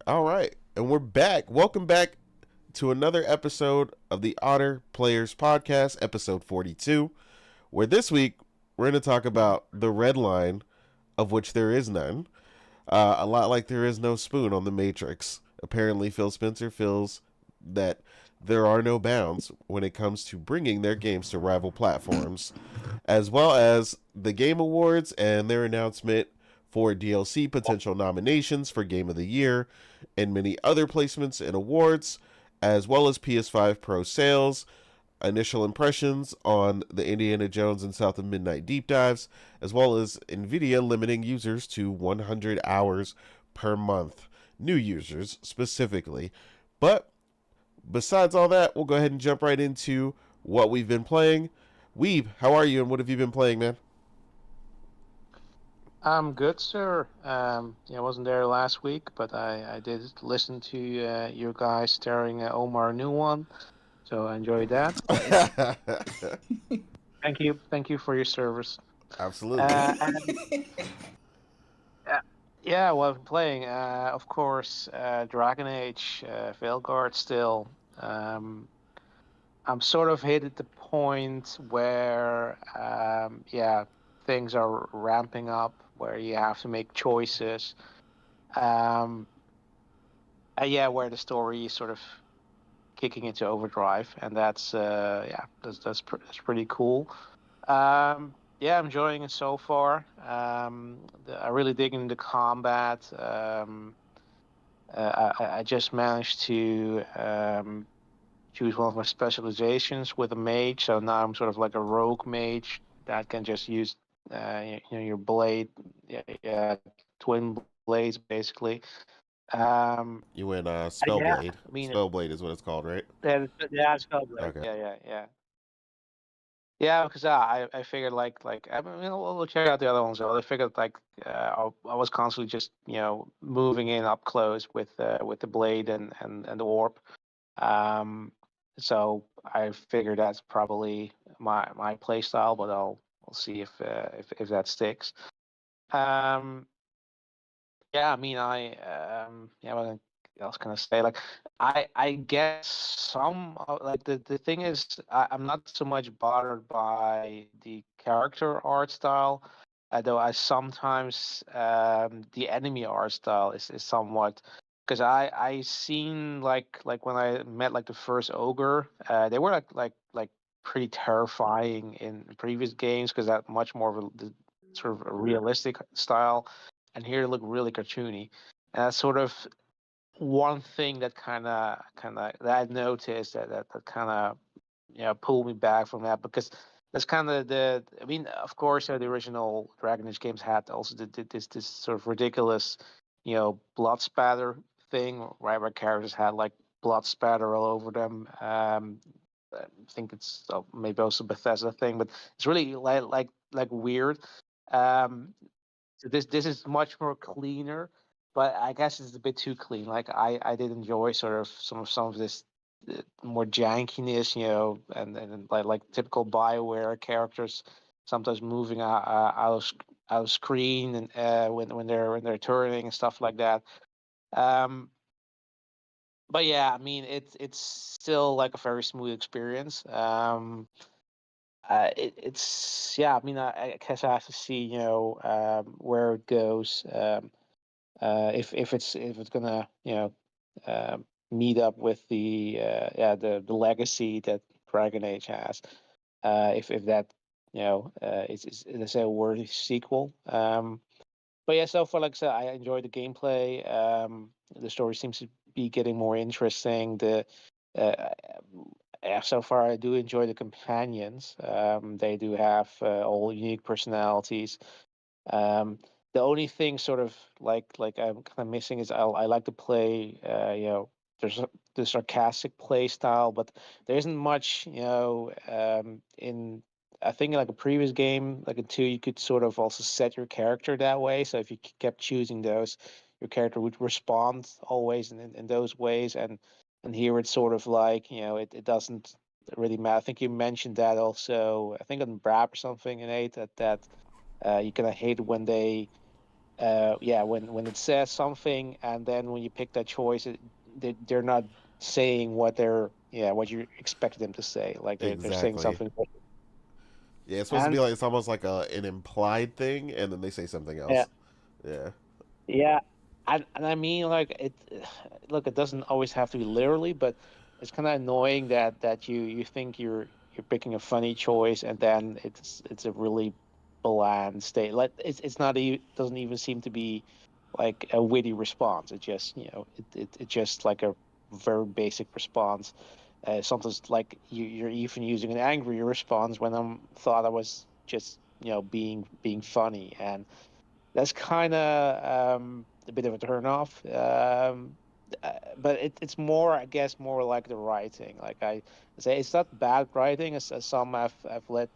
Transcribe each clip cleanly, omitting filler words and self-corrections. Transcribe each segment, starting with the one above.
All right, and we're back. Welcome back to another episode of the Otter Players Podcast, episode 42, where this week we're going to talk about the red line, of which there is none. A lot like there is no spoon on the Matrix. Apparently, Phil Spencer feels that there are no bounds when it comes to bringing their games to rival platforms, as well as the Game Awards and their announcement for DLC potential nominations for Game of the Year, and many other placements and awards, as well as PS5 Pro sales, initial impressions on the Indiana Jones and South of Midnight deep dives, as well as NVIDIA limiting users to 100 hours per month. New users specifically. But besides all that, we'll go ahead and jump right into what we've been playing. Weeb, how are you and what have you been playing, man? I'm good, sir. I wasn't there last week, but I did listen to you guys starring Omar new one, so I enjoyed that. Thank you for your service. Absolutely. And yeah, well, I'm playing, of course, Dragon Age, Veilguard still. Um, I'm sort of hit at the point where, yeah, things are ramping up, where you have to make choices. Um, yeah, where the story is sort of kicking into overdrive, and that's yeah, that's pretty cool. Yeah, I'm enjoying it so far. I really dig into combat. I just managed to choose one of my specializations with a mage, so now I'm sort of like a rogue mage that can just use your blade, yeah, yeah, twin blades basically. Um, You went yeah, Spellblade. I mean, Spellblade is what it's called, right? yeah, it's Hellblade. Okay. Yeah, because I figured like I mean, we'll check out the other ones. I figured like I was constantly just moving in up close with the blade and the warp. Um, so I figured that's probably my play style, but I'll see if that sticks. Um, yeah, I mean, yeah, what else can I say? Like, I guess like the thing is, I'm not so much bothered by the character art style, though I sometimes the enemy art style is somewhat because I seen like when I met like the first ogre, they were like pretty terrifying in previous games because that much more of the sort of a realistic style and here they look really cartoony. And that's sort of one thing that kind of that I noticed that kind of pulled me back from that because that's kind of the I mean of course the original Dragon Age games had also this sort of ridiculous blood spatter thing right where characters had like blood spatter all over them. I think it's maybe also Bethesda thing, but it's really like weird. Um, so this is much more cleaner, but I guess it's a bit too clean. Like I did enjoy sort of some of this more jankiness, and like typical Bioware characters sometimes moving out of screen and when they're turning and stuff like that. Um, but yeah, I mean it's still like a very smooth experience. It's yeah. I mean, I guess I have to see, where it goes. If it's gonna meet up with the yeah the legacy that Dragon Age has. If that is let's say a worthy sequel. But yeah, so far like I said, I enjoy the gameplay. The story seems to be getting more interesting. The uh, yeah, so far I do enjoy the companions. They do have all unique personalities. Um, the only thing sort of like I'm kind of missing is I like to play the sarcastic play style, but there isn't much in I think like a previous game like a two you could sort of also set your character that way. So if you kept choosing those, your character would respond always in those ways. And here it's sort of like it doesn't really matter. I think you mentioned that also. I think on Brab or something in eight that you kind of hate when they yeah, when it says something, and then when you pick that choice, they're not saying what they're yeah what you expect them to say. Like they're saying Exactly. something, Yeah, it's supposed to be and like it's almost like an implied thing, and then they say something yeah, else. Yeah. yeah, and I mean like it. Look, it doesn't always have to be literally, but it's kind of annoying that you think you're picking a funny choice, and then it's a really bland state. Like it's not even doesn't even seem to be like a witty response. It just it's just like a very basic response. Sometimes like you're even using an angry response when thought I was just being funny, and that's kind of a bit of a turnoff. But it's more, I guess, more like the writing. Like I say, it's not bad writing as some have led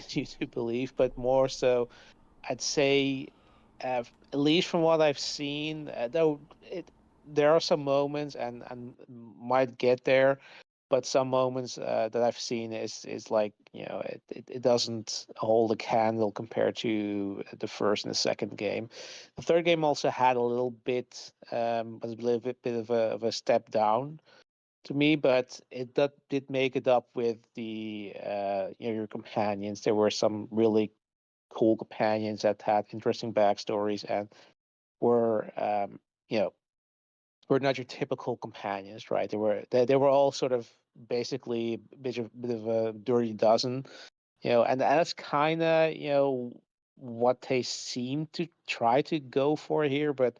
you to believe, but more so, I'd say, at least from what I've seen, though there are some moments and might get there, but some moments that I've seen is like it doesn't hold a candle compared to the first and the second game. The third game also had a little bit was a little bit of a step down to me, but did make it up with the your companions. There were some really cool companions that had interesting backstories and were you know were not your typical companions, right? They were all sort of basically bit of a dirty dozen, and that's kind of what they seem to try to go for here, but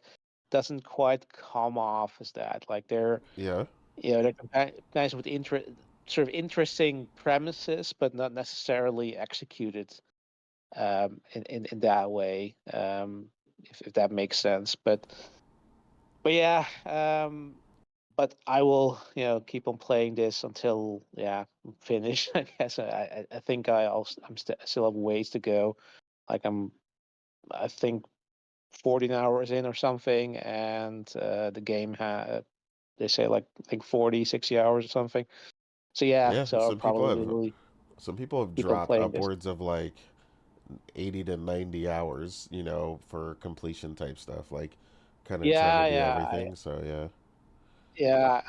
doesn't quite come off as that. Like Yeah. they're companions with sort of interesting premises, but not necessarily executed in that way, if that makes sense. But yeah, but I will, keep on playing this until I'm finished. I guess I think still have ways to go. Like I think 14 hours in or something, and the game they say like I think 40, 60 hours or something. So yeah, Yeah. so I'll probably really Some people have keep on dropped playing this. upwards of like 80 to 90 hours, for completion type stuff, like kind of trying to Yeah, do yeah. everything. So yeah. Yeah,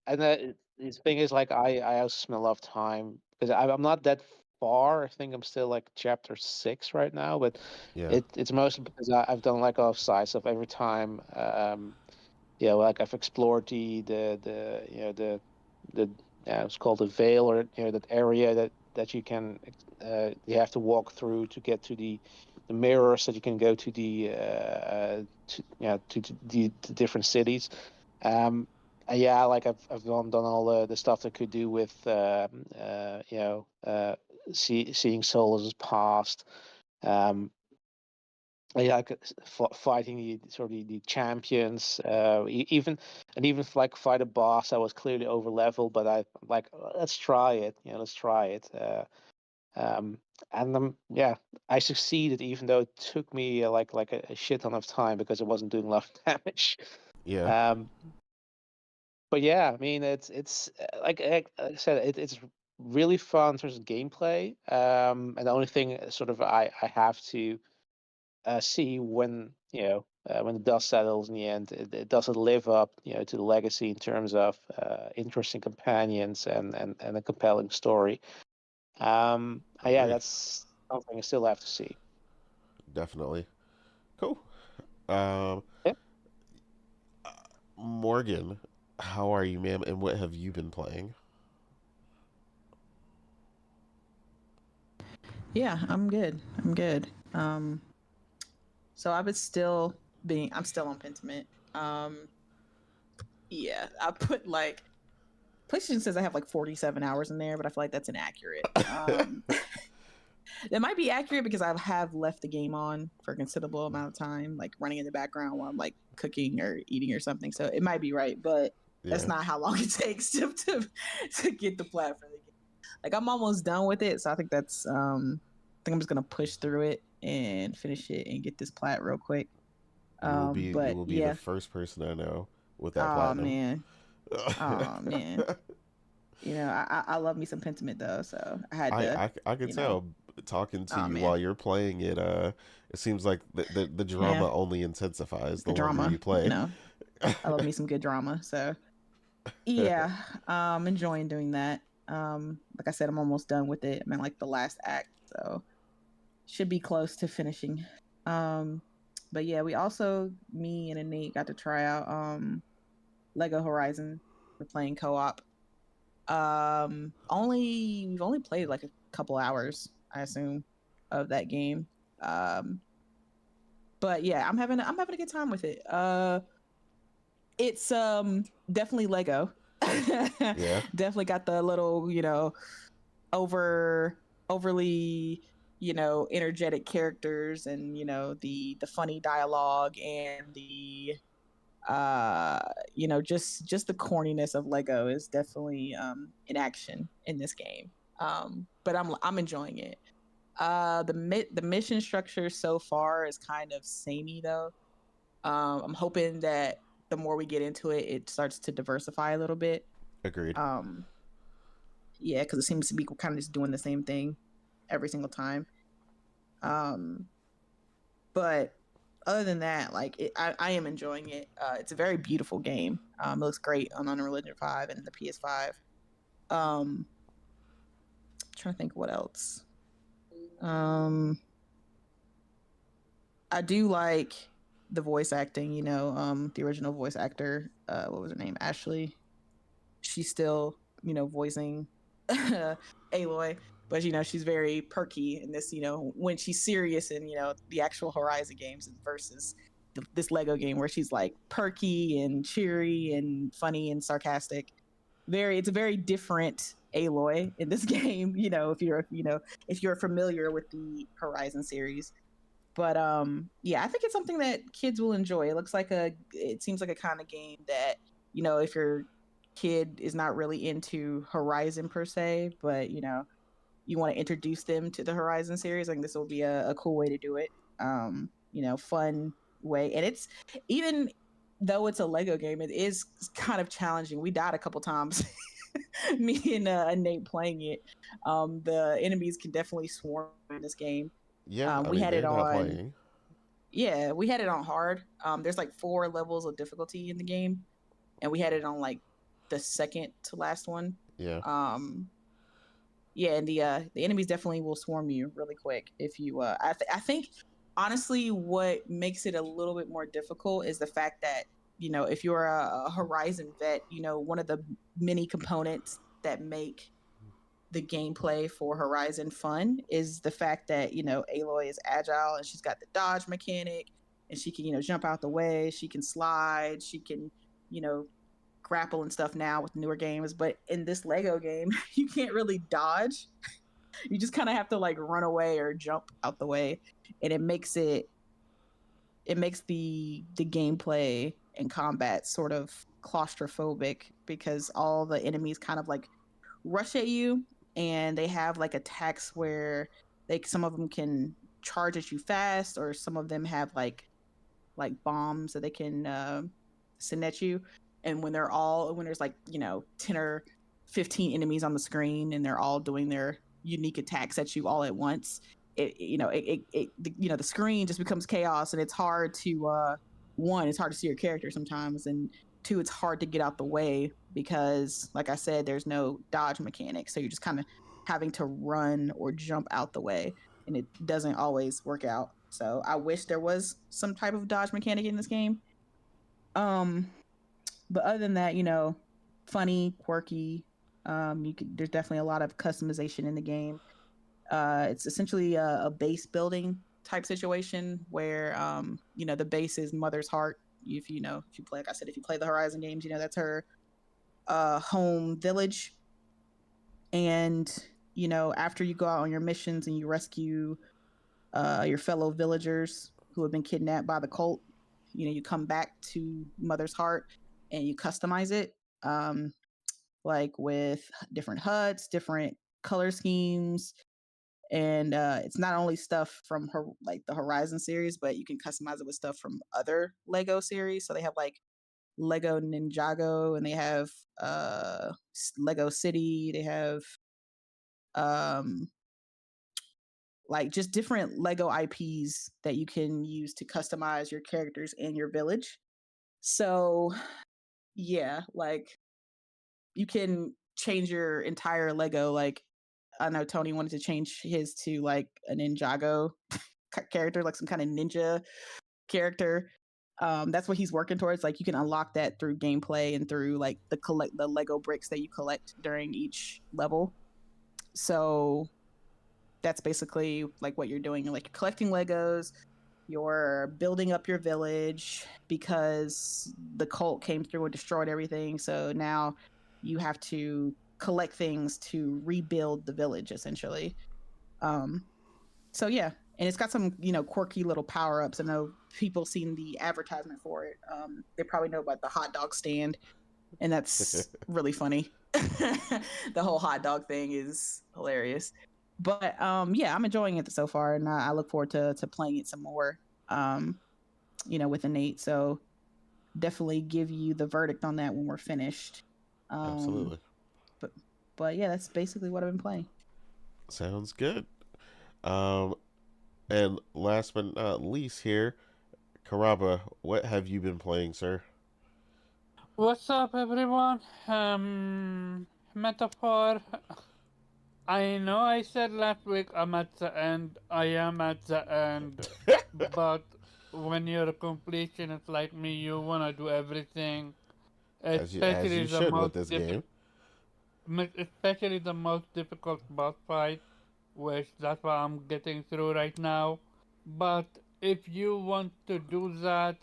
and the thing is, like, I also spend a lot of time because I'm not that far. I think I'm still like chapter 6 right now, but Yeah. it's mostly because I've done like a lot of side stuff every time. Like I've explored the it's called the Veil, or that area that you have to walk through to get to the mirrors, that you can go to the different cities. Yeah, like I've done all the stuff that could do with seeing souls as past. Um, yeah, fighting the champions, even like fight a boss that was clearly over level, but I like let's try it, let's try it. Um, and yeah, I succeeded even though it took me like a shit ton of time because it wasn't doing a lot of damage. Yeah. Um, but yeah, I mean, it's like I said, it's really fun in terms of gameplay. And the only thing sort of I have to see when the dust settles in the end, it doesn't live up, to the legacy in terms of interesting companions and a compelling story. Yeah, Agreed. that's something I still have to see. Definitely. Cool. Um, Yeah. Morgan, how are you, ma'am? And what have you been playing? Yeah, I'm good. I'm good. So I was still I'm still on Pentiment. Yeah, I put like PlayStation says I have like 47 hours in there, but I feel like that's inaccurate. That might be accurate because I have left the game on for a considerable amount of time, like running in the background while I'm like cooking or eating or something. So it might be right, but that's Yeah. not how long it takes to get the plat for the game. Like I'm almost done with it, so I think I think I'm just gonna push through it and finish it and get this plat real quick. You But will be the yeah. first person I know with that Oh platinum. man. Oh man. I love me some Pentiment though, so I had I, to, I I could you know. tell. talking to Oh you man, while you're playing it. It seems like the yeah, drama only intensifies the the longer drama. you play. I love me some good drama. So yeah, enjoying doing that. Like I said, I'm almost done with it. I'm in like the last act, so should be close to finishing. Um, but yeah, we also me and Nate got to try out Lego Horizon. We're playing co-op. We've only played like a couple hours, I assume, of that game. Um, but yeah, I'm having a good time with it. It's definitely Lego. Yeah, Definitely got the little, overly, energetic characters, and the funny dialogue, and the just the corniness of Lego is definitely in action in this game. But I'm enjoying it. The mission structure so far is kind of samey though. I'm hoping that the more we get into it, it starts to diversify a little bit. agreed. Um, yeah, because it seems to be kind of just doing the same thing every single time. Um, but other than that, like I am enjoying it. It's a very beautiful game. It looks great on Unreal Engine 5 and the PS5. Trying to think what else. Um, I do like the voice acting. The original voice actor. What was her name? Ashley. She's still, voicing Aloy, but she's very perky in this. When she's serious in the actual Horizon games versus this Lego game where she's like perky and cheery and funny and sarcastic. It's a very different Aloy in this game. If you're familiar with the Horizon series. But yeah, I think it's something that kids will enjoy. It seems like a kind of game that, if your kid is not really into Horizon per se, but you want to introduce them to the Horizon series, I think this will be a cool way to do it. Fun way. And it's, even though it's a Lego game, it is kind of challenging. We died a couple times. Me and Nate playing it. The enemies can definitely swarm in this game. Yeah, I We mean had it they're not on playing. Yeah, we had it on hard. There's like 4 levels of difficulty in the game, and we had it on like the second to last one. Yeah, Um, yeah, and the enemies definitely will swarm you really quick if you. I think honestly, what makes it a little bit more difficult is the fact that if you're a Horizon vet, one of the many components that make the gameplay for Horizon fun is the fact that Aloy is agile and she's got the dodge mechanic, and she can jump out the way, she can slide, she can you know grapple and stuff now with newer games. But in this Lego game, you can't really dodge. You just kind of have to like run away or jump out the way, and it makes the gameplay and combat sort of claustrophobic because all the enemies kind of like rush at you, and they have like attacks where some of them can charge at you fast, or some of them have like bombs that they can send at you. And when there's like 10 or 15 enemies on the screen, and they're all doing their unique attacks at you all at once, the screen just becomes chaos, and it's hard to one, it's hard to see your character sometimes, and two, it's hard to get out the way because, like I said, there's no dodge mechanic, so you're just kind of having to run or jump out the way, and it doesn't always work out. So I wish there was some type of dodge mechanic in this game. um but other than that, funny, quirky. There's definitely a lot of customization in the game. It's essentially a base building type situation where the base is Mother's Heart. If you play, like I said, if you play the Horizon games, that's her home village. And after you go out on your missions and you rescue your fellow villagers who have been kidnapped by the cult, you come back to Mother's Heart and you customize it, like with different huts, different color schemes. And it's not only stuff from her, like the Horizon series, but you can customize it with stuff from other Lego series. So they have like Lego Ninjago, and they have Lego City. They have um like just different Lego IPs that you can use to customize your characters and your village. So, yeah, like you can change your entire Lego. Like, I know Tony wanted to change his to like a Ninjago character, like some kind of ninja character. That's what he's working towards. Like, you can unlock that through gameplay and through like the Lego bricks that you collect during each level. So that's basically like what you're doing. Like, you're collecting Legos, you're building up your village because the cult came through and destroyed everything. So now you have to collect things to rebuild the village, essentially. Um, so yeah, and it's got some quirky little power ups. I know people seen the advertisement for it. They probably know about the hot dog stand, and that's really funny. The whole hot dog thing is hilarious. But yeah, I'm enjoying it so far, and I look forward to playing it some more. Um, with Nate. So definitely give you the verdict on that when we're finished. Absolutely. But but yeah, that's basically what I've been playing. Sounds good. Um, and last but not least here, Karaba, what have you been playing, sir? What's up, everyone? Metaphor. I know I said last week I'm at the end. I am at the end. But when you're a completionist like me, you wanna do everything. As Especially you the should with most this game. especially the most difficult boss fight, which that's what I'm getting through right now. But if you want to do that,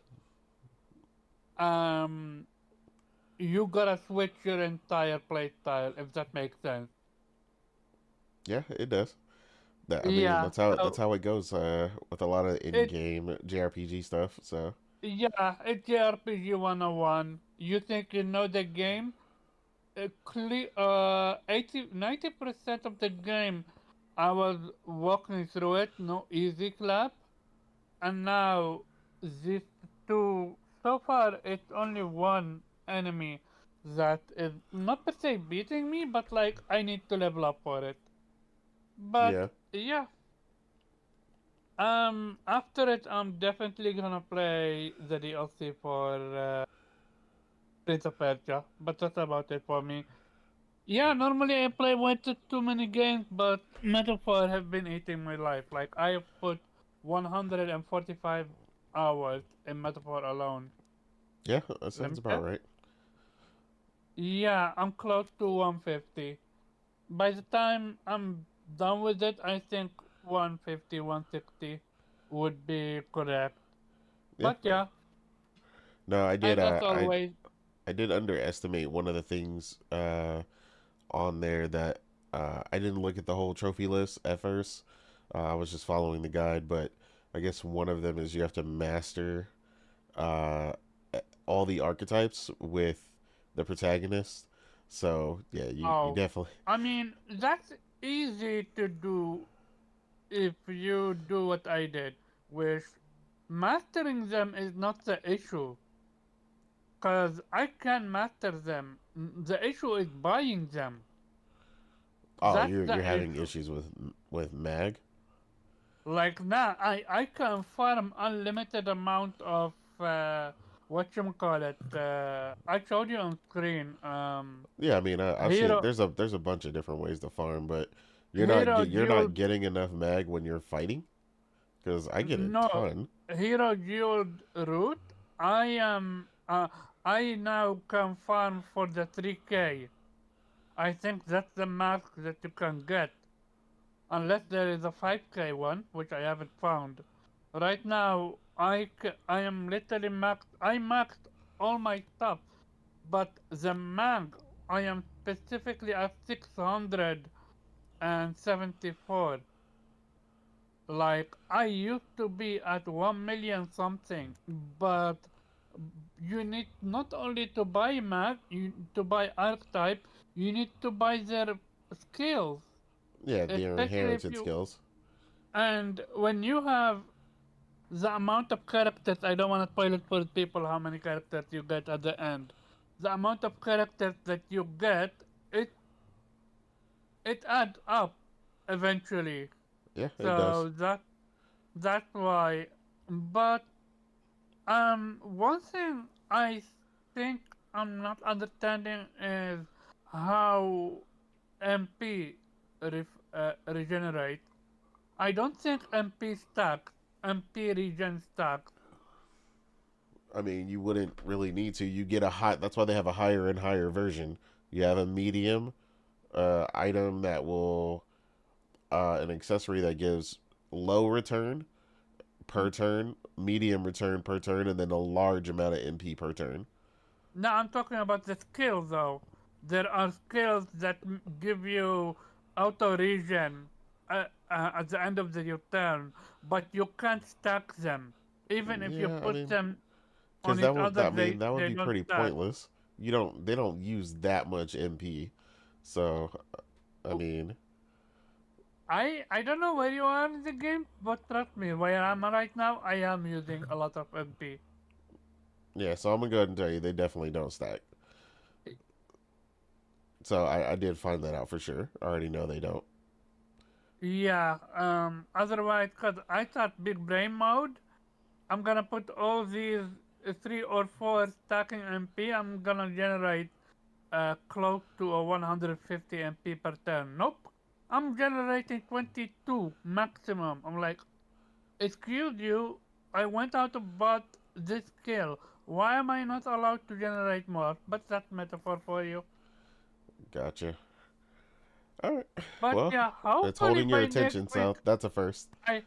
um, you gotta switch your entire playstyle, if that makes sense. Yeah, it does. I mean, Yeah, that's so how it goes with a lot of it in-game JRPG stuff. So yeah, it's JRPG 101. You think you know the game? 90% of the game, I was walking through it, no easy clap, and now these two. So far, it's only one enemy that is not per se beating me, but like I need to level up for it. But yeah, yeah, after it, I'm definitely gonna play the DLC for Prince of Persia, but that's about it for me. Yeah, normally I play way too many games, but Metaphor have been eating my life. Like I have put 145 hours in Metaphor alone. yeah, that Let sounds me about check. right. Yeah, I'm close to 150. By the time I'm done with it, I think 150, 160 would be correct. Yeah, But yeah, no, as always, I did underestimate one of the things on there that I didn't look at the whole trophy list at first. I was just following the guide, but I guess one of them is you have to master uh, all the archetypes with the protagonist. So yeah, you oh, definitely I mean, that's easy to do if you do what I did, which mastering them is not the issue, cause I can master them. The issue is buying them. oh That's the you're having issue. issues with Mag. Like now, I can farm unlimited amount of what you call it. I showed you on screen. Yeah, I mean I've seen Hero there's a bunch of different ways to farm, but hero you're not jewel. getting enough Mag when you're fighting because I get a No, ton. hero jeweled root. I am. I now can farm for the 3K. I think that's the max that you can get, unless there is a 5K one, which I haven't found. Right now, I am literally maxed. I maxed all my stuff, but the mag I am specifically at 674. Like I used to be at 1 million something, but you need not only to buy mag, you to buy archetype, you need to buy their skills, Yeah, their especially if inherited you skills. and when you have the amount of characters. I don't want to spoil it for people how many characters you get at the end. The amount of characters that you get, it it adds up eventually. Yeah, it does. So that's why. But one thing I think I'm not understanding is how MP regenerate. I don't think MP stacks. MP regen stacks. I mean, you wouldn't really need to. You get a high. That's why they have a higher and higher version. You have a medium item that will an accessory that gives low return per turn, medium return per turn, and then a large amount of MP per turn. Now I'm talking about the skill though. There are skills that give you auto regen at the end of your turn, but you can't stack them. Even if you Yeah, I put mean, them because on each other, that would they be don't pretty stack. pointless. They don't use that much MP, so I Oh, mean, I don't know where you are in the game, but trust me, where I'm right now, I am using a lot of MP. yeah. So I'm gonna go ahead and tell you, they definitely don't stack. So I did find that out for sure. I already know they don't. Yeah, otherwise, cause I thought big brain mode, I'm gonna put all these 3 or 4 stacking MP. I'm gonna generate close to a 150 MP per turn. Nope, I'm generating 22 maximum. I'm like, excuse you, I went out of bought this skill. Why am I not allowed to generate more? But that's metaphor for you. Gotcha. All right. But Well, yeah, it's holding your attention, week, so that's a first. I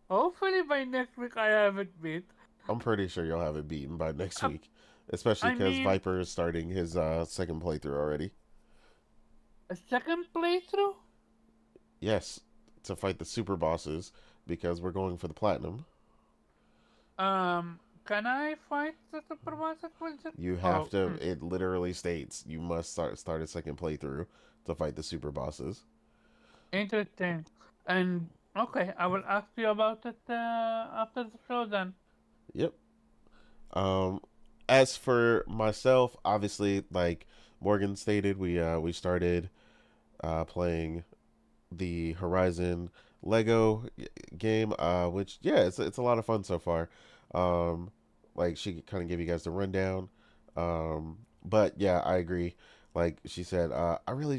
hopefully by next week I have it beat. I'm pretty sure you'll have it beaten by next Uh, week, especially I because mean, Viper is starting his second playthrough already. a second playthrough? Yes, to fight the super bosses because we're going for the platinum. Can I fight the supervisor with it? You have Oh, to. It literally states you must start a second playthrough to fight the super bosses. interesting. And okay, I will ask you about it after the show then. Yep. Um, as for myself, obviously, like Morgan stated, we started playing the Horizon Lego game, which yeah, it's a lot of fun so far. Um, like she kind of gave you guys the rundown, but yeah, I agree. Like she said,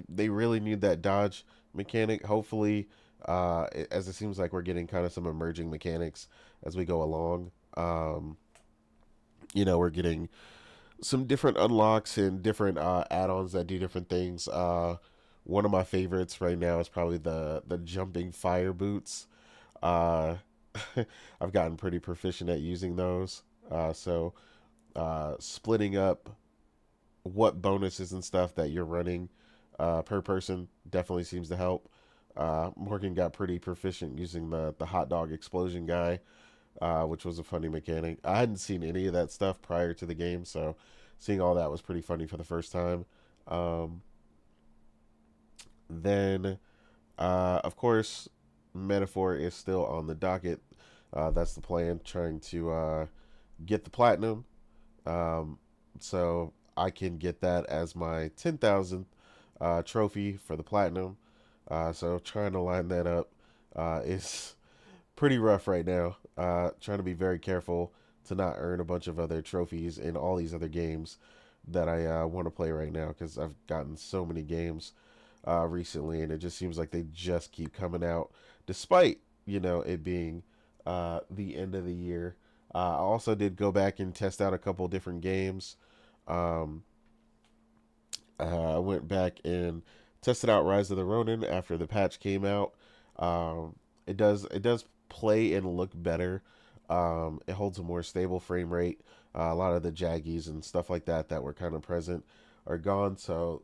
they really need that dodge mechanic. Hopefully, as it seems like we're getting kind of some emerging mechanics as we go along. We're getting some different unlocks and different add-ons that do different things. One of my favorites right now is probably the jumping fire boots. Uh, I've gotten pretty proficient at using those. So splitting up what bonuses and stuff that you're running per person definitely seems to help. Morgan got pretty proficient using the hot dog explosion guy, which was a funny mechanic. I hadn't seen any of that stuff prior to the game, so seeing all that was pretty funny for the first time. Um, then, of course, Metaphor is still on the docket. That's the plan, trying to get the platinum, um, so I can get that as my 10,000th trophy for the platinum. So trying to line that up is pretty rough right now. Trying to be very careful to not earn a bunch of other trophies in all these other games that I want to play right now because I've gotten so many games recently, and it just seems like they just keep coming out, despite it being the end of the year. I also did go back and test out a couple different games. Um, I went back and tested out Rise of the Ronin after the patch came out. It does play and look better. It holds a more stable frame rate. A lot of the jaggies and stuff like that were kind of present are gone. So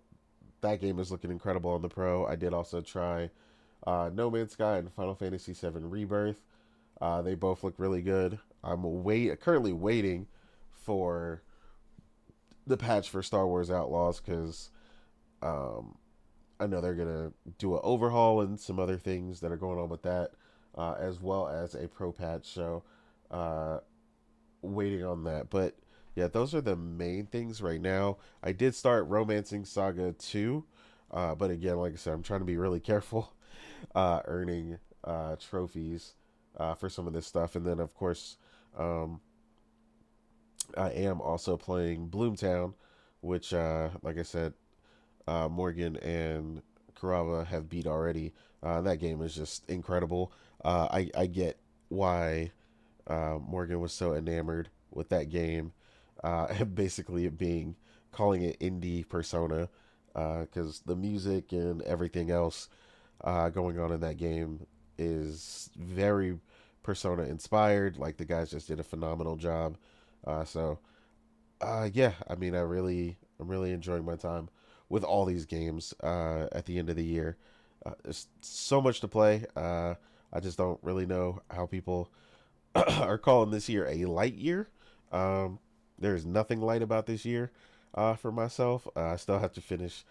that game is looking incredible on the Pro. I did also try No Man's Sky and Final Fantasy VII Rebirth. They both look really good. Currently waiting for the patch for Star Wars Outlaws because um, I know they're gonna do an overhaul and some other things that are going on with that, as well as a pro patch. So, uh, waiting on that. But yeah, those are the main things right now. I did start Romancing Saga 2, but again, like I said, I'm trying to be really careful, earning trophies for some of this stuff. And then, of course, um, I am also playing Bloomtown, which, like I said, Morgan and Karava have beat already. That game is just incredible. I get why Morgan was so enamored with that game, and basically it being calling it indie Persona, because the music and everything else going on in that game is very Persona inspired. Like the guys just did a phenomenal job. Yeah, I mean, I'm really enjoying my time with all these games at the end of the year. There's so much to play. I just don't really know how people are calling this year a light year. Um, there's nothing light about this year for myself. I still have to finish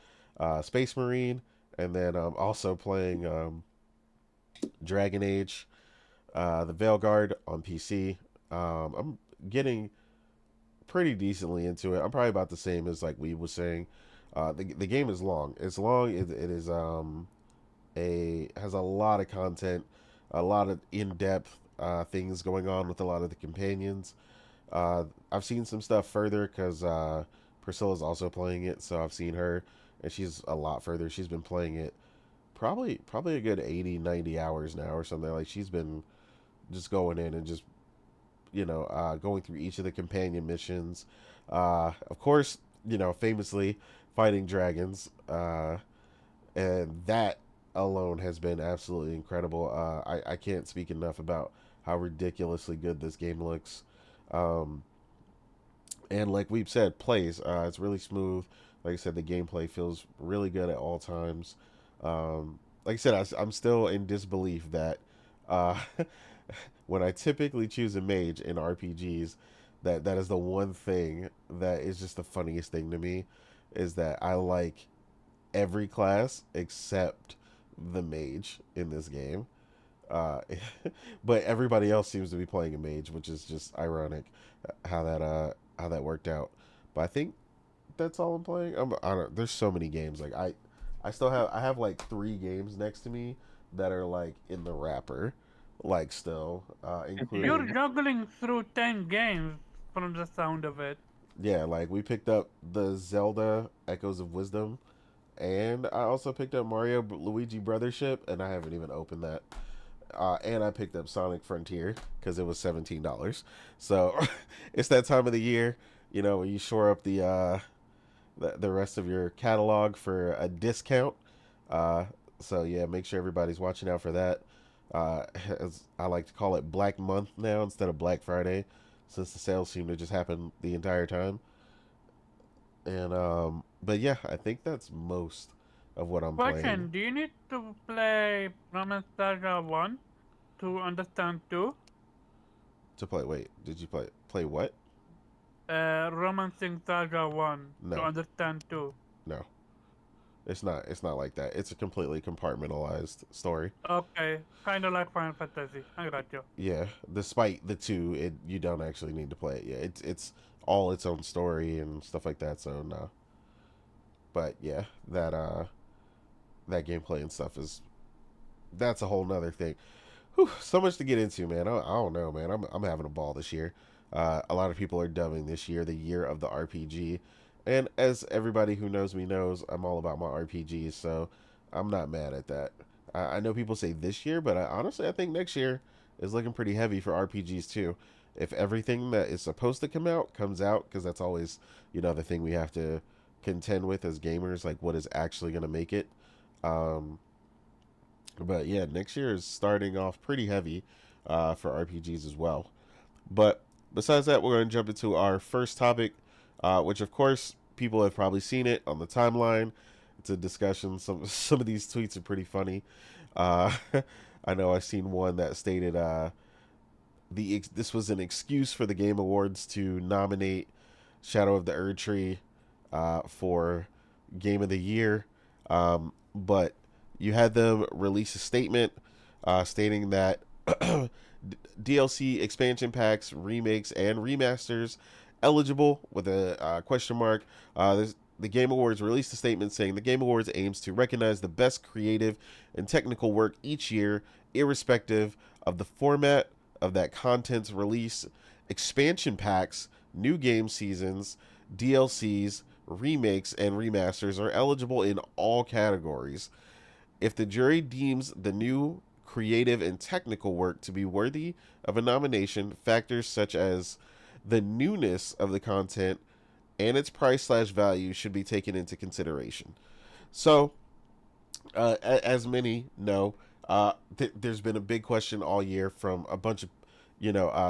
Space Marine, and then I'm also playing Dragon Age, the Veilguard on PC. I'm getting pretty decently into it. I'm probably about the same as like we was saying. The game is long. It's long. It is a has a lot of content, a lot of in depth things going on with a lot of the companions. I've seen some stuff further because Priscilla's also playing it, so I've seen her, and she's a lot further. She's been playing it probably a good 80, 90 hours now or something. Like she's been just going in and just going through each of the companion missions. Of course, famously fighting dragons, and that alone has been absolutely incredible. I can't speak enough about how ridiculously good this game looks. Um, and like we've said, plays. It's really smooth. Like I said, the gameplay feels really good at all times. Like I said, I'm still in disbelief that uh, when I typically choose a mage in RPGs, that is the one thing that is just the funniest thing to me, is that I like every class except the mage in this game. Uh, but everybody else seems to be playing a mage, which is just ironic how that worked out. But I think that's all I'm playing. I don't. There's so many games. Like I have like 3 games next to me that are like in the wrapper, like still, You're including juggling through 10 games from the sound of it. yeah, like we picked up the Zelda Echoes of Wisdom, and I also picked up Mario Luigi Brothership, and I haven't even opened that. And I picked up Sonic Frontier because it was $17. So it's that time of the year, when you shore up the rest of your catalog for a discount. Uh, so yeah, make sure everybody's watching out for that. As I like to call it Black Month now instead of Black Friday, since the sales seem to just happen the entire time. And but yeah, I think that's most of what I'm playing. Question, do you need to play Roman Saga 1 to understand 2? To play, wait, did you play what? Romancing Saga 1 to No, understand 2. no, it's not like that. It's a completely compartmentalized story. Okay, kinda like Final Fantasy. I got you. Yeah, despite the two, you don't actually need to play it. Yeah, it's all its own story and stuff like that. So no, but yeah, that gameplay and stuff that's a whole nother thing. Whew, so much to get into, man. I don't know, man. I'm having a ball this year. A lot of people are dubbing this year the year of the RPG, and as everybody who knows me knows, I'm all about my RPGs. So I'm not mad at that. I know people say this year, but honestly, I think next year is looking pretty heavy for RPGs too. If everything that is supposed to come out comes out, because that's always the thing we have to contend with as gamers, like what is actually going to make it. Um, but yeah, next year is starting off pretty heavy for RPGs as well. But besides that, we're going to jump into our first topic, which of course people have probably seen it on the timeline. It's a discussion. Some of these tweets are pretty funny. Uh, I know I've seen one that stated this was an excuse for the Game Awards to nominate Shadow of the Erd Tree for Game of the Year, but you had them release a statement stating that DLC expansion packs, remakes, and remasters eligible with a question mark. The Game Awards released a statement saying the Game Awards aims to recognize the best creative and technical work each year irrespective of the format of that content's release. Expansion packs, new game seasons, DLCs, remakes, and remasters are eligible in all categories. If the jury deems the new creative and technical work to be worthy of a nomination, factors such as the newness of the content and its price/value should be taken into consideration. So, as many know, there's been a big question all year from a bunch of,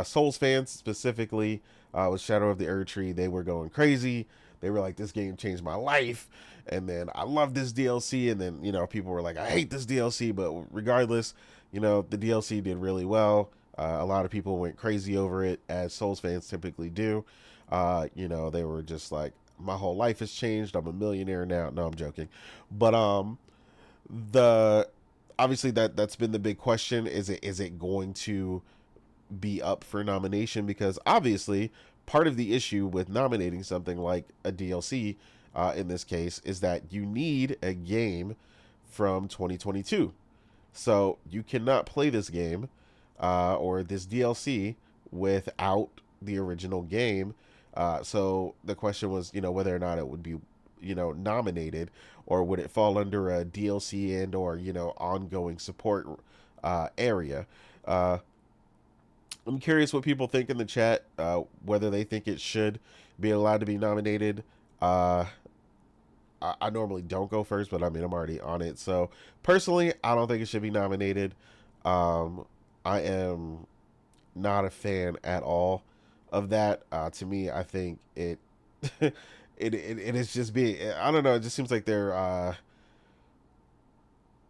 Souls fans specifically. With Shadow of the Erdtree, they were going crazy. They were like, "This game changed my life," and then I love this DLC, and then people were like, "I hate this DLC," but regardless, the DLC did really well. A lot of people went crazy over it, as Souls fans typically do. They were just like, "My whole life has changed. I'm a millionaire now." No, I'm joking, but the obviously that's been the big question. Is it going to be up for nomination? Because obviously part of the issue with nominating something like a DLC, in this case, is that you need a game from 2022. So you cannot play this game, or this DLC, without the original game. So the question was, whether or not it would be, nominated, or would it fall under a DLC and or ongoing support area. I'm curious what people think in the chat, whether they think it should be allowed to be nominated. I normally don't go first, but I mean, I'm already on it. So personally, I don't think it should be nominated. I am not a fan at all of that. To me, I think it is just being, I don't know, it just seems like they're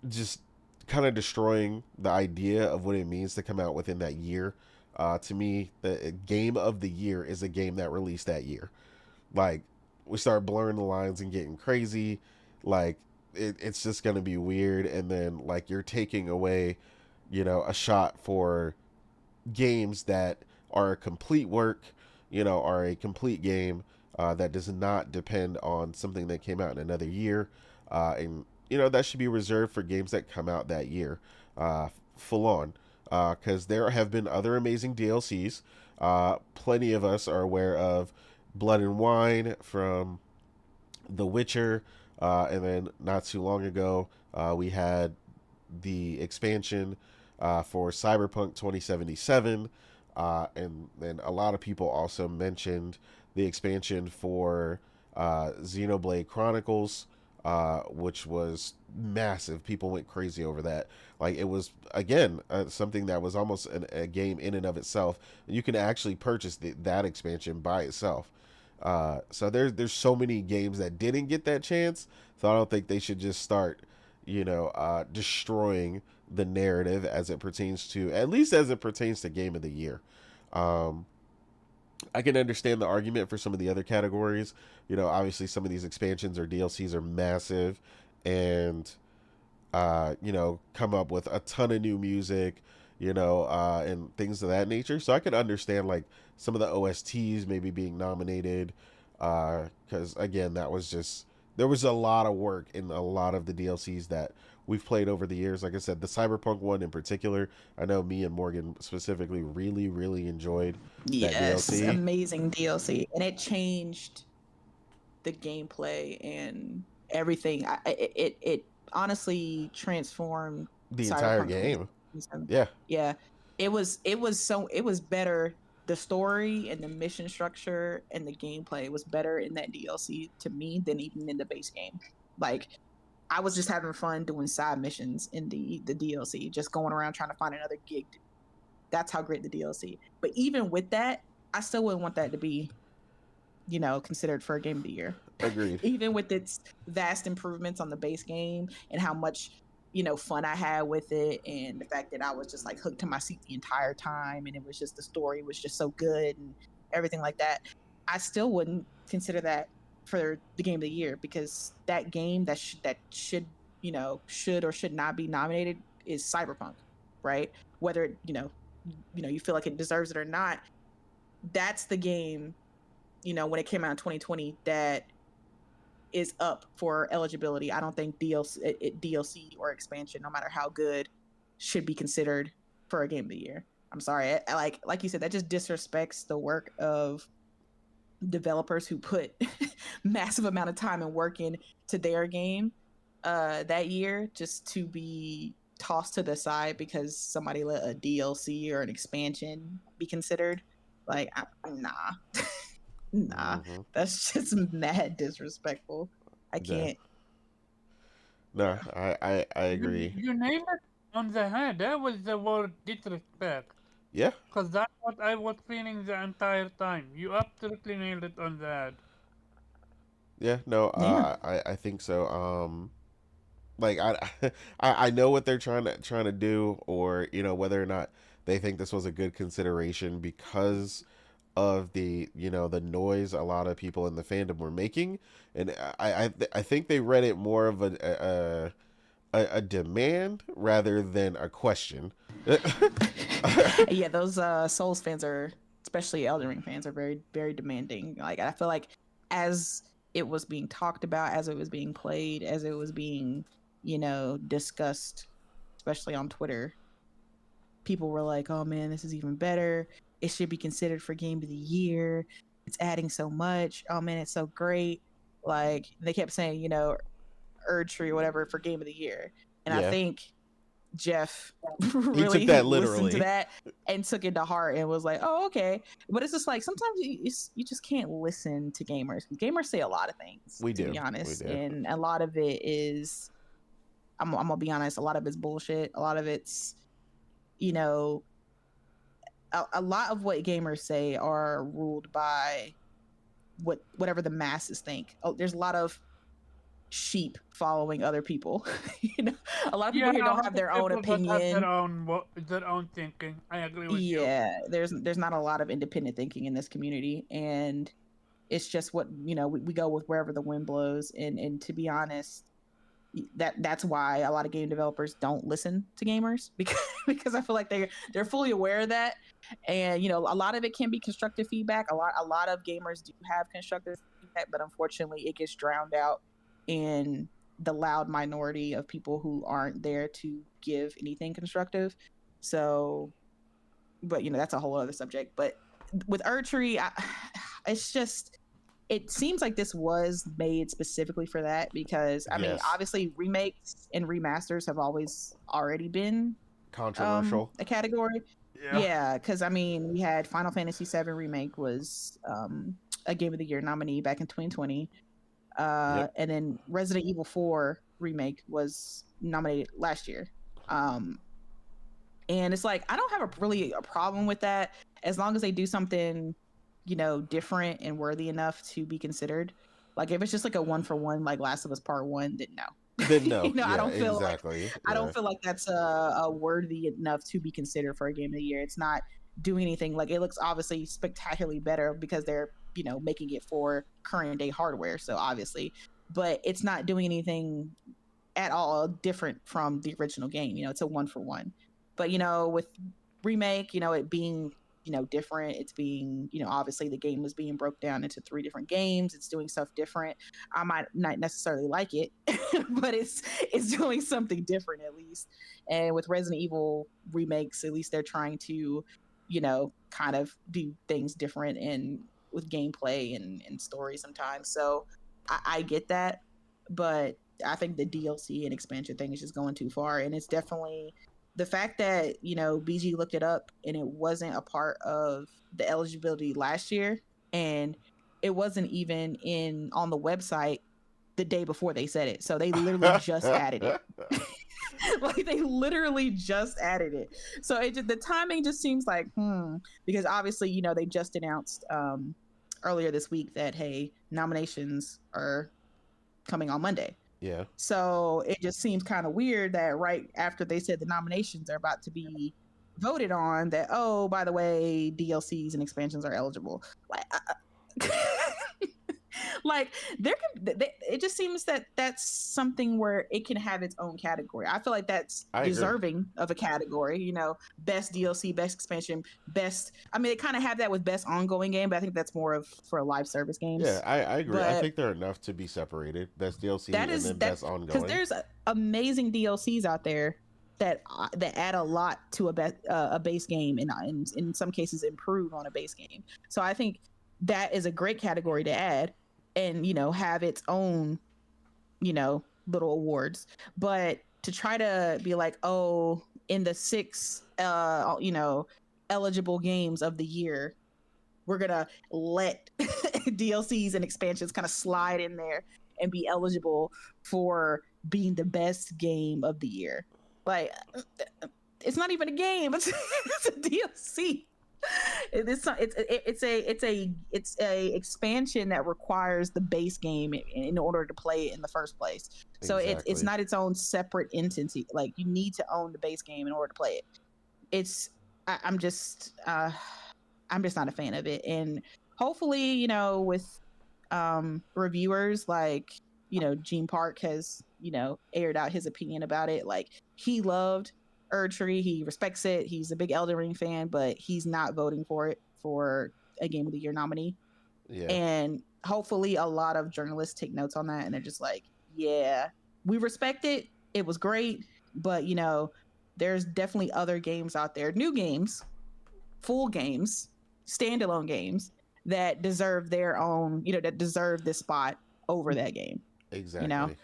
just kind of destroying the idea of what it means to come out within that year. To me, the game of the year is a game that released that year. Like, we start blurring the lines and getting crazy. Like, it's just going to be weird. And then, like, you're taking away, a shot for games that are a complete work, are a complete game, that does not depend on something that came out in another year. And, that should be reserved for games that come out that year, full on. Because there have been other amazing DLCs. Plenty of us are aware of Blood and Wine from The Witcher. And then not too long ago, we had the expansion for Cyberpunk 2077. And then a lot of people also mentioned the expansion for Xenoblade Chronicles, which was massive. People went crazy over that. Like, it was, again, something that was almost a game in and of itself. You can actually purchase that expansion by itself. So there's so many games that didn't get that chance. So I don't think they should just start, destroying the narrative as it pertains to, at least as it pertains to Game of the Year. I can understand the argument for some of the other categories. Obviously some of these expansions or DLCs are massive, and come up with a ton of new music, and things of that nature. So I could understand, like, some of the OSTs maybe being nominated, because again, there was a lot of work in a lot of the DLCs that we've played over the years. Like I said, the Cyberpunk one in particular, I know me and Morgan specifically really, really enjoyed that Yes, DLC. amazing DLC, and it changed the gameplay and everything. It honestly transformed The entire Cyberpunk game. 2077. Yeah. Yeah, it was better. The story and the mission structure and the gameplay was better in that DLC to me than even in the base game. Like, I was just having fun doing side missions in the DLC, just going around trying to find another gig. That's how great the DLC. But even with that, I still wouldn't want that to be, considered for a game of the year. Agreed. Even with its vast improvements on the base game and how much, fun I had with it, and the fact that I was just like hooked to my seat the entire time, and it was just, the story was just so good and everything like that, I still wouldn't consider that for the game of the year, because that game that should should or should not be nominated is Cyberpunk, right? Whether you feel like it deserves it or not, that's the game, when it came out in 2020, that is up for eligibility. I don't think DLC or expansion, no matter how good, should be considered for a game of the year. I'm sorry, like you said, that just disrespects the work of developers who put massive amount of time and work into their game that year, just to be tossed to the side because somebody let a DLC or an expansion be considered. Like, nah, nah, Mm-hmm. that's just mad disrespectful. I Yeah. can't. No, Yeah. I agree. You nailed it on the head. That was the word disrespect. Yeah. Because that's what I was feeling the entire time. You absolutely nailed it on the head. Yeah. No, Yeah. I think so. Like I know what they're trying to do, or whether or not they think this was a good consideration because of the noise a lot of people in the fandom were making, and I think they read it more of a demand rather than a question. Yeah, those Souls fans are, especially Elden Ring fans, are very, very demanding. Like, I feel like as it was being talked about, as it was being played, as it was being, discussed, especially on Twitter, people were like, "Oh man, this is even better. It should be considered for game of the year. It's adding so much. Oh man, it's so great." Like, they kept saying, Urge Tree or whatever for game of the year. And I Yeah, think Jeff he took really that listened to literally. that and took it to heart and was like, "Oh, okay." But it's just like sometimes you just can't listen to gamers. Gamers say a lot of things, We to be do, we honest, do. and a lot of it is, I'm gonna be honest, a lot of it's bullshit. A lot of it's, you know, a lot of what gamers say are ruled by whatever the masses think. Oh, there's a lot of sheep following other people. A lot of people Yeah, here a don't lot have of their own people that have opinion. their own thinking. I agree with you. Yeah, there's not a lot of independent thinking in this community, and it's just what we go with wherever the wind blows. And to be honest, that's why a lot of game developers don't listen to gamers, because I feel like they're fully aware of that. And a lot of it can be constructive feedback. A lot of gamers do have constructive feedback, but unfortunately it gets drowned out in the loud minority of people who aren't there to give anything constructive. So, but that's a whole other subject. But with Erdtree, it's just, it seems like this was made specifically for that, because I mean, Yes, obviously remakes and remasters have always already been controversial. a category. Yeah. Yeah, because I mean, we had Final Fantasy VII remake was a Game of the Year nominee back in 2020, Yep. and then Resident Evil 4 remake was nominated last year. And it's like, I don't have really a problem with that, as long as they do something different and worthy enough to be considered. Like, if it's just like a one for one, like Last of Us Part 1, then no. Then no. I Yeah, don't feel like exactly. I Yeah. don't feel like that's a worthy enough to be considered for a game of the year. It's not doing anything. Like, it looks obviously spectacularly better because they're making it for current day hardware, so obviously, but it's not doing anything at all different from the original game. It's a one for one. But with remake, it being different, it's being obviously the game was being broke down into 3 different games. It's doing stuff different. I might not necessarily like it, but it's doing something different at least. And with Resident Evil remakes, at least they're trying to kind of do things different and with gameplay and story sometimes. So I get that, but I think the DLC and expansion thing is just going too far. And it's definitely the fact that BG looked it up and it wasn't a part of the eligibility last year, and it wasn't even on the website the day before they said it. So they literally just added it. Like, they literally just added it. So the timing just seems like because obviously they just announced earlier this week that, hey, nominations are coming on Monday. Yeah. So it just seems kind of weird that right after they said the nominations are about to be voted on, that, oh, by the way, DLCs and expansions are eligible. Like, like, it just seems that that's something where it can have its own category. I feel like that's I agree. deserving of a category. Best DLC, best expansion, best. I mean, they kind of have that with best ongoing game, but I think that's more of for live service games. Yeah, I agree. I But think they're enough to be separated. Best DLC that and is then that best because ongoing. there's amazing DLCs out there that add a lot to a base game, and in some cases improve on a base game. So I think that is a great category to add, and have its own little awards. But to try to be like, oh, in the 6 eligible games of the year, we're gonna let DLCs and expansions kind of slide in there and be eligible for being the best game of the year. Like, it's not even a game; it's a DLC. It's a expansion that requires the base game in order to play it in the first place. So it's Exactly. not its own separate entity. Like, you need to own the base game in order to play it. I'm just not a fan of it. And hopefully, with reviewers like Gene Park has aired out his opinion about it. Like, he loved Erdtree, he respects it, he's a big Elden Ring fan, but he's not voting for it for a Game of the Year nominee. Yeah. And hopefully a lot of journalists take notes on that, and they're just like, yeah, we respect it, it was great, but there's definitely other games out there, new games, full games, standalone games that deserve their own, that deserve this spot over that game. Exactly.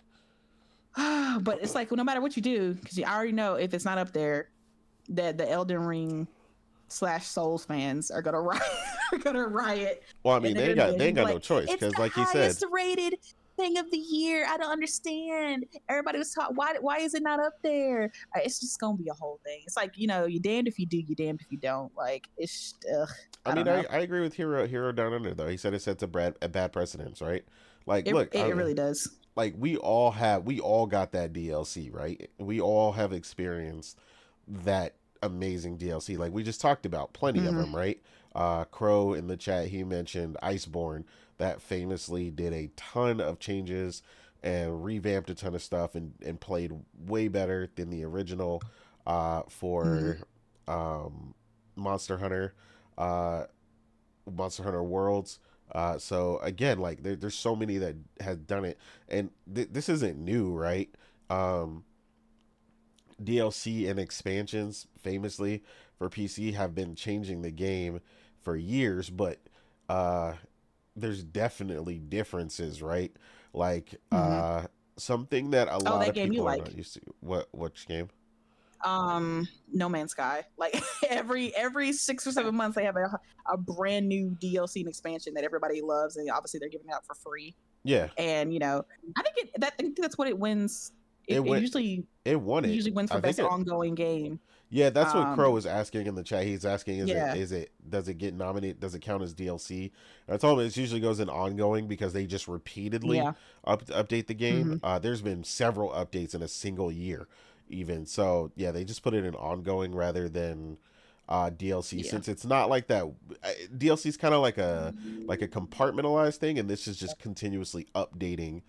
But it's like, well, no matter what you do, because you already know if it's not up there, that the Elden Ring / Souls fans are gonna riot. Well, I mean, they ain't got like, no choice, because like he said, it's the highest rated thing of the year. I don't understand. Everybody was talking. Why is it not up there? It's just gonna be a whole thing. It's like, you're damned if you do, you're damned if you don't. Like, it's. I mean, I agree with Hero Down Under, though. He said it sets a bad precedence, right? Like, look, it really does. Like, we all got that DLC, right? We all have experienced that amazing DLC. Like, we just talked about plenty of them, right? Crow in the chat, he mentioned Iceborne, that famously did a ton of changes and revamped a ton of stuff and played way better than the original for Monster Hunter Worlds. So again, like, there's so many that has done it, and this isn't new, right? DLC and expansions famously for PC have been changing the game for years, but there's definitely differences, right? Like something that a lot that of game people you are like. not used to. Which game? No Man's Sky. Like, every 6 or 7 months they have a brand new DLC and expansion that everybody loves, and obviously they're giving it out for free. Yeah. And I think that's what it wins. It usually wins for best ongoing game. Yeah, that's what Crow was asking in the chat. He's asking, does it get nominated? Does it count as DLC? And I told him it usually goes in ongoing, because they just repeatedly update the game. There's been several updates in a single year, even. So yeah, they just put it in ongoing rather than DLC, since it's not like that. DLC is kind of like a compartmentalized thing, and this is just continuously updating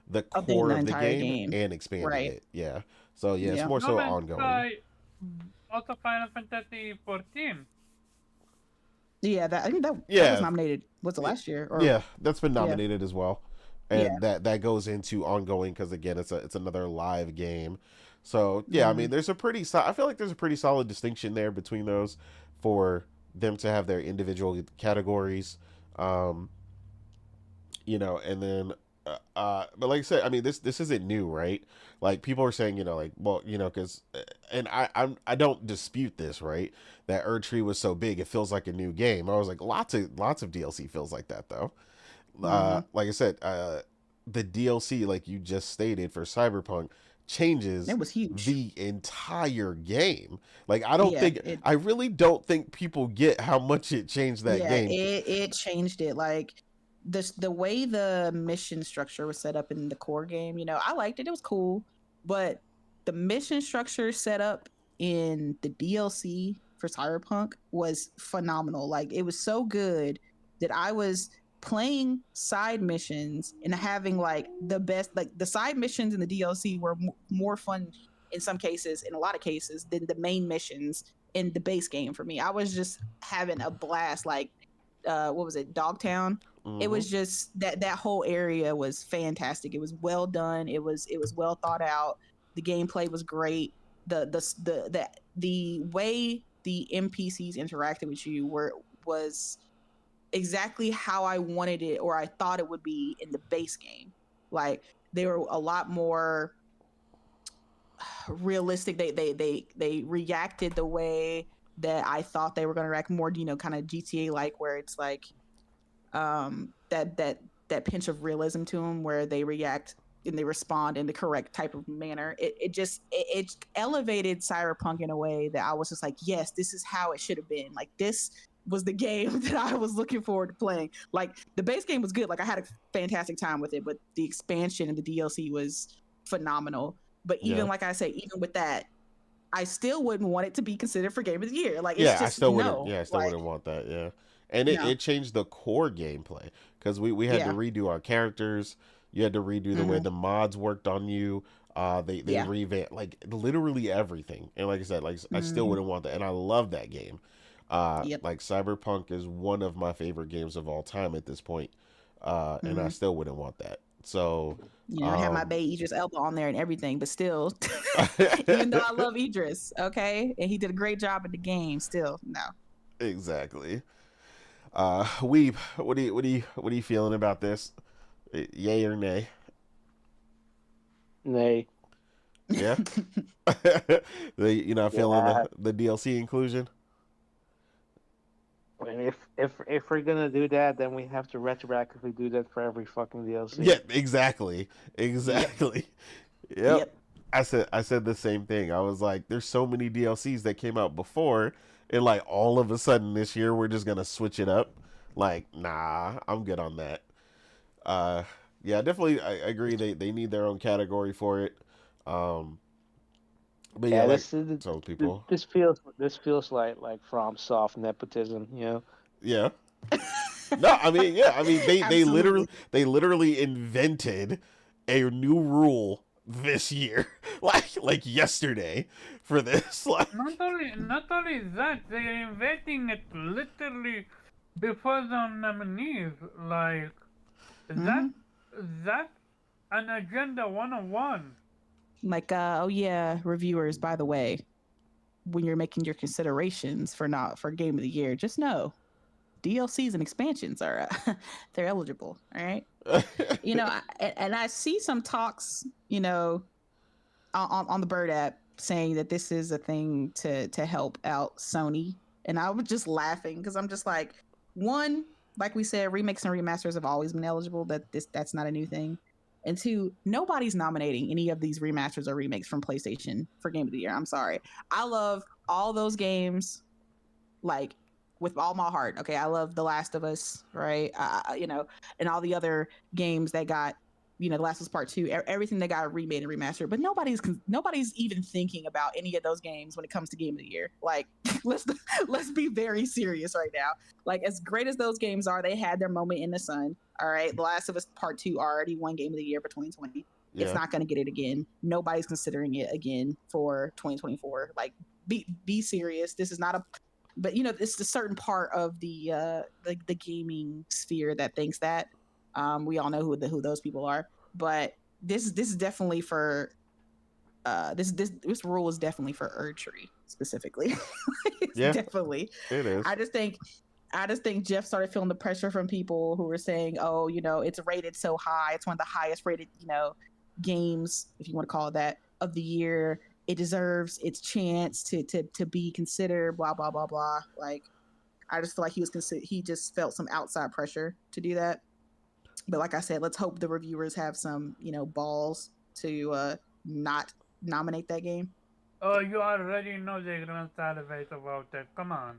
the core of the game and expanding it. Yeah. So yeah, it's more so ongoing. Also, Final Fantasy 14. Yeah, I think that was nominated. Was it last year? Yeah, that's been nominated as well, and that goes into ongoing, because again, it's another live game. So yeah, I mean, I feel like there's a pretty solid distinction there between those for them to have their individual categories, and then. But like I said, I mean, this isn't new, right? Like, people are saying, like, well, because, and I don't dispute this, right? That Erdtree was so big, it feels like a new game. I was like, lots of DLC feels like that, though. Like I said, the DLC, like you just stated, for Cyberpunk changes it was huge. The entire game. Like, I really don't think people get how much it changed that game. It changed it. Like, the way the mission structure was set up in the core game, I liked it. It was cool, but the mission structure set up in the DLC for Cyberpunk was phenomenal. Like, it was so good that I was playing side missions and having like the best, like the side missions in the DLC were more fun in some cases, in a lot of cases, than the main missions in the base game for me. I was just having a blast. Like, what was it, Dogtown? It was just that whole area was fantastic. It was well done. It was well thought out. The gameplay was great. the way the NPCs interacted with you was exactly how I wanted it, or I thought it would be in the base game. Like, they were a lot more realistic. They reacted the way that I thought they were going to react, more, kind of GTA like, where it's like that pinch of realism to them, where they react and they respond in the correct type of manner. It elevated Cyberpunk in a way that I was just like, yes, this is how it should have been. Like, this was the game that I was looking forward to playing. Like, the base game was good. Like, I had a fantastic time with it, but the expansion and the DLC was phenomenal. But even like I say, even with that, I still wouldn't want it to be considered for Game of the Year. Like, it's just I still no. wouldn't. Yeah, I still like, wouldn't want that. Yeah, and no. it changed the core gameplay because we had to redo our characters. You had to redo the way the mods worked on you. They revamped like literally everything. And like I said, like I still wouldn't want that. And I love that game. Like Cyberpunk is one of my favorite games of all time at this point. And I still wouldn't want that. So I had my bae Idris Elba on there and everything, but still, even though I love Idris, okay, and he did a great job at the game, still no. Exactly. Weeb, what are you feeling about this? Yay or nay? Nay. Yeah. You're not feeling the DLC inclusion? I mean, if we're gonna do that, then we have to retroactively do that for every fucking DLC. Yeah, exactly. Yep. I said the same thing. I was like, there's so many DLCs that came out before, and like all of a sudden this year we're just gonna switch it up. Like, nah, I'm good on that. Yeah, definitely. I agree. They need their own category for it. But yeah, like, so people. This feels like From Soft nepotism, you know? Yeah. No, I mean, yeah, I mean they literally invented a new rule this year, like yesterday for this. Like, not only that, they're inventing it literally before the nominees. Like that an agenda 101. Like, oh yeah, reviewers, by the way, when you're making your considerations for Game of the Year, just know DLCs and expansions are they're eligible. All right. And I see some talks, on the Bird app saying that this is a thing to help out Sony, and I was just laughing because I'm just like, one, like we said, remakes and remasters have always been eligible. That's not a new thing. And two, nobody's nominating any of these remasters or remakes from PlayStation for Game of the Year. I'm sorry. I love all those games, like, with all my heart. Okay, I love The Last of Us, right? And all the other games that got, The Last of Us Part 2, everything that got remade and remastered. But nobody's even thinking about any of those games when it comes to Game of the Year. Like, let's be very serious right now. Like, as great as those games are, they had their moment in the sun. All right, The Last of Us Part 2 already won Game of the Year for 2020. Yeah. It's not going to get it again. Nobody's considering it again for 2024. Like, be serious. This is not a... But, it's a certain part of the gaming sphere that thinks that. We all know who those people are. But this is definitely for... This rule is definitely for Erdtree, specifically. Definitely. It is. I just think Jeff started feeling the pressure from people who were saying, oh, it's rated so high. It's one of the highest rated, games, if you want to call it that, of the year. It deserves its chance to be considered, blah, blah, blah, blah. Like, I just feel like he just felt some outside pressure to do that. But like I said, let's hope the reviewers have some, balls to not nominate that game. Oh, you already know they're gonna salivate about that. Come on.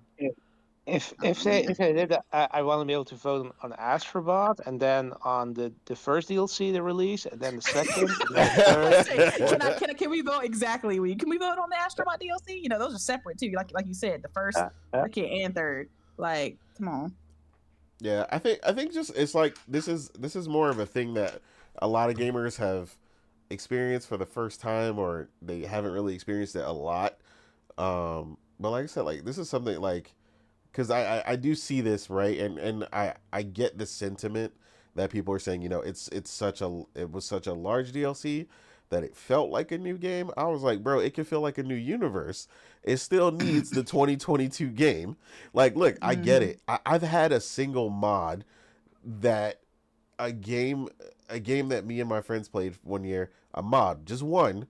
If they did that, I want to be able to vote on Astrobot, and then on the first DLC they release, and then the second. And then the can we vote exactly? Can we vote on the Astrobot DLC? Those are separate too. Like you said, the first, second, and third. Like, come on. Yeah, I think just it's like this is more of a thing that a lot of gamers have experienced for the first time, or they haven't really experienced it a lot. But like I said, like this is something like. Because I do see this, right, and I get the sentiment that people are saying, it was such a large DLC that it felt like a new game. I was like, bro, it can feel like a new universe. It still needs the 2022 game. Like, look, I get Mhm. it. I've had a single mod that a game a game that me and my friends played one year, a mod, just one,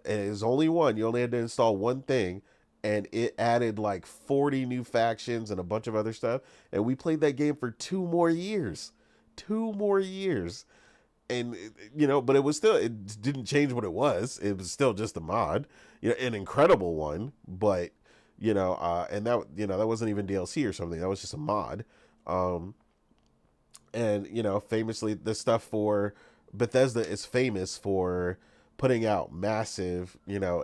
and it was only one. You only had to install one thing, and it added like 40 new factions and a bunch of other stuff. And we played that game for 2 more years. 2 more years. And but it was still, it didn't change what it was. It was still just a mod, an incredible one, but and that that wasn't even DLC or something. That was just a mod. Um, and famously, the stuff for Bethesda is famous for putting out massive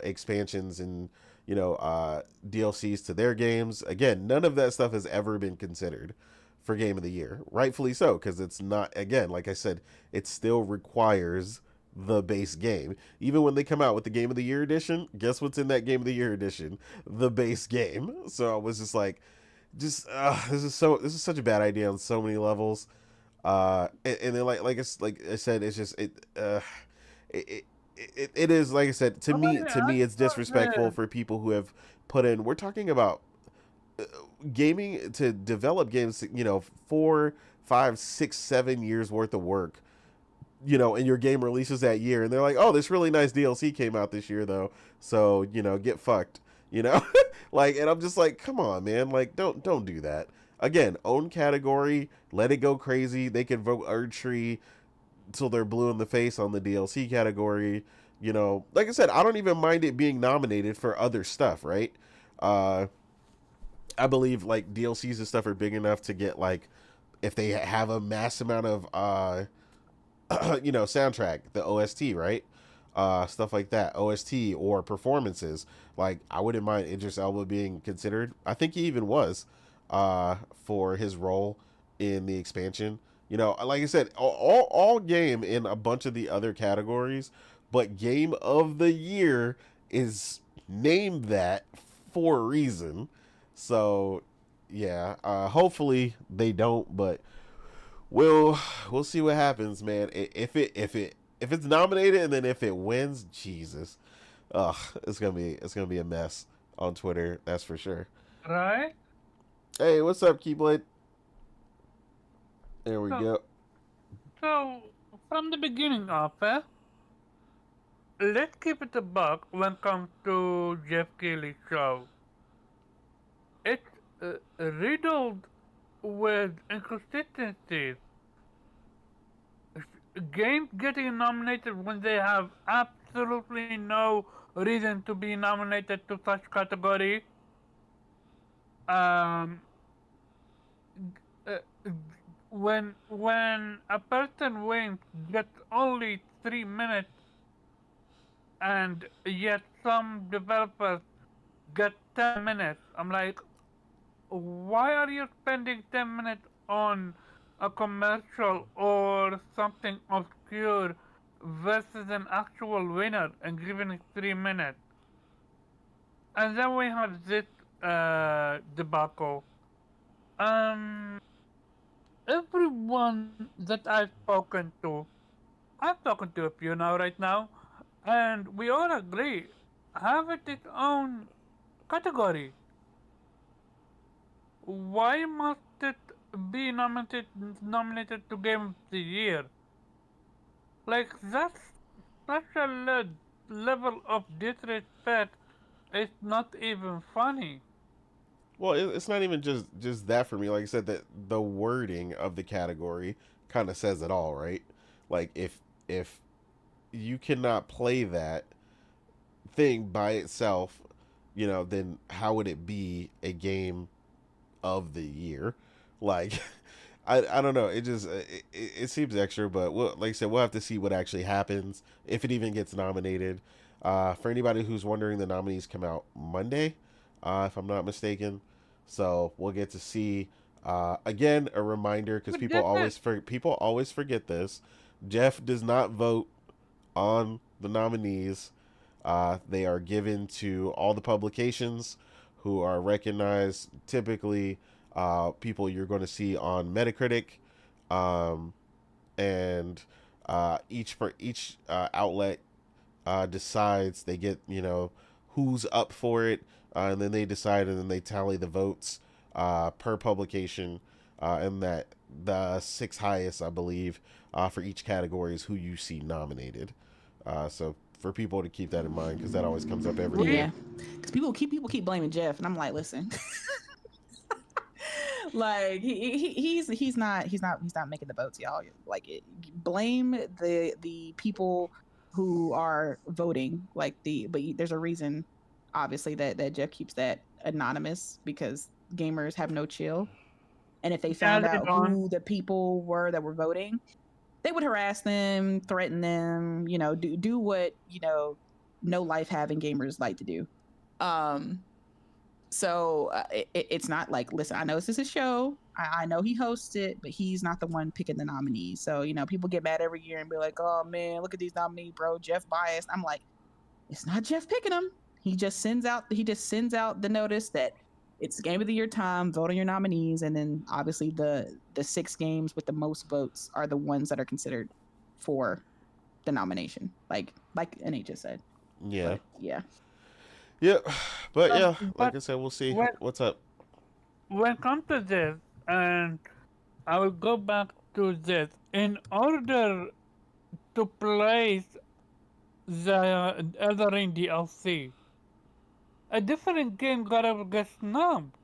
expansions and DLCs to their games. Again, none of that stuff has ever been considered for game of the year, rightfully so, because it's not, again, like I said, it still requires the base game. Even when they come out with the game of the year edition, guess what's in that game of the year edition? The base game. So I was just like, this is such a bad idea on so many levels. And then like I said, it's just it, it is, like I said, to me, I it's disrespectful for people who have put in. We're talking about gaming, to develop games, 4, 5, 6, 7 years worth of work, and your game releases that year, and they're like, oh, this really nice DLC came out this year though, so get fucked, like, and I'm just like, come on, man, like, don't do that. Again, own category, let it go crazy. They can vote Erdtree till they're blue in the face on the DLC category. Like I said, I don't even mind it being nominated for other stuff, right? I believe like DLCs and stuff are big enough to get, like, if they have a mass amount of soundtrack, the OST, right? Stuff like that, OST or performances. Like, I wouldn't mind Idris Elba being considered. I think he even was, for his role in the expansion. Like I said, all game in a bunch of the other categories, but game of the year is named that for a reason. So yeah, hopefully they don't, but we'll see what happens, man. If it's nominated, and then if it wins, Jesus, ugh, it's gonna be a mess on Twitter. That's for sure. right? Hey, what's up, Keyblade? There we So, go. so from the beginning of it, let's keep it a buck when it comes to Jeff Keighley's show. It's riddled with inconsistencies. Games getting nominated when they have absolutely no reason to be nominated to such category. Um, uh, when a person wins gets only 3 minutes, and yet some developers get 10 minutes. I'm like, why are you spending 10 minutes on a commercial or something obscure versus an actual winner and giving it 3 minutes? And then we have this debacle. Um, everyone that I've spoken to, I've spoken to a few now right now, and we all agree, have it its own category. Why must it be nominated to Game of the Year? Like, that's such a level of disrespect. It's not even funny. Well, it's not even just that for me. Like I said, that the wording of the category kind of says it all, right? Like, if you cannot play that thing by itself, then how would it be a game of the year? Like, I don't know. It just it seems extra, but like I said, we'll have to see what actually happens if it even gets nominated. For anybody who's wondering, the nominees come out Monday, if I'm not mistaken. So we'll get to see. Again, a reminder, because But people that's it. always forget this. Jeff does not vote on the nominees. They are given to all the publications who are recognized, typically people you're going to see on Metacritic, um, and each outlet decides. They get who's up for it, and then they decide, and then they tally the votes per publication, and that the six highest, I believe, for each category is who you see nominated. So for people to keep that in mind, because that always comes up every year. Yeah, because people keep blaming Jeff, and I'm like, listen, like he's not making the votes, y'all. Like blame the people who are voting. But there's a reason, obviously, that Jeff keeps that anonymous, because gamers have no chill, and if they Yeah, found they out don't. who the people were that were voting, they would harass them, threaten them, do what no life having gamers like to do. Um, so it's not like, listen, I know this is a show. I know he hosts it, but he's not the one picking the nominees. So people get mad every year and be like, "Oh man, look at these nominees, bro. Jeff biased." I'm like, it's not Jeff picking them. He just sends out the notice that it's game of the year time. Vote on your nominees, and then obviously the 6 games with the most votes are the ones that are considered for the nomination. Like NH just said. Yeah. But yeah. Yep. But yeah, like But I said, we'll see when what's up. when it comes to this, and I will go back to this, in order to place the Elden Ring DLC, a different game gotta get snubbed.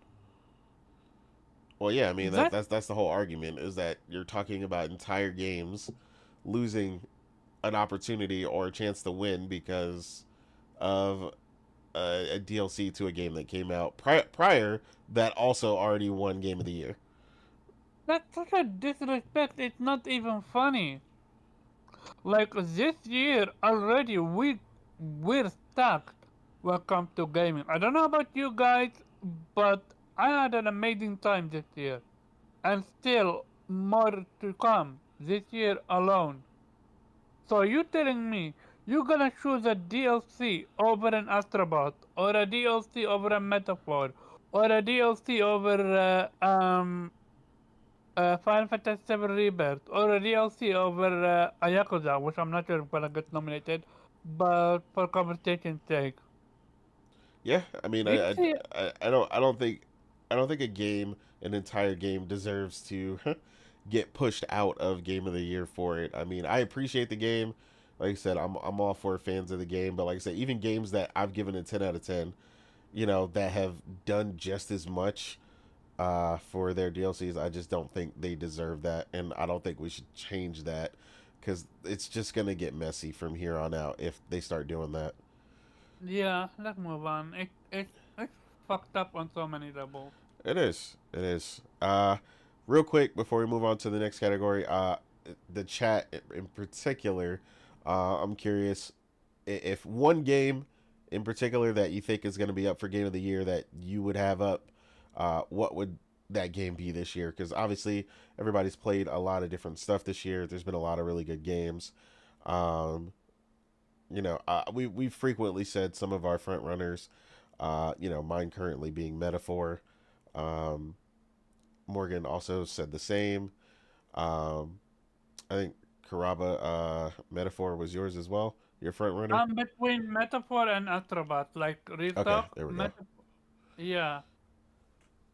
Well, yeah, I mean That that's the whole argument, is that you're talking about entire games losing an opportunity or a chance to win because of a DLC to a game that came out prior that also already won Game of the Year. that's such a disrespect. It's not even funny. Like this year already, we're stuck when it comes to gaming. I don't know about you guys, but I had an amazing time this year, and still more to come this year alone. So you telling me you're gonna choose a DLC over an Astrobot, or a DLC over a Metaphor, or a DLC over Final Fantasy VII Rebirth, or a DLC over a Yakuza, which I'm not sure if gonna get nominated, but for conversation's sake. Yeah, I mean, It's a- I don't think a game, an entire game, deserves to get pushed out of Game of the Year for it. I mean, I appreciate the game. Like I said, I'm all for fans of the game, but like I said, even games that I've given a 10 out of 10, that have done just as much for their DLCs, I just don't think they deserve that, and I don't think we should change that, because it's just gonna get messy from here on out if they start doing that. yeah, let's move on. It's fucked up on so many levels. It is. It is. Real quick before we move on to the next category, the chat in particular, I'm curious if one game in particular that you think is going to be up for Game of the Year that you would have up, what would that game be this year? Because obviously everybody's played a lot of different stuff this year. There's been a lot of really good games. Um, we frequently said some of our front runners. Mine currently being Metaphor. Um, Morgan also said the same. Um, I think Karaba Metaphor was yours as well. Your front runner. I'm between Metaphor and Astrobot, like real Okay, talk. there we go. Yeah.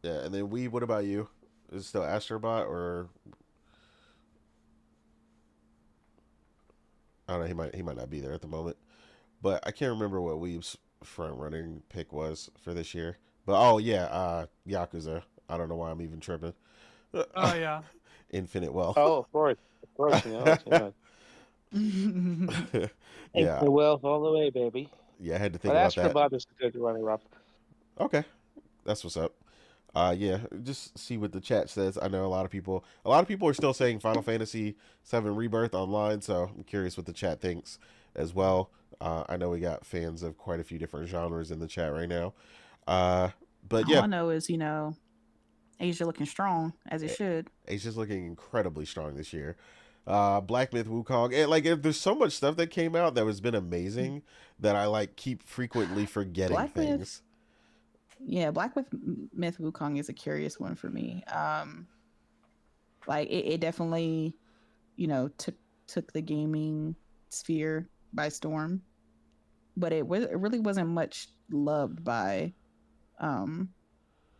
Yeah, and then what about you? Is it still Astrobot or I don't know? He might not be there at the moment, but I can't remember what Weeb's front running pick was for this year. But oh yeah, Yakuza. I don't know why I'm even tripping. Oh yeah. Infinite Wealth. Oh, of course, Yeah, Infinite wealth all the way, baby. yeah, I had to think But about that. Astrobot is a good runner-up. Okay, that's what's up. Yeah, just see what the chat says. I know a lot of people are still saying Final Fantasy VII Rebirth online, so I'm curious what the chat thinks as well. I know we got fans of quite a few different genres in the chat right now. But All yeah, I know is, Asia looking strong as it A- should. Asia's looking incredibly strong this year. Black Myth Wukong, and like there's so much stuff that came out that has been amazing that I like keep frequently forgetting Black Myth, things. yeah, Myth Wukong is a curious one for me. Like it definitely, took the gaming sphere by storm. but it really wasn't much loved by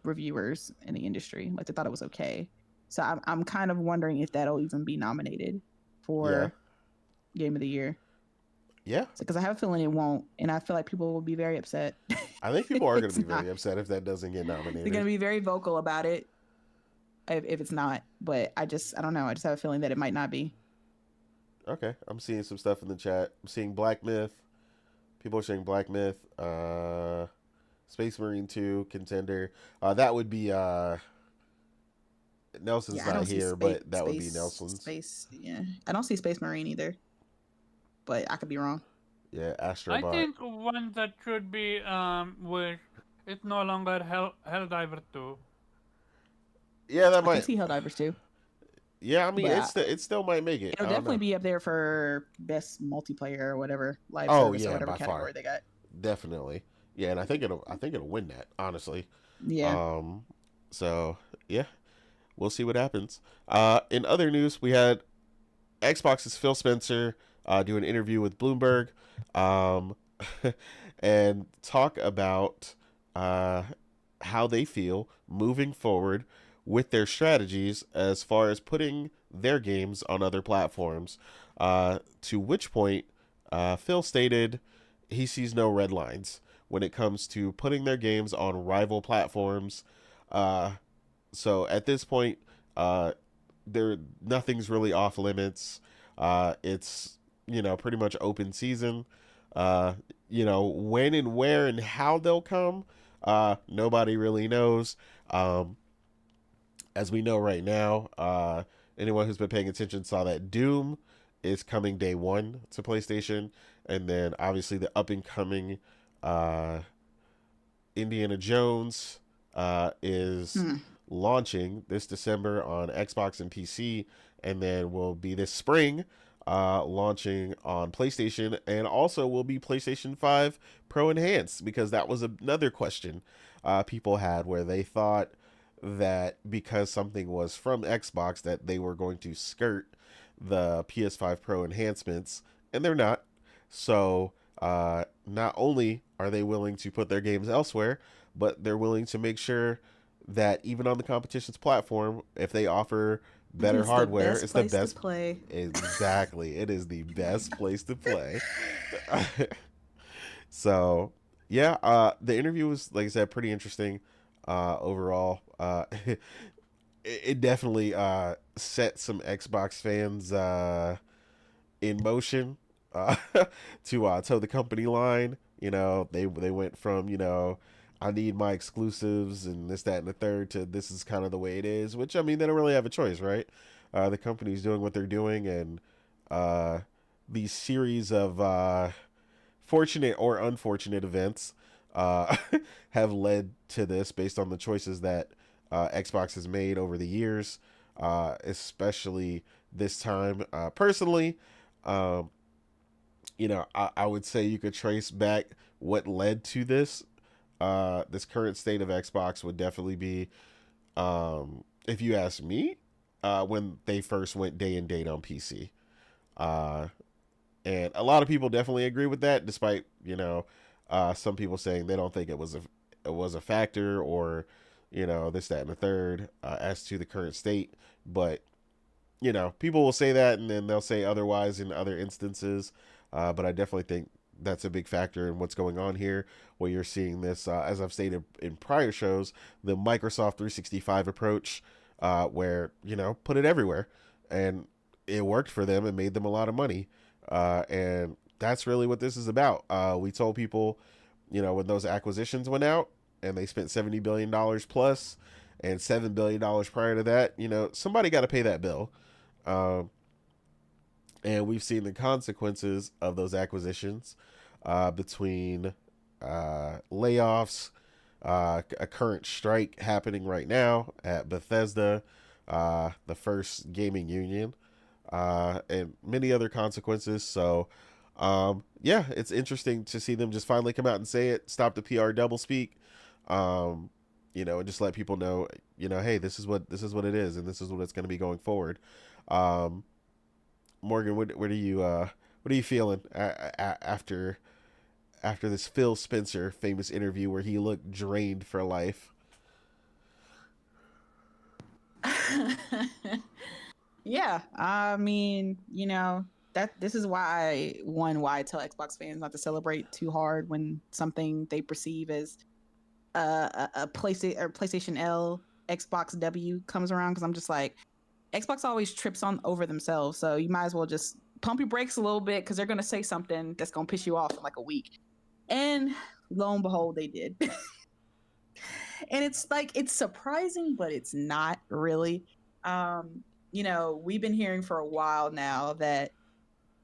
reviewers in the industry. Like they thought it was okay. So I'm kind of wondering if that'll even be nominated Yeah. for Game of the Year. Yeah. Because I have a feeling it won't, and I feel like people will be very upset. I think people are going It's to be not. very upset if that doesn't get They're going nominated. to be very vocal about it if it's not. But I don't know. I just have a feeling that it might not be. Okay. I'm seeing some stuff in the chat. I'm seeing Black Myth. People are saying Black Myth. Space Marine 2 contender. That would be Nelson's I don't not see here, but that would be Nelson's. Yeah, I don't see Space Marine either, but I could be wrong. Yeah, I Astrobot. think one that should be wished is no longer Helldiver 2. Yeah, that I can might. see Helldivers too. Yeah, I mean, But it still might make it. it'll I don't definitely know. be up there for best multiplayer or whatever live Oh service or yeah, whatever by category far, they got. definitely. Yeah, and I think it'll win that. Honestly. Yeah. So yeah, we'll see what happens. In other news, we had Xbox's Phil Spencer do an interview with Bloomberg, and talk about how they feel moving forward with their strategies as far as putting their games on other platforms. To which point, Phil stated he sees no red lines when it comes to putting their games on rival platforms. So at this point, nothing's really off limits. It's pretty much open season. When and where and how they'll come, nobody really knows. As we know right now, anyone who's been paying attention saw that Doom is coming day one to PlayStation, and then obviously the up and coming Indiana Jones is launching this December on Xbox and PC, and then will be this spring launching on PlayStation, and also will be PlayStation 5 Pro Enhanced, because that was another question people had, where they thought that because something was from Xbox that they were going to skirt the PS5 Pro enhancements, and they're not. So not only are they willing to put their games elsewhere, but they're willing to make sure that even on the competition's platform, if they offer better hardware, it's the best to play. Exactly, it is the best place to play. So yeah, the interview was, like I said, pretty interesting overall. It definitely set some Xbox fans in motion to toe the company line. They went from I need my exclusives and this, that, and the third, to this is kind of the way it is, which, I mean, they don't really have a choice, right? The company's doing what they're doing, and these series of fortunate or unfortunate events have led to this based on the choices that Xbox has made over the years, especially this time. Personally, I would say you could trace back what led to this. This current state of Xbox would definitely be, if you ask me, when they first went day and date on PC. And a lot of people definitely agree with that, despite, some people saying they don't think it was a factor, or, this, that, and the third, as to the current state. But, people will say that, and then they'll say otherwise in other instances. But I definitely think that's a big factor in what's going on here, where you're seeing this, as I've stated in prior shows, the Microsoft 365 approach, where, put it everywhere. And it worked for them and made them a lot of money. And that's really what this is about. We told people, when those acquisitions went out and they spent $70 billion plus and $7 billion prior to that, somebody got to pay that bill. And we've seen the consequences of those acquisitions, between layoffs, a current strike happening right now at Bethesda, the first gaming union, and many other consequences. So, yeah, it's interesting to see them just finally come out and say it, stop the PR doublespeak, and just let people know, hey, this is what it is, and this is what it's going to be going forward. Morgan, what are you feeling after after this Phil Spencer famous interview where he looked drained for life. Yeah, I mean, that this is why I tell Xbox fans not to celebrate too hard when something they perceive as a PlayStation L, Xbox W comes around, because I'm just like, Xbox always trips on over themselves, so you might as well just pump your brakes a little bit, because they're gonna say something that's gonna piss you off in like a week. And lo and behold, they did. And it's like, it's surprising, but it's not really. We've been hearing for a while now that,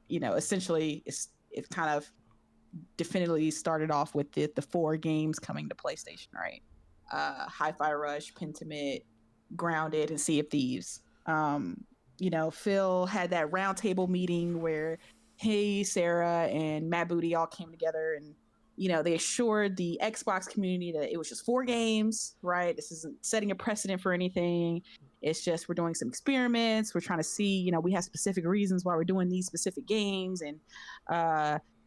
essentially it's kind of definitively started off with the 4 games coming to PlayStation, right? Hi-Fi Rush, Pentiment, Grounded, and Sea of Thieves. Phil had that roundtable meeting where he, Sarah, and Matt Booty all came together, and they assured the Xbox community that it was just 4 games, right? This isn't setting a precedent for anything. It's just, we're doing some experiments. We're trying to see, we have specific reasons why we're doing these specific games, and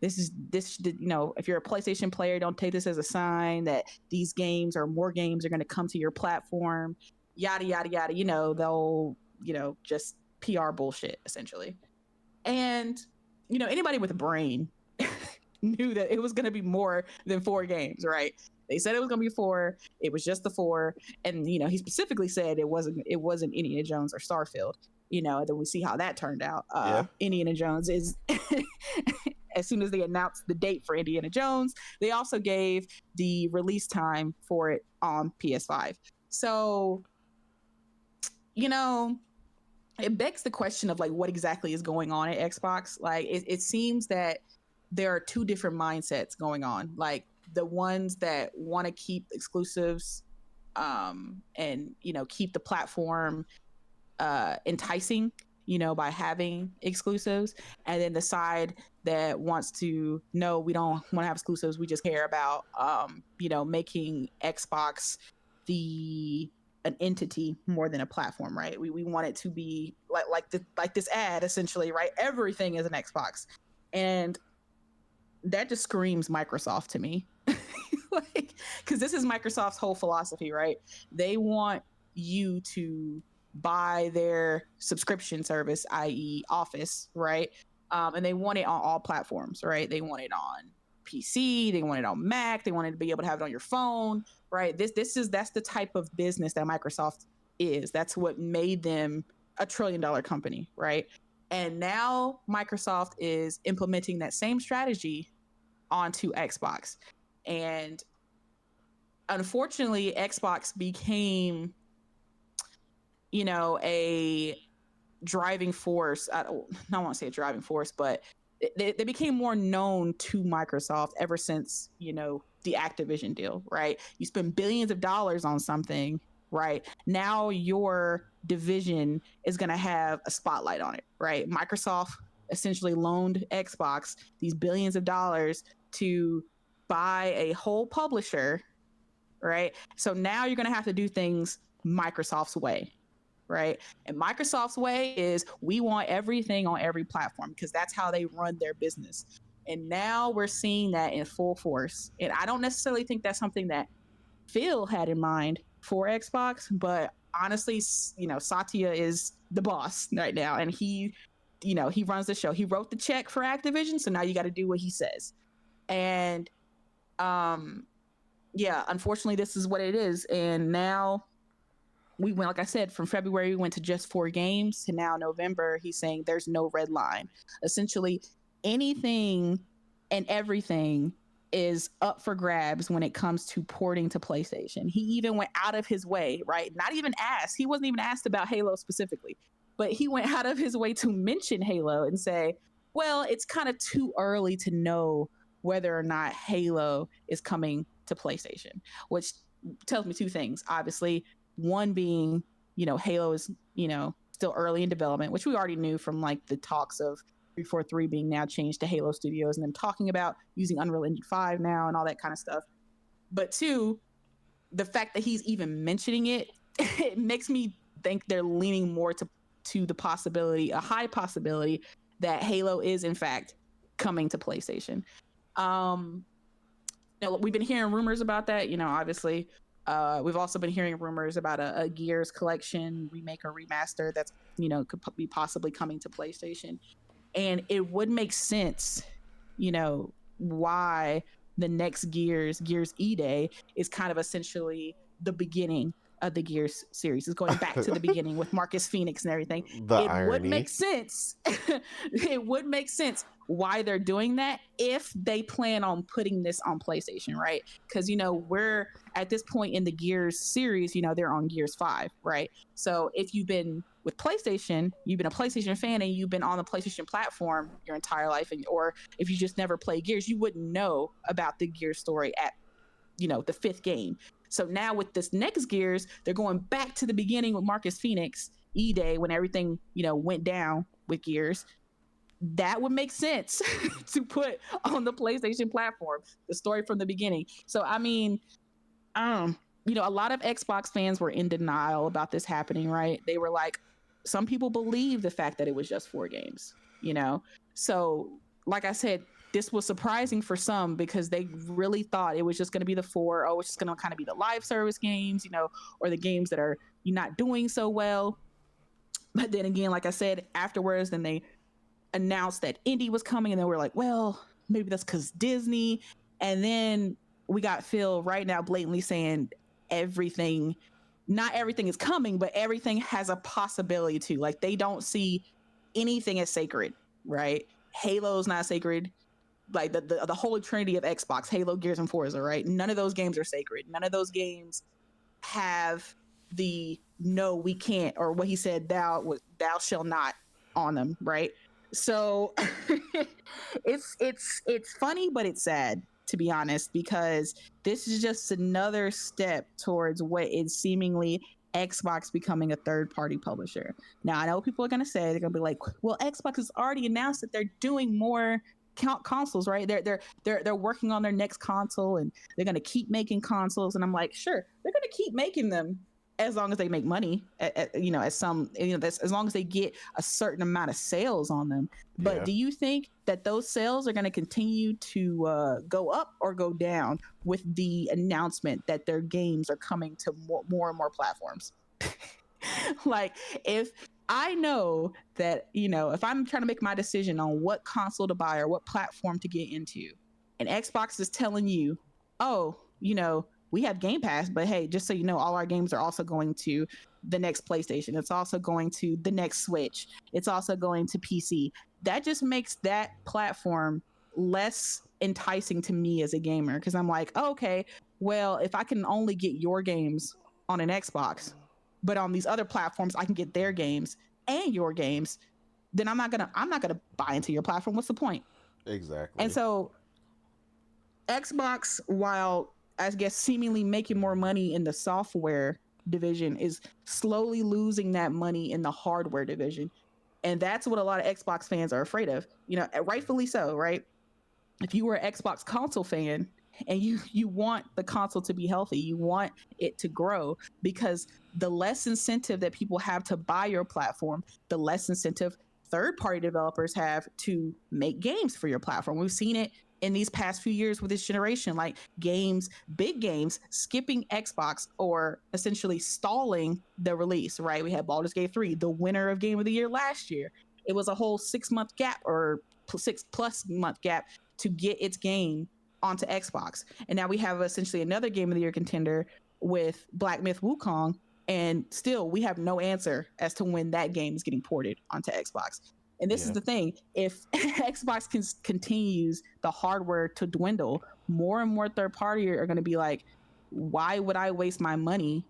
if you're a PlayStation player, don't take this as a sign that these games or more games are going to come to your platform. Yada yada yada. They'll just PR bullshit essentially. And anybody with a brain knew that it was going to be more than 4 games, right? They said it was going to be 4. It was just the 4, and he specifically said it wasn't Indiana Jones or Starfield. And then we see how that turned out. Indiana Jones is as soon as they announced the date for Indiana Jones, they also gave the release time for it on PS5. So, it begs the question of like, what exactly is going on at Xbox? Like, it seems that there are 2 different mindsets going on. Like, the ones that want to keep exclusives, and keep the platform enticing, by having exclusives, and then the side that wants to, no, we don't want to have exclusives. We just care about, making Xbox an entity more than a platform, right? We want it to be like this ad essentially, right? Everything is an Xbox, and that just screams Microsoft to me. Like, because this is Microsoft's whole philosophy, right? They want you to buy their subscription service, i.e. Office, right? And they want it on all platforms, right? They want it on PC, they want it on Mac, they want it to be able to have it on your phone, right? That's the type of business that Microsoft is. That's what made them a $1 trillion company, right? And now Microsoft is implementing that same strategy onto Xbox. And unfortunately, Xbox became, a driving force. I don't want to say a driving force, but they became more known to Microsoft ever since, the Activision deal, right? You spend billions of dollars on something, right? Now your division is going to have a spotlight on it, right? Microsoft essentially loaned Xbox these billions of dollars to buy a whole publisher, right? So now you're going to have to do things Microsoft's way, right? And Microsoft's way is, we want everything on every platform, because that's how they run their business. And now we're seeing that in full force. And I don't necessarily think that's something that Phil had in mind for Xbox, but honestly, Satya is the boss right now, and he runs the show. He wrote the check for Activision, so now you got to do what he says. And unfortunately, this is what it is. And now we went, like I said, from February, we went to just 4 games, to now November, he's saying there's no red line. Essentially, anything and everything is up for grabs when it comes to porting to PlayStation. He even went out of his way, right? Not even asked. He wasn't even asked about Halo specifically, but he went out of his way to mention Halo and say, well, it's kind of too early to know whether or not Halo is coming to PlayStation, which tells me 2 things. Obviously, one being, Halo is, still early in development, which we already knew from like the talks of 343 being now changed to Halo Studios, and them talking about using Unreal Engine 5 now and all that kind of stuff. But 2, the fact that he's even mentioning it, it makes me think they're leaning more to the possibility, a high possibility, that Halo is in fact coming to PlayStation. we've been hearing rumors about that. Obviously, we've also been hearing rumors about a Gears collection remake or remaster that's could be possibly coming to PlayStation, and it would make sense, why the next Gears E-Day is kind of essentially the beginning of the Gears series. Is going back to the beginning with Marcus Phoenix and everything. The It would irony. make sense. It would make sense why they're doing that if they plan on putting this on PlayStation, right? Because we're at this point in the Gears series, they're on Gears 5, right? So if you've been with PlayStation, you've been a PlayStation fan and you've been on the PlayStation platform your entire life, or if you just never played Gears, you wouldn't know about the Gears story at the fifth game. So now with this next Gears, they're going back to the beginning with Marcus Phoenix, E-Day, when everything went down with Gears. That would make sense to put on the PlayStation platform, the story from the beginning. So I mean, a lot of Xbox fans were in denial about this happening, right? They were like, some people believe the fact that it was just 4 games, So like I said, this was surprising for some because they really thought it was just going to be the 4. Oh, it's just going to kind of be the live service games, or the games that are not doing so well. But then again, like I said, afterwards, then they announced that Indy was coming, and then we're like, well, maybe that's because Disney. And then we got Phil right now blatantly saying not everything is coming, but everything has a possibility to. Like, they don't see anything as sacred, right? Halo's not sacred. Like the holy trinity of Xbox, Halo, Gears, and Forza, right? None of those games are sacred. None of those games have the no, we can't, or what he said, thou shall not on them, right? So it's funny, but it's sad, to be honest, because this is just another step towards what is seemingly Xbox becoming a third-party publisher. Now, I know people are going to say, they're going to be like, well, Xbox has already announced that they're doing more consoles, right? They're working on their next console, and they're going to keep making consoles. And I'm like, sure, they're going to keep making them as long as they make money, as long as they get a certain amount of sales on them. But do you think that those sales are going to continue to go up or go down with the announcement that their games are coming to more and more platforms? Like, if I know that, if I'm trying to make my decision on what console to buy or what platform to get into, and Xbox is telling you, oh, we have Game Pass, but hey, just so you know, all our games are also going to the next PlayStation. It's also going to the next Switch. It's also going to PC. That just makes that platform less enticing to me as a gamer, because I'm like, oh, okay, well, if I can only get your games on an Xbox, but on these other platforms I can get their games and your games, then I'm not gonna buy into your platform. What's the point? Exactly. And so Xbox, while I guess seemingly making more money in the software division, is slowly losing that money in the hardware division. And that's what a lot of Xbox fans are afraid of, rightfully so, right? If you were an Xbox console fan and you want the console to be healthy, you want it to grow, because the less incentive that people have to buy your platform, the less incentive third-party developers have to make games for your platform. We've seen it in these past few years with this generation, like big games skipping Xbox or essentially stalling the release, right? We had Baldur's Gate 3, the winner of Game of the Year last year. It was a whole 6-month gap, or 6+ month gap, to get its game onto Xbox. And now we have essentially another Game of the Year contender with Black Myth Wukong, and still we have no answer as to when that game is getting ported onto Xbox. And this is the thing: if Xbox continues the hardware to dwindle, more and more third party are going to be like, why would I waste my money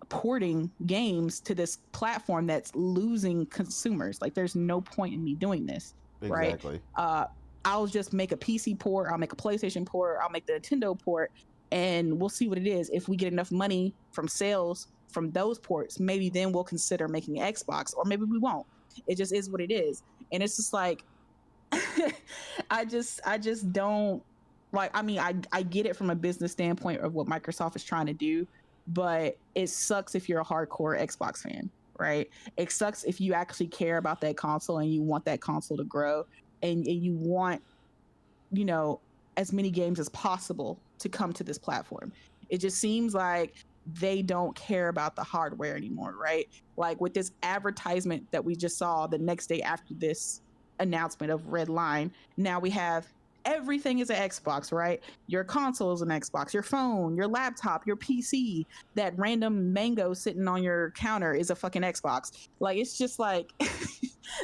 porting games to this platform that's losing consumers? Like, there's no point in me doing this. Exactly. Right? I'll just make a PC port, I'll make a PlayStation port, I'll make the Nintendo port, and we'll see what it is. If we get enough money from sales from those ports, maybe then we'll consider making Xbox, or maybe we won't. It just is what it is. And it's just like, I just don't like, I mean, I get it from a business standpoint of what Microsoft is trying to do, but it sucks if you're a hardcore Xbox fan, right? It sucks if you actually care about that console and you want that console to grow, and you want, as many games as possible to come to this platform. It just seems like they don't care about the hardware anymore, right? Like with this advertisement that we just saw the next day after this announcement of Red Line, now we have everything is an Xbox, right? Your console is an Xbox, your phone, your laptop, your PC, that random mango sitting on your counter is a fucking Xbox. Like, it's just like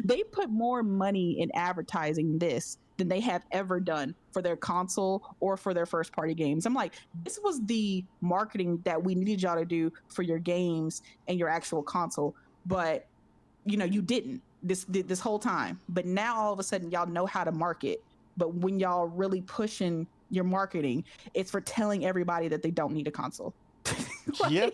they put more money in advertising this than they have ever done for their console or for their first party games. I'm like, this was the marketing that we needed y'all to do for your games and your actual console, but you didn't this whole time. But now all of a sudden y'all know how to market. But when y'all really pushing your marketing, it's for telling everybody that they don't need a console. Yeah.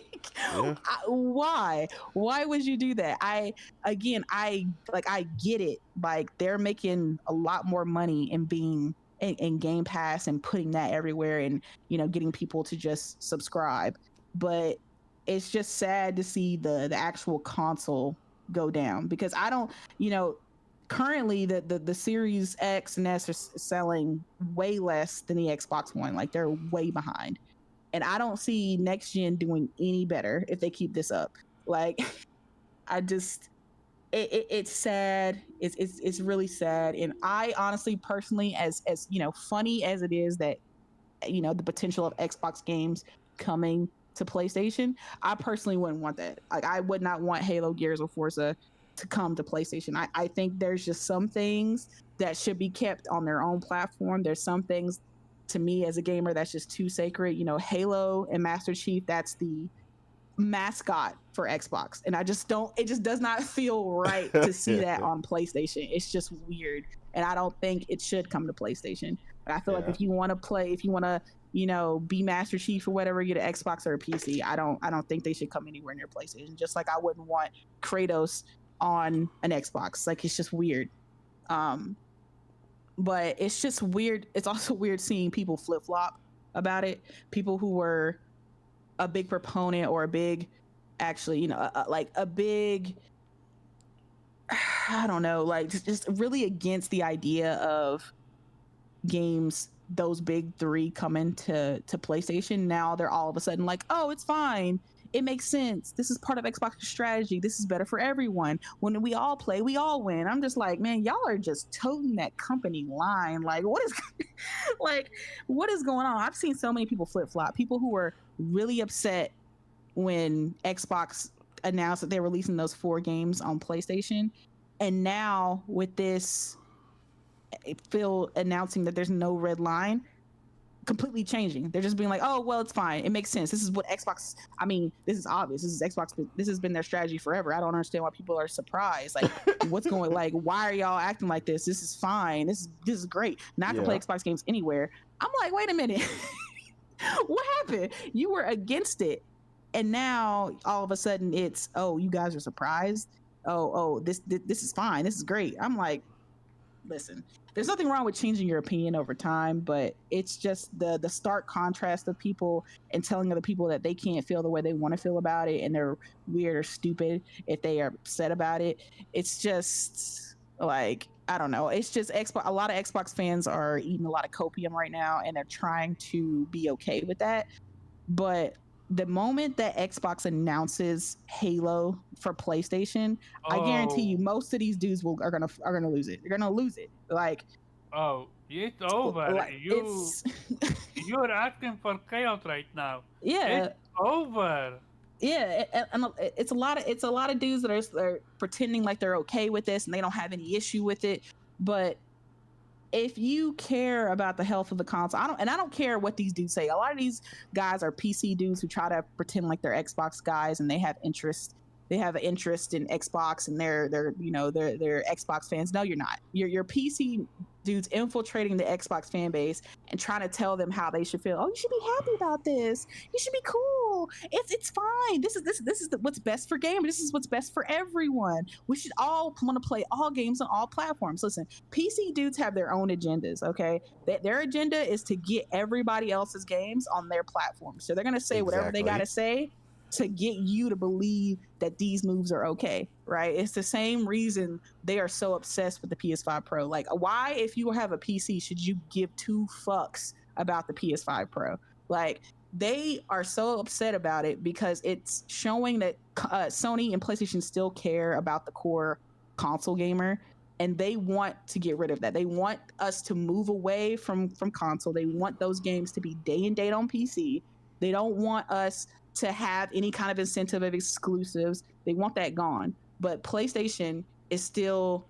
Why would you do that? I get it. Like, they're making a lot more money in being in Game Pass and putting that everywhere, and getting people to just subscribe. But it's just sad to see the actual console go down, because I don't currently the Series X and S are selling way less than the Xbox One. Like, they're way behind. And I don't see next gen doing any better if they keep this up. Like, it's sad. It's really sad. And I honestly, personally, as funny as it is that the potential of Xbox games coming to PlayStation, I personally wouldn't want that. Like, I would not want Halo, Gears, or Forza to come to PlayStation. I think there's just some things that should be kept on their own platform. There's some things, to me as a gamer, that's just too sacred. Halo and Master Chief, that's the mascot for Xbox, and it just does not feel right to see that on PlayStation. It's just weird, and I don't think it should come to PlayStation. But I feel like if you want to be Master Chief or whatever, get an Xbox or a PC. I don't think they should come anywhere near PlayStation. Just like I wouldn't want Kratos on an Xbox. Like, it's just weird. But it's just weird. It's also weird seeing people flip-flop about it. People who were a big proponent or a big, actually, a big, I don't know, like just really against the idea of games, those big three coming to PlayStation. Now they're all of a sudden like, oh, it's fine. It makes sense. This is part of Xbox's strategy. This is better for everyone. When we all play, we all win. I'm just like, man, y'all are just toting that company line. Like, what is going on? I've seen so many people flip-flop. People who were really upset when Xbox announced that they're releasing those 4 games on PlayStation. And now with this, Phil announcing that there's no red line, completely changing. They're just being like, oh, well, it's fine. It makes sense. This is what Xbox, this is obvious. This is Xbox. This has been their strategy forever. I don't understand why people are surprised. Like, what's going, like, why are y'all acting like this? This is fine. This is great. Not to play Xbox games anywhere. I'm like, wait a minute. What happened? You were against it. And now all of a sudden it's, oh, you guys are surprised. Oh, this is fine. This is great. I'm like, listen, there's nothing wrong with changing your opinion over time, but it's just the stark contrast of people and telling other people that they can't feel the way they want to feel about it, and they're weird or stupid if they are upset about it. It's just like, I don't know. It's just Xbox. A lot of Xbox fans are eating a lot of copium right now, and they're trying to be okay with that. But the moment that Xbox announces Halo for PlayStation, I guarantee you most of these dudes are gonna lose it. They're gonna lose it. Like, oh, it's over. Like, You're asking for chaos right now. Yeah, it's over. Yeah, and it's a lot of dudes that are pretending like they're okay with this and they don't have any issue with it. But if you care about the health of the console, I don't care what these dudes say. A lot of these guys are PC dudes who try to pretend like they're Xbox guys, and they have interest. They have an interest in Xbox, and they're Xbox fans. No, you're not. You're PC dudes infiltrating the Xbox fan base and trying to tell them how they should feel. Oh, you should be happy about this. You should be cool. It's fine. This is what's best for gamers. This is what's best for everyone. We should all want to play all games on all platforms. Listen, PC dudes have their own agendas. Okay, their agenda is to get everybody else's games on their platform. So they're gonna say whatever they gotta say. to get you to believe that these moves are okay, right? It's the same reason they are so obsessed with the PS5 Pro. Like, why, if you have a PC, should you give two fucks about the PS5 Pro? Like, they are so upset about it because it's showing that Sony and PlayStation still care about the core console gamer, and they want to get rid of that. They want us to move away from console. They want those games to be day and date on PC. They don't want us to have any kind of incentive of exclusives. They want that gone. But PlayStation is still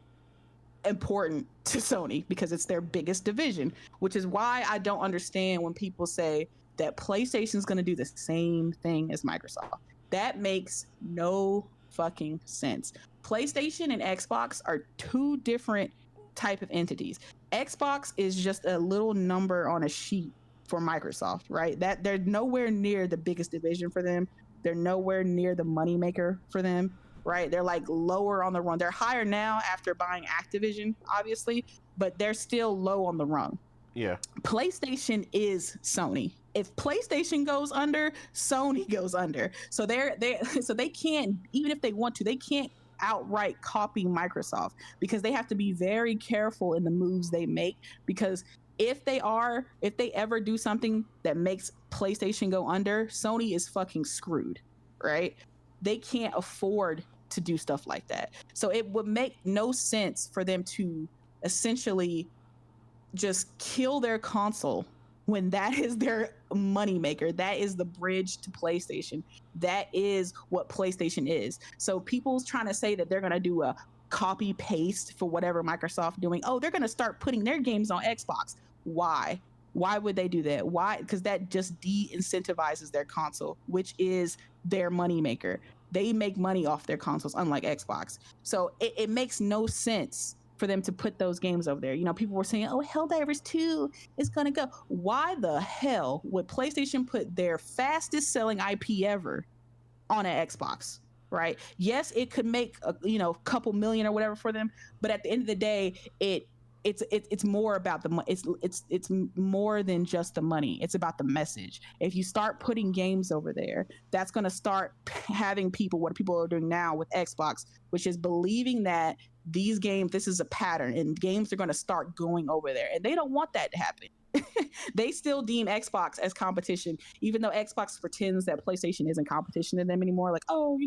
important to Sony because it's their biggest division, which is why I don't understand when people say that PlayStation is going to do the same thing as Microsoft. That makes no fucking sense. PlayStation and Xbox are two different type of entities. Xbox is just a little number on a sheet for Microsoft, right? That they're nowhere near the biggest division for them. They're nowhere near the moneymaker for them, right? They're like lower on the rung. They're higher now after buying Activision, obviously, but they're still low on the rung. Yeah. PlayStation is Sony. If PlayStation goes under, Sony goes under. So they can't, even if they want to, they can't outright copy Microsoft because they have to be very careful in the moves they make, because if they ever do something that makes PlayStation go under, Sony is fucking screwed, right? They can't afford to do stuff like that. So it would make no sense for them to essentially just kill their console when that is their moneymaker. That is the bridge to PlayStation. That is what PlayStation is. So people's trying to say that they're going to do a copy paste for whatever Microsoft doing. Oh, they're going to start putting their games on Xbox. Why would they do that? Why? Because that just de-incentivizes their console, which is their moneymaker. They make money off their consoles, unlike Xbox. So it makes no sense for them to put those games over there. You know, people were saying, oh, Helldivers 2 is going to go. Why the hell would PlayStation put their fastest selling IP ever on an Xbox, right? Yes, it could make a couple million or whatever for them, but at the end of the day, it's more about the money. It's more than just the money. It's about the message. If you start putting games over there, that's going to start having what people are doing now with Xbox, which is believing that these games, this is a pattern, and games are going to start going over there, and they don't want that to happen. They still deem Xbox as competition, even though Xbox pretends that PlayStation isn't competition to them anymore. Like, oh,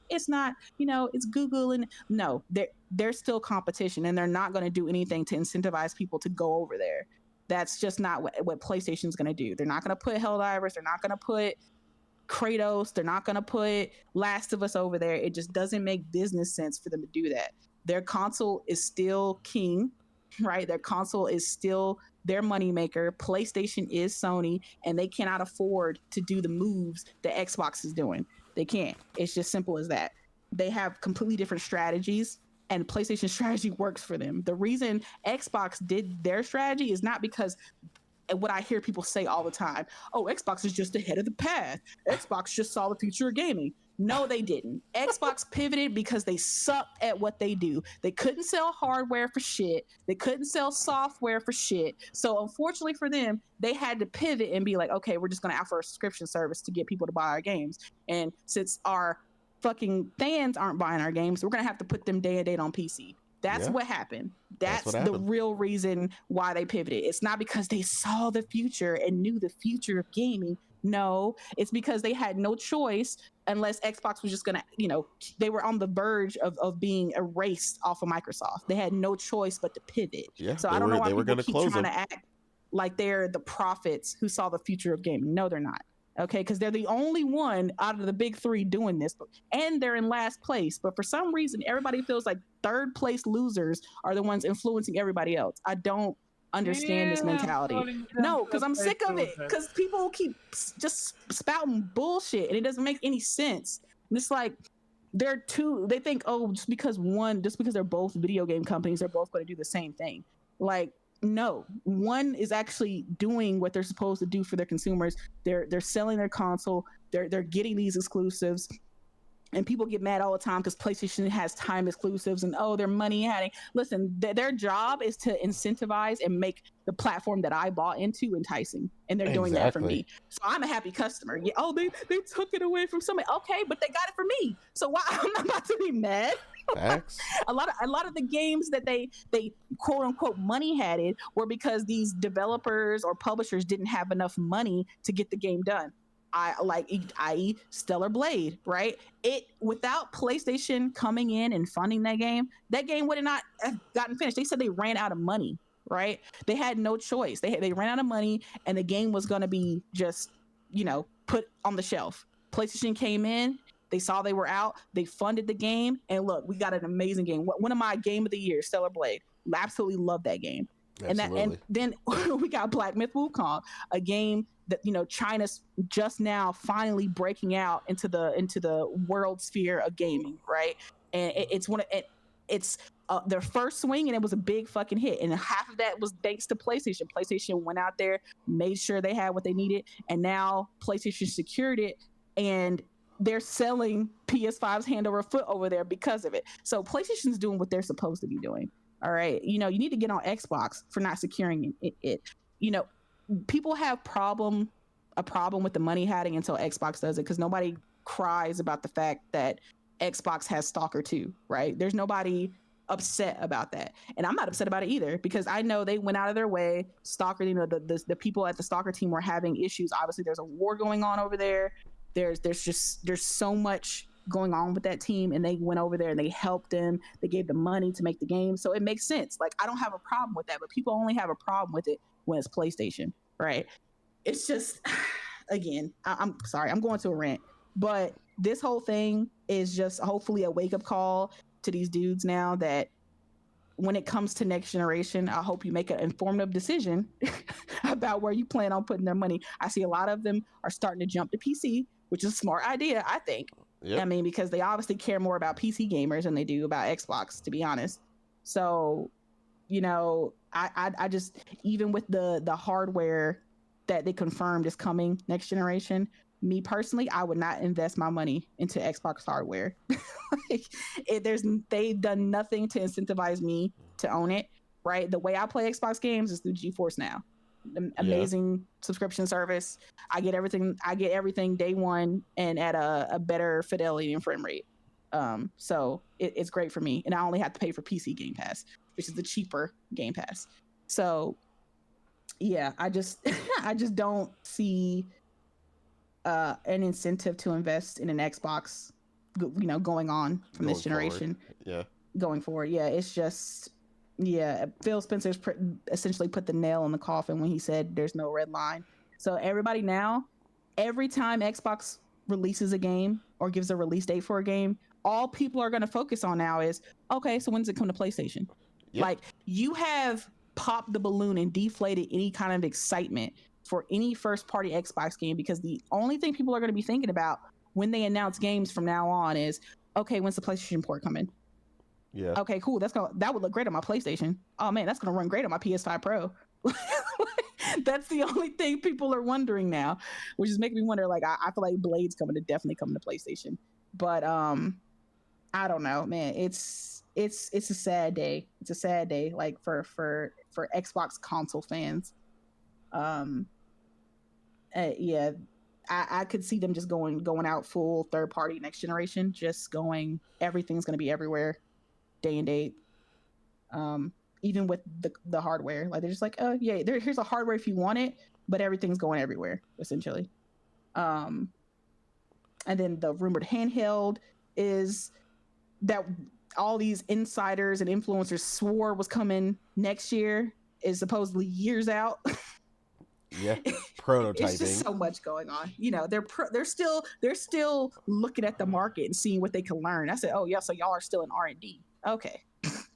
it's not, it's Google, and no, they're still competition, and they're not going to do anything to incentivize people to go over there. That's just not what PlayStation's going to do. They're not going to put Helldivers. They're not going to put Kratos. They're not going to put Last of Us over there. It just doesn't make business sense for them to do that. Their console is still king, right? Their console is still their moneymaker. PlayStation is Sony, and they cannot afford to do the moves that Xbox is doing. They can't. It's just simple as that. They have completely different strategies, and PlayStation strategy works for them. The reason Xbox did their strategy is not because what I hear people say all the time, oh, Xbox is just ahead of the path. Xbox just saw the future of gaming. No, they didn't. Xbox pivoted because they sucked at what they do. They couldn't sell hardware for shit. They couldn't sell software for shit. So unfortunately for them, they had to pivot and be like, okay, we're just going to offer a subscription service to get people to buy our games. And since our fucking fans aren't buying our games, we're going to have to put them day and date on PC. That's what happened. That's the real reason why they pivoted. It's not because they saw the future and knew the future of gaming. No, it's because they had no choice unless Xbox was just going to, they were on the verge of being erased off of Microsoft. They had no choice but to pivot. Yeah, so I don't know why people keep trying them to act like they're the prophets who saw the future of gaming. No, they're not. Okay, because they're the only one out of the big three doing this, and they're in last place. But for some reason, everybody feels like third place losers are the ones influencing everybody else. I don't understand this mentality. No, because I'm sick of it. Because people keep just spouting bullshit, and it doesn't make any sense. And it's like they think, oh, just because they're both video game companies, they're both going to do the same thing. Like, no, one is actually doing what they're supposed to do for their consumers. They're selling their console. They're getting these exclusives, And people get mad all the time because PlayStation has time exclusives and they're money adding. Listen, their job is to incentivize and make the platform that I bought into enticing, and they're doing that for me. So I'm a happy customer. Yeah, they took it away from somebody. Okay, but they got it for me. So why I'm not about to be mad? Facts. a lot of the games that they quote unquote money had it were because these developers or publishers didn't have enough money to get the game done. I.e. Stellar Blade, right? It without PlayStation coming in and funding that game would have not have gotten finished. They said they ran out of money, right? They had no choice. They ran out of money, and the game was going to be just put on the shelf. PlayStation came in. They saw they were out. They funded the game, and look, we got an amazing game. One of my game of the year, Stellar Blade. Absolutely love that game. Absolutely. And then we got Black Myth Wukong, a game that China's just now finally breaking out into the world sphere of gaming, right? And it's their first swing, and it was a big fucking hit. And half of that was thanks to PlayStation. PlayStation went out there, made sure they had what they needed, and now PlayStation secured it, and they're selling PS5's hand over foot over there because of it. So PlayStation's doing what they're supposed to be doing. All right, you need to get on Xbox for not securing it. People have a problem with the money hiding until Xbox does it, because nobody cries about the fact that Xbox has Stalker 2, right? There's nobody upset about that, and I'm not upset about it either, because I know they went out of their way. Stalker, the people at the Stalker team were having issues. Obviously, there's a war going on over there. There's so much going on with that team, and they went over there and they helped them. They gave them money to make the game, so it makes sense. Like, I don't have a problem with that, but people only have a problem with it when it's PlayStation, right? It's just, again, I'm sorry, I'm going to a rant, but this whole thing is just hopefully a wake-up call to these dudes now, that when it comes to next generation, I hope you make an informative decision about where you plan on putting their money. I see a lot of them are starting to jump to PC, which is a smart idea, I think. Yep. I mean, because they obviously care more about PC gamers than they do about Xbox, to be honest. So, I just, even with the hardware that they confirmed is coming next generation, me personally, I would not invest my money into Xbox hardware. They've done nothing to incentivize me to own it, right? The way I play Xbox games is through GeForce Now. Amazing subscription service. I get everything day one, and at a better fidelity and frame rate. So it's great for me, and I only have to pay for PC Game Pass, which is the cheaper Game Pass. So yeah, I just don't see an incentive to invest in an Xbox, going on from this generation. Going forward. Yeah, it's just, Phil Spencer's essentially put the nail in the coffin when he said there's no red line. So everybody now, every time Xbox releases a game or gives a release date for a game, all people are going to focus on now is, okay, so when does it come to PlayStation? Yep. Like, you have popped the balloon and deflated any kind of excitement for any first party Xbox game, because the only thing people are going to be thinking about when they announce games from now on is, okay, when's the PlayStation port coming? Yeah. Okay, cool. That would look great on my PlayStation. Oh man, that's gonna run great on my PS5 Pro. That's the only thing people are wondering now, which is making me wonder. Like, I feel like Blade's definitely coming to PlayStation, but I don't know, man. It's a sad day. It's a sad day, like for Xbox console fans. Yeah, I could see them just going out full third party next generation, just going, everything's gonna be everywhere, day and date. Even with the hardware, like, they're just like, oh yeah, here's a hardware if you want it, but everything's going everywhere essentially. And then the rumored handheld is that all these insiders and influencers swore was coming next year, is supposedly years out. Yeah, prototyping. It's just so much going on. They're still looking at the market and seeing what they can learn. I said, oh yeah, so y'all are still in R&D. Okay.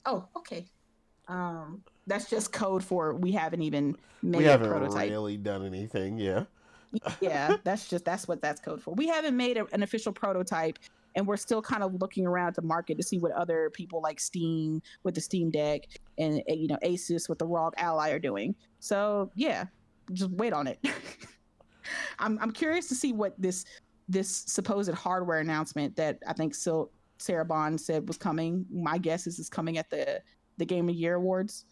Oh, okay. That's just code for we haven't even made a prototype. We haven't really done anything. Yeah. Yeah, that's what that's code for. We haven't made an official prototype, and we're still kind of looking around the market to see what other people like Steam with the Steam Deck and Asus with the ROG Ally are doing. So yeah, just wait on it. I'm curious to see what this this supposed hardware announcement that I think Sarah Bond said was coming. My guess is it's coming at the Game of the Year awards.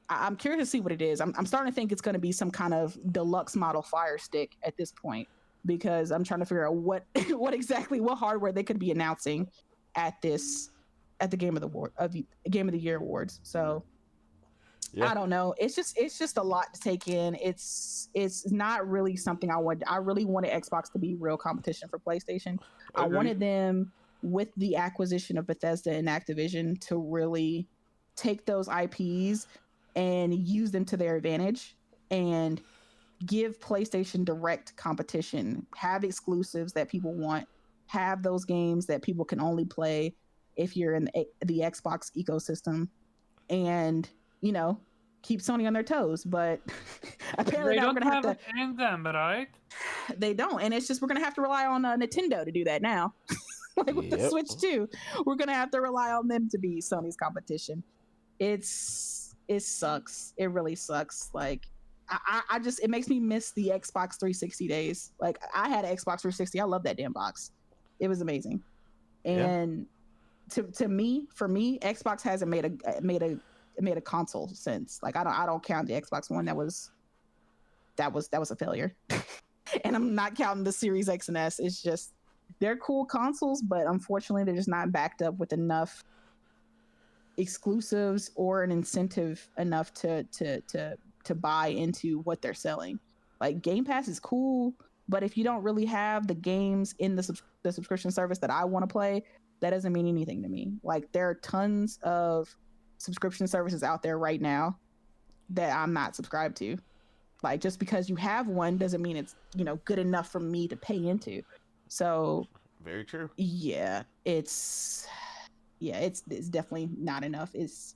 I'm curious to see what it is. I'm starting to think it's going to be some kind of deluxe model Fire Stick at this point, because I'm trying to figure out what what hardware they could be announcing at the Game of the Year awards. So I don't know. It's just a lot to take in. It's not really something I want. I really wanted Xbox to be real competition for PlayStation. I wanted them, with the acquisition of Bethesda and Activision, to really take those IPs and use them to their advantage and give PlayStation direct competition, have exclusives that people want, have those games that people can only play if you're in the Xbox ecosystem, and keep Sony on their toes. But apparently they now don't we're gonna have to in them, right? They don't, and it's just we're gonna have to rely on Nintendo to do that now. Like with the Switch 2, we're gonna have to rely on them to be Sony's competition. It sucks. It really sucks. Like I just, it makes me miss the Xbox 360 days. Like I had an Xbox 360. I love that damn box. It was amazing. And for me, Xbox hasn't made a console since. Like I don't count the Xbox One. That was a failure. And I'm not counting the Series X and S. It's just, they're cool consoles, but unfortunately they're just not backed up with enough exclusives or an incentive enough to buy into what they're selling. Like Game Pass is cool, but if you don't really have the games in the subscription service that I want to play, that doesn't mean anything to me. Like there are tons of subscription services out there right now that I'm not subscribed to. Like just because you have one doesn't mean it's good enough for me to pay into. So very true. Yeah, it's definitely not enough. It's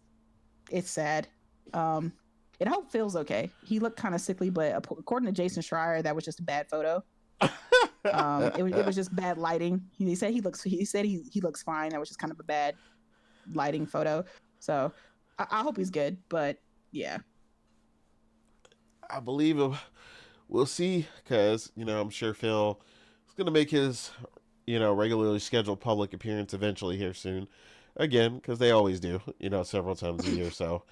sad. And I hope Phil's okay. He looked kind of sickly, but according to Jason Schreier, that was just a bad photo. It was just bad lighting. He said he looks fine. That was just kind of a bad lighting photo. So I hope he's good. But yeah, I believe we'll see, because I'm sure Phil is going to make his regularly scheduled public appearance eventually here soon, again, because they always do, several times a year. So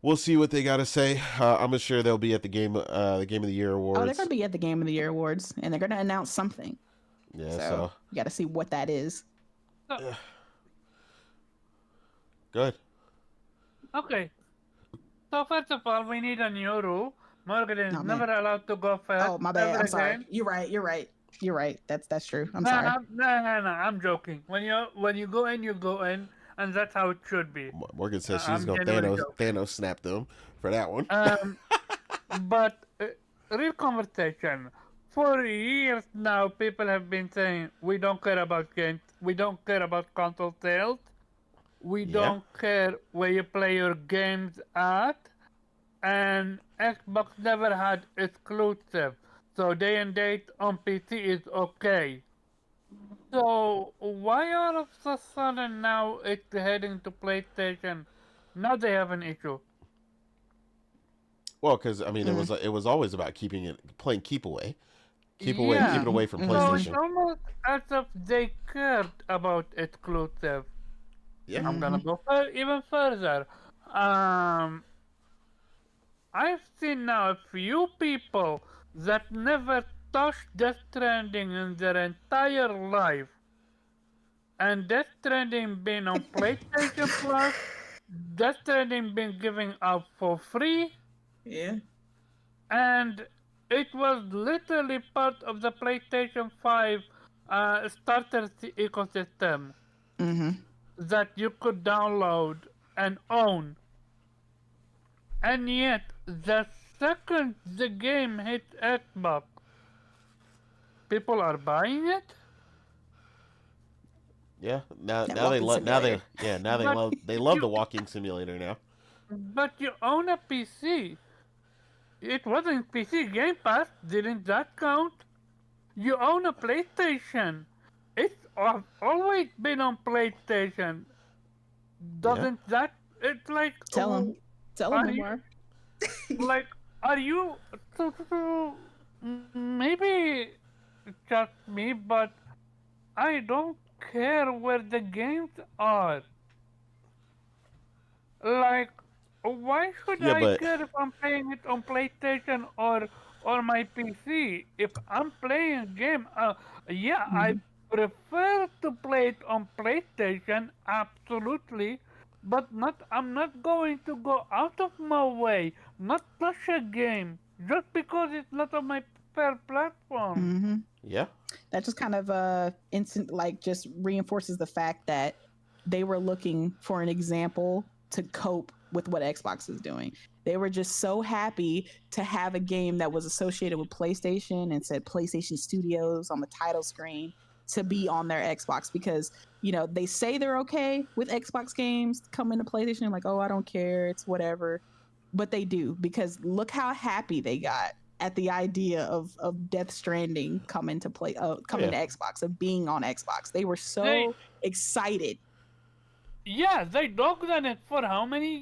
we'll see what they got to say. I'm sure they'll be at the Game of the Year awards. Oh, they're going to be at the Game of the Year awards, and they're going to announce something. Yeah, so you got to see what that is. Good. Okay. So first of all, we need a new rule. Morgan is never allowed to go first. Oh, my bad. I'm sorry. You're right. That's true. I'm sorry. No. I'm joking. When you go in, you go in, and that's how it should be. Morgan says she's going to Thanos snap them for that one. But real conversation. For years now, people have been saying we don't care about games. We don't care about console sales. We don't care where you play your games at. And Xbox never had exclusive. So day and date on PC is okay. So why all of a sudden now it's heading to PlayStation? Now they have an issue. Well, because it was always about playing keep away keep it away from PlayStation. So it's almost as if they cared about exclusive. Yeah. I'm gonna go even further. I've seen now a few people that never touched Death Stranding in their entire life. And Death Stranding being on PlayStation Plus, Death Stranding being given out for free. Yeah. And it was literally part of the PlayStation 5 starter ecosystem that you could download and own. And yet, the second the game hit Xbox, people are buying it. Yeah, now they love the walking simulator now. But you own a PC. It wasn't PC Game Pass. Didn't that count? You own a PlayStation. It's always been on PlayStation. Doesn't that? It's like tell them more. Like, are you? So maybe just me, but I don't care where the games are. Like, why should Yeah, I but care if I'm playing it on PlayStation or my PC? If I'm playing a game, yeah, I Mhm. prefer to play it on PlayStation, absolutely, but not. I'm not going to go out of my way not touch a game just because it's not on my fair platform. Mhm. yeah, That just kind of instant like just reinforces the fact that they were looking for an example to cope with what Xbox is doing. They were just so happy to have a game that was associated with PlayStation and said PlayStation Studios on the title screen to be on their Xbox because they say they're okay with Xbox games coming to PlayStation, like, oh, I don't care, it's whatever, but they do because look how happy they got at the idea of Death Stranding coming to play, oh coming yeah. to Xbox, of being on Xbox. They were They so excited. Yeah, they dogged on it for how many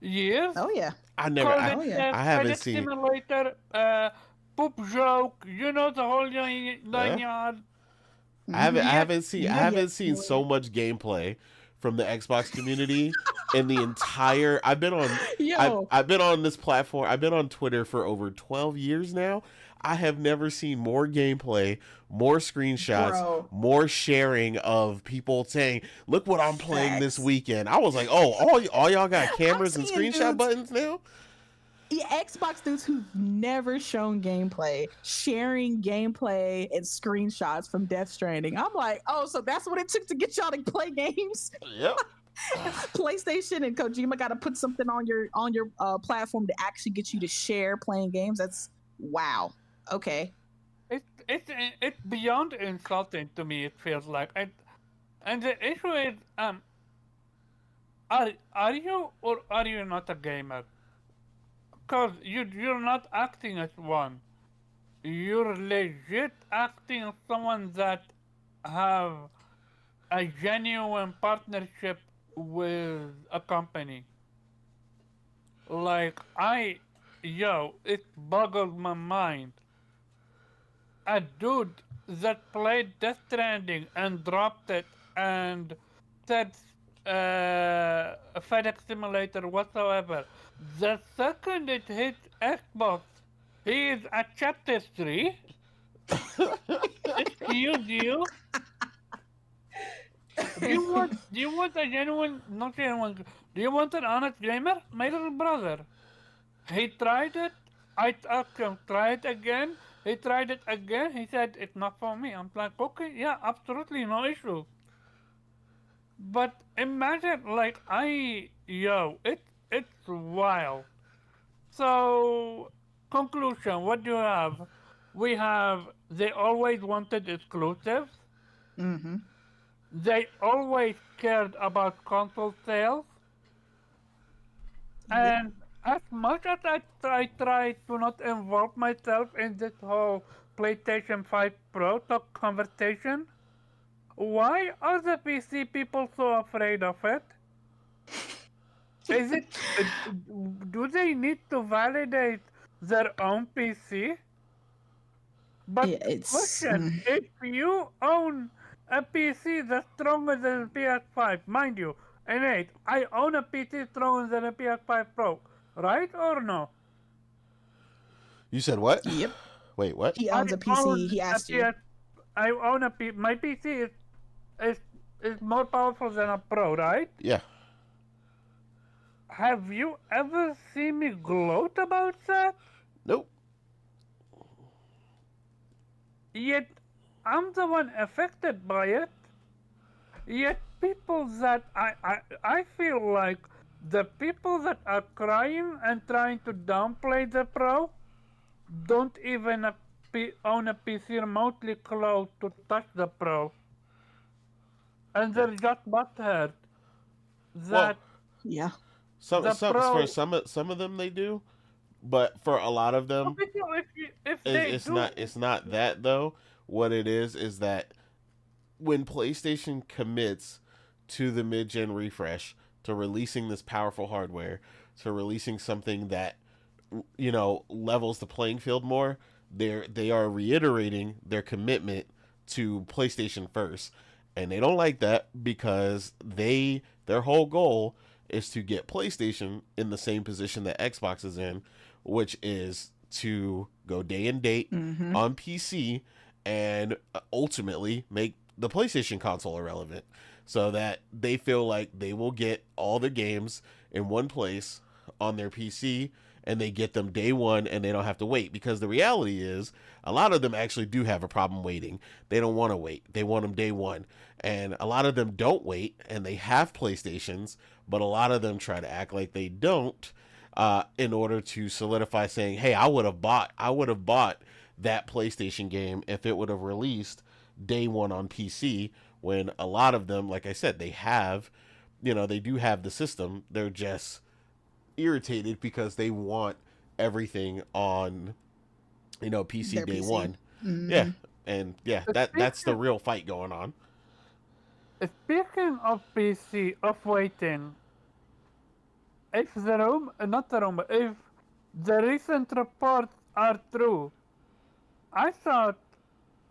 years? Oh yeah, I never, Called I, oh it yeah. I haven't Panic seen. Simulator, poop joke, the whole nine Uh, yards. Mm-hmm. Yet, I Yeah, yeah. haven't seen so much gameplay from the Xbox community in the entire. Yo, I've been on this platform. I've been on Twitter for over 12 years now. I have never seen more gameplay, more screenshots, bro, more sharing of people saying, "Look what I'm playing this facts. weekend." I was like, "Oh, all y'all got I'm cameras and seeing screenshot dudes, buttons now?" yeah, Xbox dudes who've never shown gameplay, sharing gameplay and screenshots from Death Stranding. I'm like, oh, so that's what it took to get y'all to play games. Yep. PlayStation and Kojima got to put something on your platform to actually get you to share playing games. That's wow. Okay. it's beyond insulting to me. It feels like, and the issue is, are you or are you not a gamer? Cause you're not acting as one. You're legit acting as someone that have a genuine partnership with a company. Like it boggled my mind. A dude that played Death Stranding and dropped it and said a FedEx Simulator whatsoever. The second it hit Xbox, he is at chapter 3. Excuse you. Do you want a genuine, not genuine, do you want an honest gamer? My little brother. He tried it. I asked him, try it again. He tried it again. He said, it's not for me. I'm like, okay, yeah, absolutely, no issue. But imagine, like, it's wild. So, conclusion, what do you have? We have, they always wanted exclusives. Mm-hmm. They always cared about console sales. Yep. And as much as I try to not involve myself in this whole PlayStation 5 Pro talk conversation, why are the PC people so afraid of it? Is it do they need to validate their own PC? But Yeah, it's question, if you own a PC that's stronger than a PS5, mind you, Nate, I own a PC stronger than a PS5 Pro, right or no? You said what? yep. Wait, what? He I owns a PC. own He a asked you. PS. I own a P. My PC is is more powerful than a Pro, right? Yeah. Have you ever seen me gloat about that? Nope. Yet I'm the one affected by it. Yet people that I feel like the people that are crying and trying to downplay the Pro don't even own a PC remotely close to touch the Pro, and they're just butthurt Well, that Yeah. the for Pro. some of them they do, but for a lot of them, Okay, so if they do, it's not that though. What it is that when PlayStation commits to the mid-gen refresh, to releasing this powerful hardware, to releasing something that levels the playing field more, they are reiterating their commitment to PlayStation first, and they don't like that because their whole goal is to get PlayStation in the same position that Xbox is in, which is to go day and date Mm-hmm. on PC and ultimately make the PlayStation console irrelevant, so that they feel like they will get all the games in one place on their PC and they get them day one and they don't have to wait, because the reality is a lot of them actually do have a problem waiting. They don't want to wait. They want them day one. And a lot of them don't wait and they have PlayStations, but a lot of them try to act like they don't in order to solidify saying, "Hey, I would have bought that PlayStation game if it would have released day one on PC." When a lot of them, like I said, they have, they do have the system. They're just irritated because they want everything on, PC Their day PC. one. Mm-hmm. Yeah, and yeah, that's the real fight going on. Speaking of PC, of waiting, if if the recent reports are true, I thought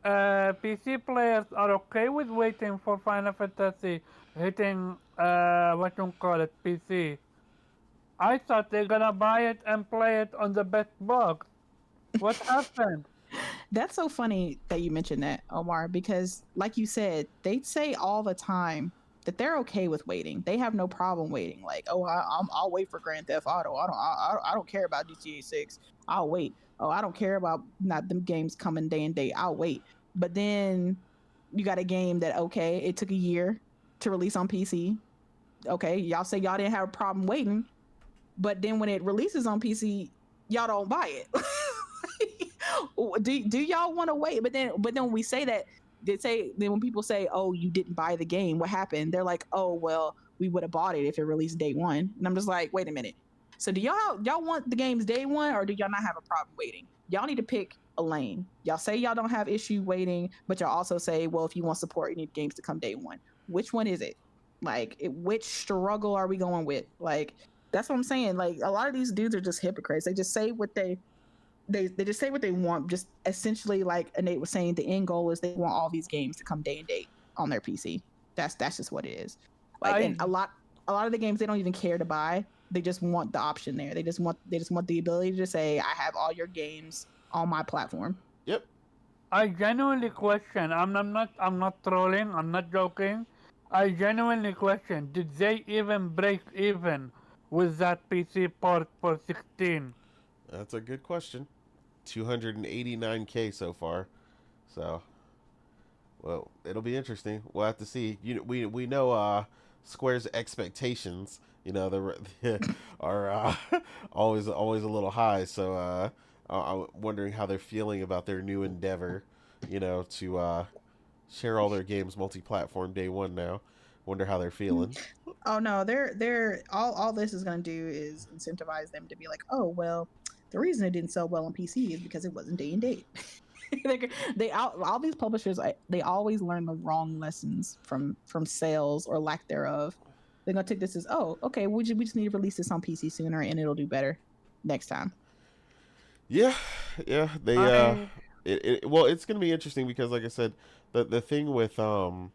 PC players are okay with waiting for Final Fantasy hitting what you call it, PC. I thought they're gonna buy it and play it on the best box. What happened? That's so funny that you mentioned that, Omar, because like you said, they say all the time that they're okay with waiting. They have no problem waiting. Like, oh, I'll wait for Grand Theft Auto. I don't care about GTA 6. I'll wait. Oh, I don't care about not them games coming day and day. I'll wait. But then you got a game that, okay, it took a year to release on PC. Okay, y'all say y'all didn't have a problem waiting, but then when it releases on PC, y'all don't buy it. do y'all want to wait? But then when we say that, then when people say, "Oh, you didn't buy the game, what happened?" They're like, "Oh, well, we would have bought it if it released day one." And I'm just like, wait a minute. So do y'all want the games day one, or do y'all not have a problem waiting? Y'all need to pick a lane. Y'all say y'all don't have issue waiting, but y'all also say, well, if you want support, you need games to come day one. Which one is it? Like, which struggle are we going with? Like, that's what I'm saying. Like, a lot of these dudes are just hypocrites. They just say what they just say what they want. Just essentially, like Nate was saying, the end goal is they want all these games to come day and date on their PC. That's just what it is. Like, and a lot of the games they don't even care to buy. They just want the option there. They just want the ability to say, I have all your games on my platform. Yep. I genuinely question. I'm not trolling. I'm not joking. I genuinely question. Did they even break even with that PC port for 16? That's a good question. 289K so far. So, well, it'll be interesting. We'll have to see. We know Square's expectations, are always a little high. So, I'm wondering how they're feeling about their new endeavor, to share all their games multi-platform day one now. Wonder how they're feeling. Oh no, they're all this is gonna do is incentivize them to be like, oh well, the reason it didn't sell well on PC is because it wasn't day and date. All these publishers, they always learn the wrong lessons from sales or lack thereof. They're gonna take this as, oh, okay, we just need to release this on PC sooner and it'll do better next time. Yeah, they well, it's gonna be interesting because, like I said, the thing with the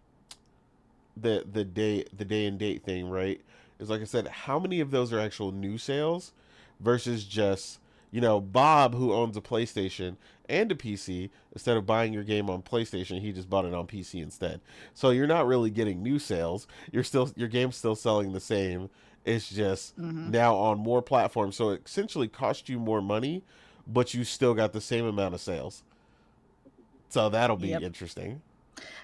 day and date thing, right, is, like I said, how many of those are actual new sales versus just, Bob, who owns a PlayStation and a PC, instead of buying your game on PlayStation, he just bought it on PC instead. So you're not really getting new sales. Your game's still selling the same. It's just now on more platforms. So it essentially cost you more money, but you still got the same amount of sales. So that'll be interesting.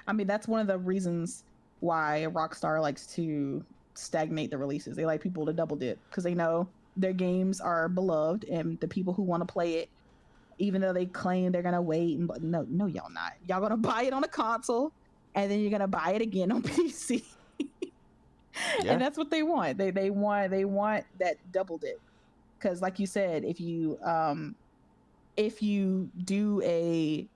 I mean, that's one of the reasons why Rockstar likes to stagnate the releases. They like people to double dip because they know their games are beloved and the people who want to play it, even though they claim they're gonna wait, but no, y'all not. Y'all gonna buy it on a console and then you're gonna buy it again on PC. Yeah. And that's what they want. They want that double dip. Because like you said, if you do a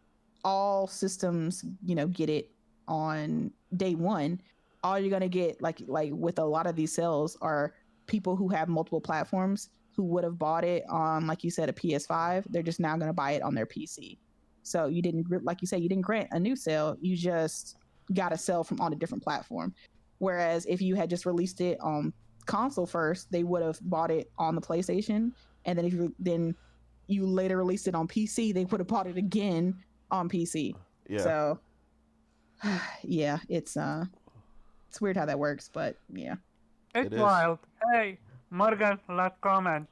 all systems, get it on day one, all you're gonna get, like with a lot of these sales, are people who have multiple platforms who would have bought it on, like you said, a PS5, they're just now going to buy it on their PC. So you didn't, like you said, you didn't grant a new sale. You just got a sale from on a different platform. Whereas if you had just released it on console first, they would have bought it on the PlayStation, and then if you later released it on PC, they would have bought it again on PC. Yeah. So yeah, it's weird how that works, but yeah. It's It is. wild. Hey, Morgan, last comment.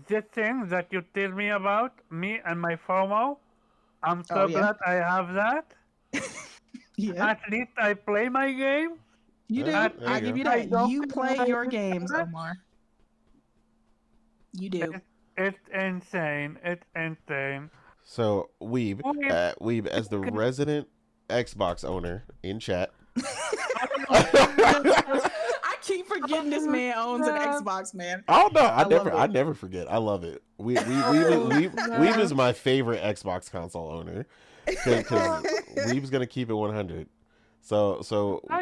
This thing that you tell me about, me and my FOMO, I'm so Oh, yeah. glad I have that. Yeah, At least I play my game. you do. Yeah, there I you give go. you I that. don't You play play your it. games, Omar. You do. It's insane. It's insane. So Weeb, Weeb. Weeb, as the resident Xbox owner in chat. I keep forgetting this man owns an Xbox, man. Oh no, love I it. never forget. I love it. Weeb is my favorite Xbox console owner because Weeb's gonna keep it 100. So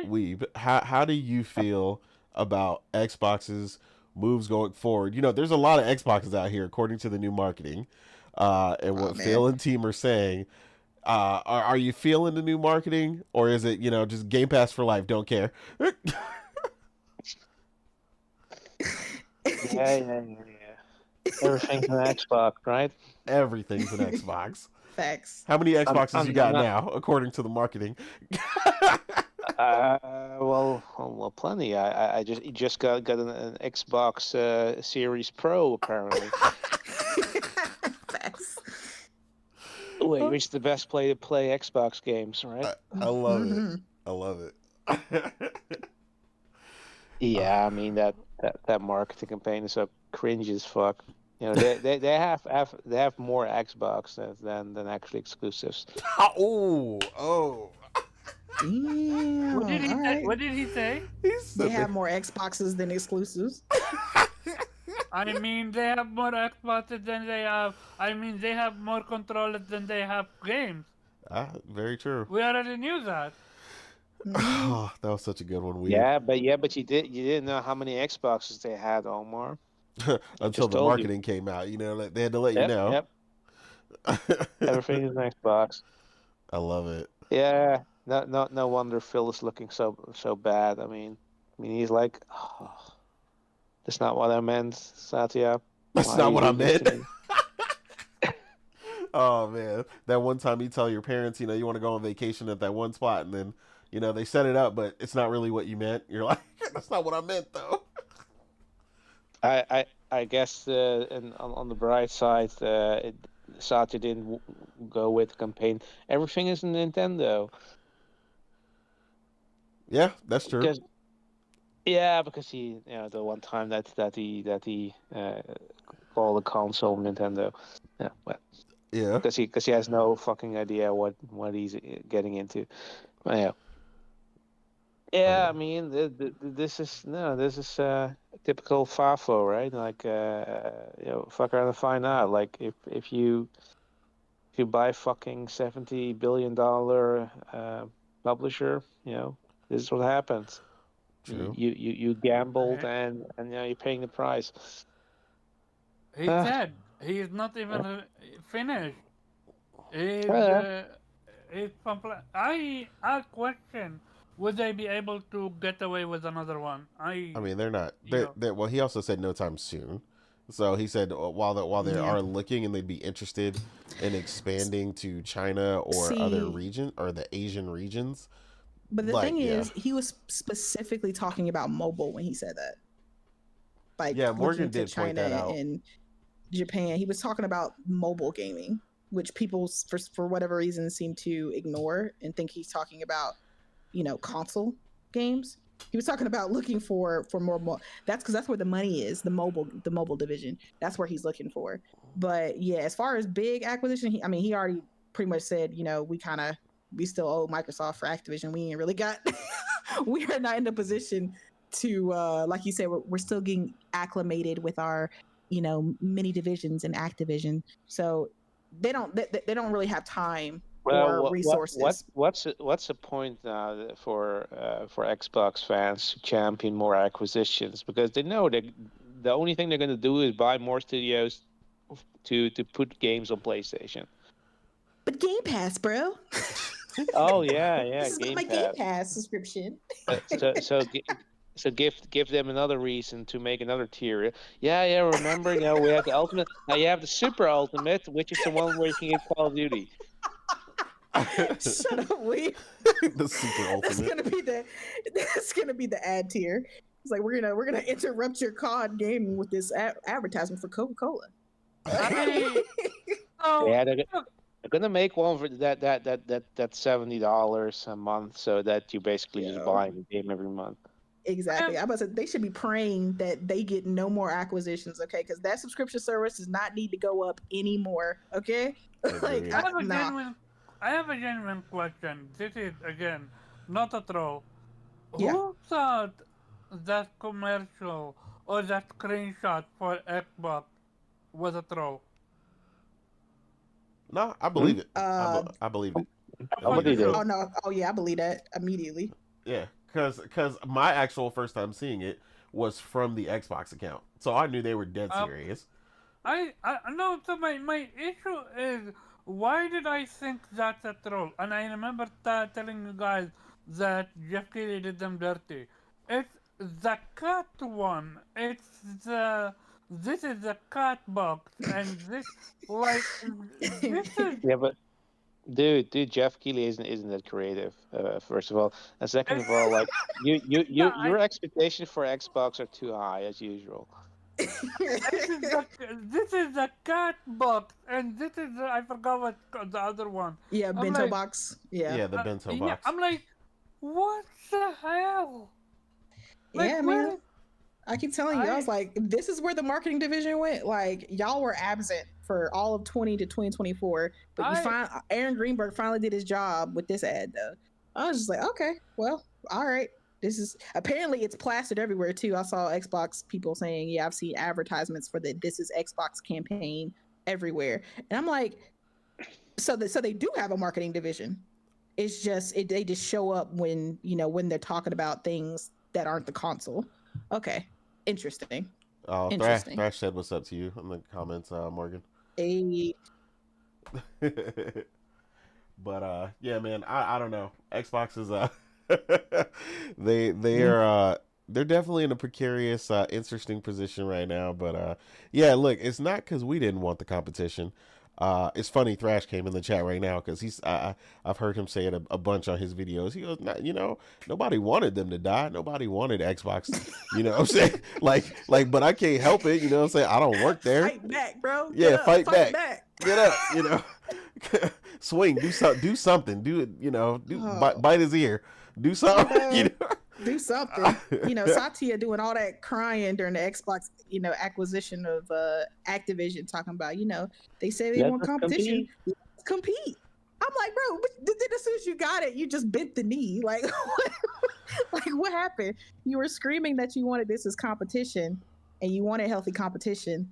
Weeb, how do you feel about Xbox's moves going forward? You know, there's a lot of Xboxes out here, according to the new marketing, and what Phil and team are saying. Are you feeling the new marketing, or is it, you know, just Game Pass for life? Don't care. Yeah. Everything's an Xbox, right? Everything's an Xbox. Facts. How many Xboxes I'm you got not- now, according to the marketing? Well, plenty. I just got an Xbox Series Pro apparently, Facts. which is the best play to play Xbox games, right? I love Mhm. it. I love it. Yeah, I mean that marketing campaign is so cringe as fuck. You know, they have more Xbox than actually exclusives. Oh. Damn. What did he all say? right. What did he say? They have more Xboxes than exclusives. I mean, they have more Xboxes than they have. I mean, they have more controllers than they have games. Very true. We already knew that. Oh, that was such a good one. But you didn't know how many Xboxes they had, Omar. Until just the told you. marketing came out, you know, they had to let you know. Yep. Everything is an Xbox. I love it. Yeah. No wonder Phil is looking so bad. I mean he's like, oh, that's not what I meant, Satya. That's Why not you what I do this meant. to me? Oh man, that one time you tell your parents, you know, you want to go on vacation at that one spot, and then, you know, they set it up, but it's not really what you meant. You're like, that's not what I meant, though. I guess and on the bright side, Satya didn't go with the campaign. Everything is a Nintendo. Yeah, that's true. Because he, you know, the one time that he called the console Nintendo. Yeah, but Yeah. because he has no fucking idea what he's getting into. But yeah. Yeah, I mean, this is typical FAFO, right? Like, you know, fuck around and find out. Like, if you buy fucking $70 billion publisher, you know, this is what happens. True. You gambled and you know you're paying the price. He said he is not even finished. He's I question. Would they be able to get away with another one? I mean, they're not. Yeah. Well, he also said no time soon. So he said while they are looking and they'd be interested in expanding to China or other region or the Asian regions. But the thing is, he was specifically talking about mobile when he said that. Like, yeah, Morgan looking to did point China that out. and Japan. He was talking about mobile gaming, which people for whatever reason seem to ignore and think he's talking about, you know, console games. He was talking about looking for more. That's because that's where the money is. The mobile division. That's where he's looking for. But yeah, as far as big acquisition, he already pretty much said, you know, we still owe Microsoft for Activision. We ain't really got. We are not in a position to, like you said, we're still getting acclimated with our, you know, many divisions in Activision. So they don't really have time or resources. What's the point now for Xbox fans to champion more acquisitions, because they know the only thing they're gonna do is buy more studios to put games on PlayStation. But Game Pass, bro. Oh yeah, This is Game my Pass. Game Pass subscription. So give them another reason to make another tier. Yeah. Remember, we have the ultimate. Now you have the super ultimate, which is the one where you can get Call of Duty. Shut up, we. The super That's ultimate. gonna be the ad tier. It's like we're gonna interrupt your COD gaming with this advertisement for Coca-Cola. Yeah, they're gonna make one for that $70 a month, so that you basically just buy the game every month. Exactly. I must say they should be praying that they get no more acquisitions, okay? Because that subscription service does not need to go up anymore, okay? Agreed. I have a genuine question. This is again not a troll. Yeah. Who thought that commercial or that screenshot for Xbox was a troll? No, I believe it. Uh, I believe it. Somebody did. Oh no! Oh yeah, I believe that immediately. Yeah, because my actual first time seeing it was from the Xbox account, so I knew they were dead serious. I no. So my issue is, why did I think that's a troll? And I remember telling you guys that Jeff Keighley did them dirty. It's the cat one. It's this is the cat box, and this this is Yeah, but dude, Jeff Keighley isn't that creative. First of all, and second of all, like your expectations for Xbox are too high as usual. this is the cat box, and this is I forgot what the other one. Yeah, bento box. Yeah. Yeah, the bento box. I'm like, what the hell? Like, Yeah, man. I keep telling you, I was like, this is where the marketing division went. Like, y'all were absent for all of 20 to 2024, but Aaron Greenberg finally did his job with this ad, though. I was just like, okay, well, all right. This is apparently it's plastered everywhere too. I saw Xbox people saying, yeah, I've seen advertisements for the "This is Xbox" campaign everywhere, and I'm like, so they do have a marketing division. It's just they just show up when when they're talking about things that aren't the console. Okay, interesting. Oh, Thrash said what's up to you in the comments, Morgan. Hey. But yeah, man, I don't know. Xbox is they're definitely in a precarious, interesting position right now. But yeah, look, it's not because we didn't want the competition. It's funny. Thrash came in the chat right now because I've heard him say it a bunch on his videos. He goes, nobody wanted them to die. Nobody wanted Xbox. You know what I'm saying? like, but I can't help it. You know what I'm saying? I don't work there. Fight back, bro. Yeah, fight back. Get up. Swing. Do something. Do it. Bite his ear. Do something. Do something. Satya doing all that crying during the Xbox, acquisition of Activision, talking about, they say they want competition. Let's compete. I'm like, bro, but as soon as you got it, you just bent the knee. Like, what happened? You were screaming that you wanted this as competition and you wanted healthy competition.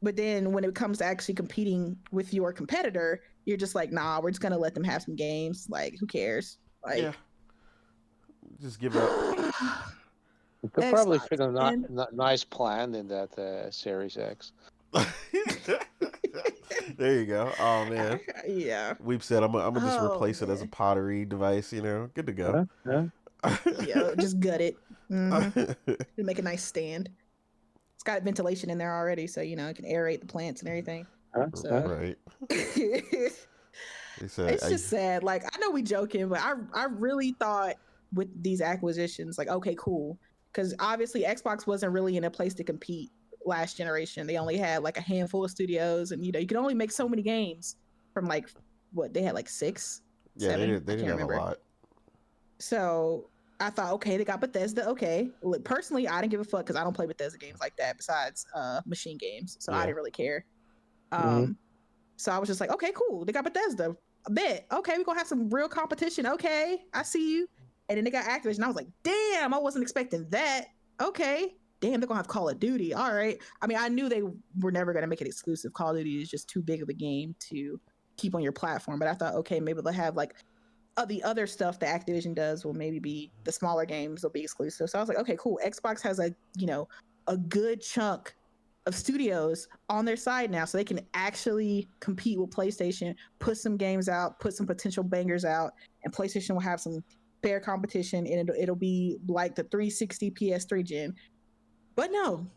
But then when it comes to actually competing with your competitor, you're just like, nah, we're just going to let them have some games. Like, who cares? Like, yeah. Just give up. You could probably fit a nice plan in that Series X. There you go. Oh man. Yeah. We've said I'm gonna just replace it as a pottery device. Good to go. Yeah, just gut it. Mm-hmm. Make a nice stand. It's got ventilation in there already, so it can aerate the plants and everything. Right. It's just sad. Like, I know we joking, but I really thought with these acquisitions, like, okay, cool, because obviously Xbox wasn't really in a place to compete last generation. They only had like a handful of studios, and you could only make so many games from like what they had, like 6, yeah, 7. they didn't have a lot. So I thought, okay, they got Bethesda. Okay, personally, I didn't give a fuck because I don't play Bethesda games like that besides machine games, so I didn't really care. So I was just like, okay, cool, they got Bethesda. I bet. Okay, we're gonna have some real competition. Okay, I see you. And then they got Activision. I was like, damn, I wasn't expecting that. Okay. Damn, they're going to have Call of Duty. All right. I mean, I knew they were never going to make it exclusive. Call of Duty is just too big of a game to keep on your platform. But I thought, okay, maybe they'll have like the other stuff that Activision does will maybe be the smaller games will be exclusive. So I was like, okay, cool. Xbox has a, a good chunk of studios on their side now, so they can actually compete with PlayStation, put some games out, put some potential bangers out, and PlayStation will have some fair competition, and it'll be like the 360 PS3 gen. But no,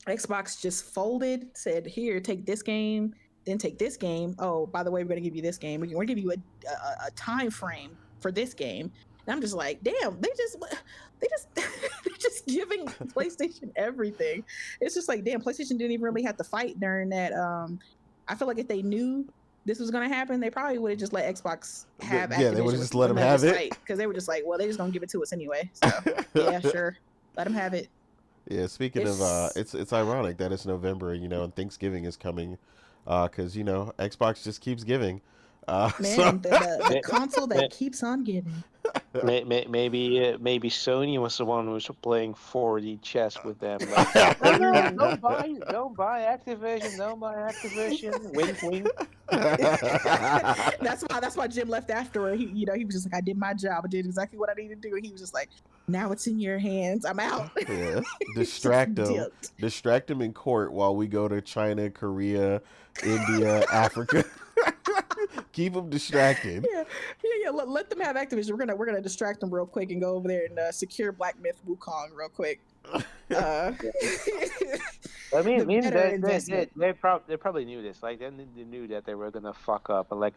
Xbox just folded, said, "Here, take this game, then take this game. Oh, by the way, we're going to give you this game. We're going to give you a time frame for this game." And I'm just like, damn, they're just giving PlayStation everything. It's just like, damn, PlayStation didn't even really have to fight during that. I feel like if they knew this was going to happen, they probably would have just let Xbox have Activision. Yeah, they would have just let them have it. Because they were just like, well, they're just going to give it to us anyway. So, yeah, sure. Let them have it. Yeah, speaking of, it's ironic that it's November, and Thanksgiving is coming, because Xbox just keeps giving. Man, so... the console that keeps on giving. Maybe Sony was the one who was playing 4D chess with them. Like, oh, no, don't buy Activision, wink, wink. That's why Jim left after. He was just like, I did my job, I did exactly what I needed to do. And he was just like, now it's in your hands, I'm out. Yeah, distract him in court while we go to China, Korea, India, Africa. Keep them distracted. Yeah. Let them have Activision. We're gonna distract them real quick and go over there and secure Black Myth Wukong real quick. I mean, they probably knew this. Like, they knew that they were gonna fuck up, and like,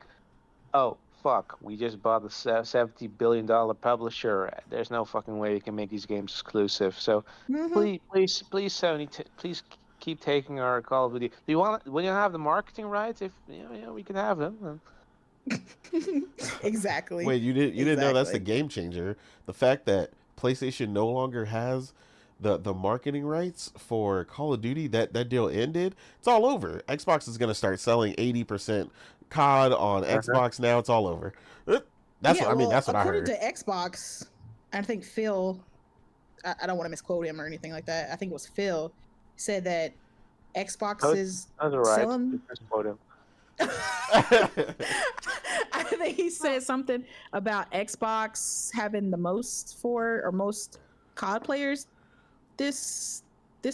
oh fuck, we just bought a $70 billion publisher. There's no fucking way we can make these games exclusive. So please, Sony, please keep taking our Call of Duty. Do you want, when you have the marketing rights? If we can have them. Exactly. Wait, you didn't know that's the game changer? The fact that PlayStation no longer has the marketing rights for Call of Duty, that deal ended. It's all over. Xbox is going to start selling 80% COD on Xbox now. It's all over. That's what I mean. That's what I heard. According to Xbox, I think Phil, I don't want to misquote him or anything like that. I think it was Phil said that Xbox is selling. Misquote him. I think he said something about Xbox having the most COD players this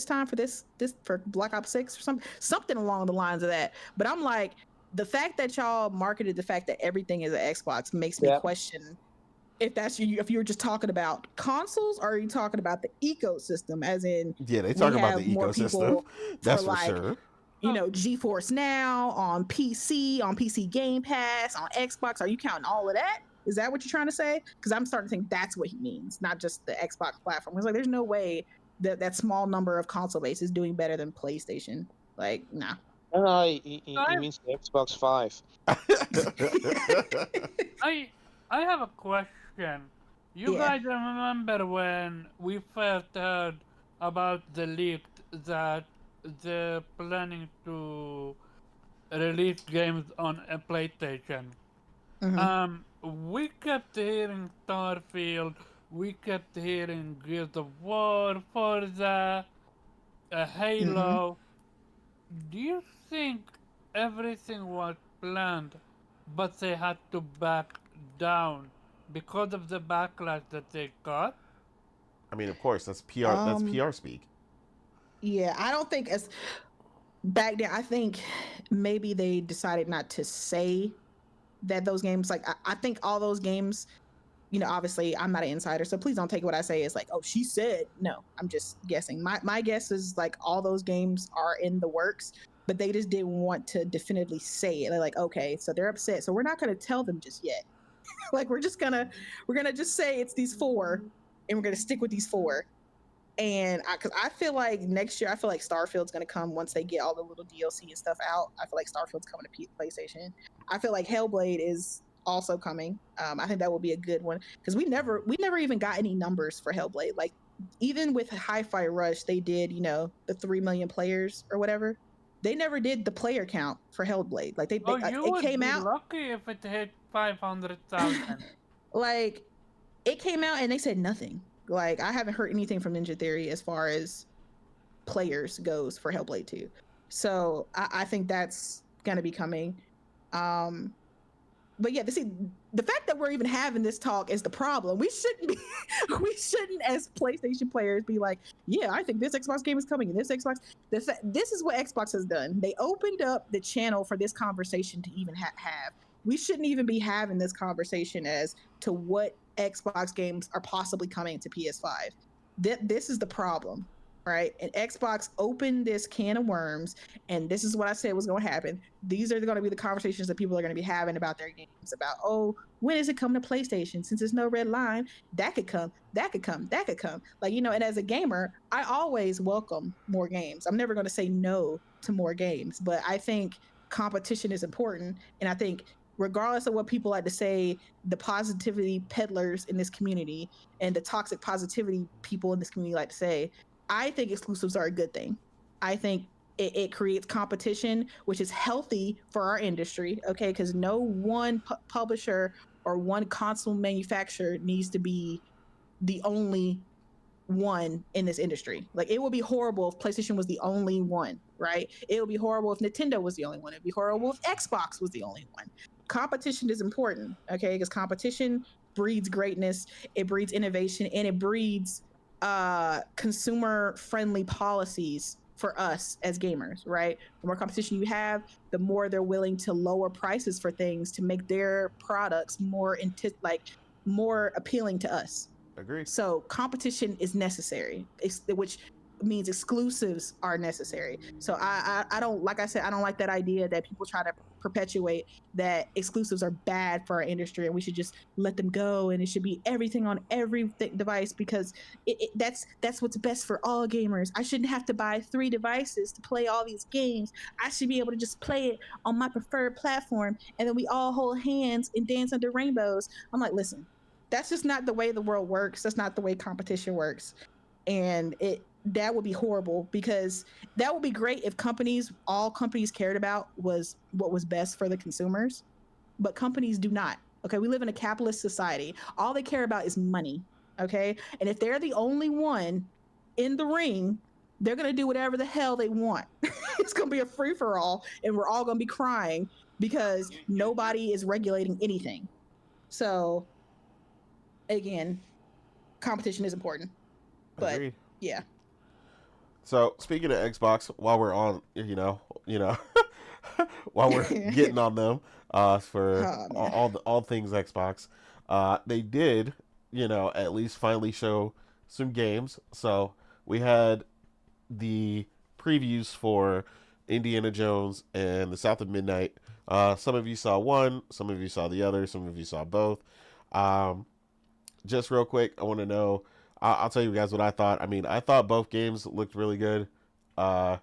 time for this for Black Ops 6 or something along the lines of that. But I'm like, the fact that y'all marketed the fact that everything is an Xbox makes me question if you were just talking about consoles, or are you talking about the ecosystem, as in they talking about the ecosystem. That's for sure. GeForce Now on PC Game Pass, on Xbox. Are you counting all of that? Is that what you're trying to say? Because I'm starting to think that's what he means, not just the Xbox platform. It's like, there's no way that small number of console base is doing better than PlayStation. Like, nah. No, he means the Xbox 5. I have a question. You guys remember when we first heard about the leak that they're planning to release games on a PlayStation? We kept hearing Starfield, we kept hearing Gears of War, Forza, Halo. Do you think everything was planned, but they had to back down because of the backlash that they got? I mean, of course, that's PR. That's PR speak. Yeah, I don't think back then. I think maybe they decided not to say that those games. Like, I think all those games. Obviously, I'm not an insider, so please don't take what I say as like, oh, she said. No, I'm just guessing. My guess is like all those games are in the works, but they just didn't want to definitively say it. They're like, okay, so they're upset, so we're not going to tell them just yet. Like, we're gonna just say it's these 4, and we're gonna stick with these 4. And because I feel like next year, I feel like Starfield's gonna come once they get all the little DLC and stuff out. I feel like Starfield's coming to PlayStation. I feel like Hellblade is also coming. I think that will be a good one, because we never even got any numbers for Hellblade. Like, even with Hi-Fi Rush, they did the 3 million players or whatever. They never did the player count for Hellblade. Like, it came out. Lucky if it hit 500,000. Like, it came out and they said nothing. Like, I haven't heard anything from Ninja Theory as far as players goes for Hellblade 2. So I think that's gonna be coming. but yeah, see, the fact that we're even having this talk is the problem. We shouldn't be, we shouldn't as PlayStation players be like, yeah, I think this Xbox game is coming, and this Xbox. This is what Xbox has done. They opened up the channel for this conversation to even have. We shouldn't even be having this conversation as to what Xbox games are possibly coming to PS5. This is the problem, right? And Xbox opened this can of worms, and this is what I said was going to happen. These are going to be the conversations that people are going to be having about their games. About, oh, when is it coming to PlayStation? Since there's no red line, that could come, that could come, that could come. Like, you know, and as a gamer, I always welcome more games. I'm never going to say no to more games, but I think competition is important, and I think regardless of what people like to say, the positivity peddlers in this community and the toxic positivity people in this community like to say, I think exclusives are a good thing. I think it creates competition, which is healthy for our industry, okay? Because no one publisher or one console manufacturer needs to be the only one in this industry. Like, it would be horrible if PlayStation was the only one, right? It would be horrible if Nintendo was the only one. It'd be horrible if Xbox was the only one. Competition is important, okay? Because competition breeds greatness, it breeds innovation, and it breeds consumer friendly policies for us as gamers, right? The more competition you have, the more they're willing to lower prices for things to make their products more more appealing to us. Agreed. So competition is necessary, which means exclusives are necessary. So I don't, like I said, I don't like that idea that people try to perpetuate that exclusives are bad for our industry and we should just let them go and it should be everything on every device, because that's what's best for all gamers. I shouldn't have to buy 3 devices to play all these games. I should be able to just play it on my preferred platform, and then we all hold hands and dance under rainbows. I'm like, listen, that's just not the way the world works. That's not the way competition works. And that would be horrible, because that would be great if all companies cared about was what was best for the consumers, but companies do not. Okay, we live in a capitalist society. All they care about is money. Okay, and if they're the only one in the ring, they're gonna do whatever the hell they want. It's gonna be a free for all, and we're all gonna be crying because nobody is regulating anything. So again, competition is important, but Agreed. yeah. So speaking of Xbox, while we're on, while we're getting on them, for all things Xbox, they did, at least finally show some games. So we had the previews for Indiana Jones and the South of Midnight. Some of you saw one, some of you saw the other, some of you saw both. Just real quick, I want to know. I'll tell you guys what I thought. I mean, I thought both games looked really good. I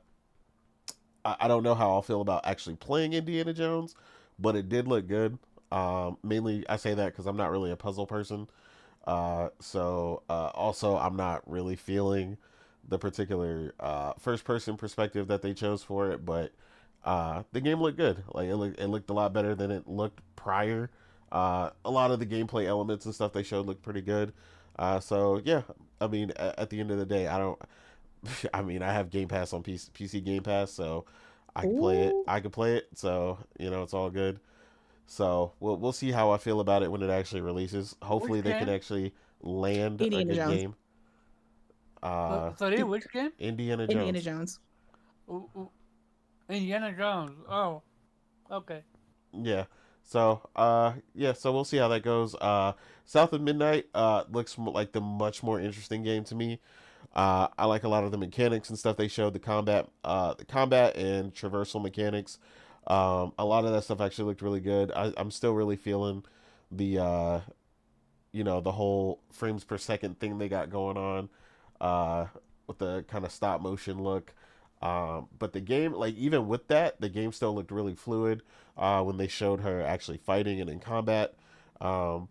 don't know how I'll feel about actually playing Indiana Jones, but it did look good. Mainly, I say that because I'm not really a puzzle person. Also, I'm not really feeling the particular first-person perspective that they chose for it, but the game looked good. Like, it looked a lot better than it looked prior. A lot of the gameplay elements and stuff they showed looked pretty good. So yeah, I mean, at the end of the day, I don't. I mean, I have Game Pass on PC Game Pass, so I can play it. I can play it, so it's all good. So we'll see how I feel about it when it actually releases. Hopefully, they can actually land Indiana a good Jones. game. Sorry, which game? Indiana Jones. Indiana Jones. Indiana Jones. Oh, okay. Yeah. So, so we'll see how that goes. South of Midnight looks like the much more interesting game to me. I like a lot of the mechanics and stuff they showed, the combat and traversal mechanics. A lot of that stuff actually looked really good. I'm still really feeling the the whole frames per second thing they got going on, with the kind of stop motion look. But the game, like, even with that, the game still looked really fluid when they showed her actually fighting and in combat. The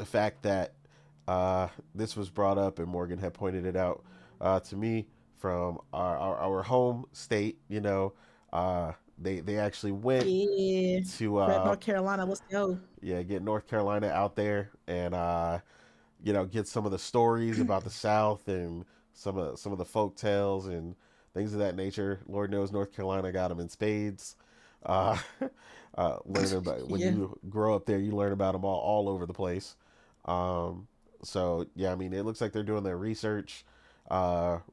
fact that this was brought up and Morgan had pointed it out to me from our home state, they actually went to North Carolina. Let's go. Yeah, get North Carolina out there and get some of the stories about the South and some of the folk tales and things of that nature. Lord knows North Carolina got them in spades. Uh, learn about when Yeah. you grow up there, you learn about them all over the place. So yeah, I mean, it looks like they're doing their research,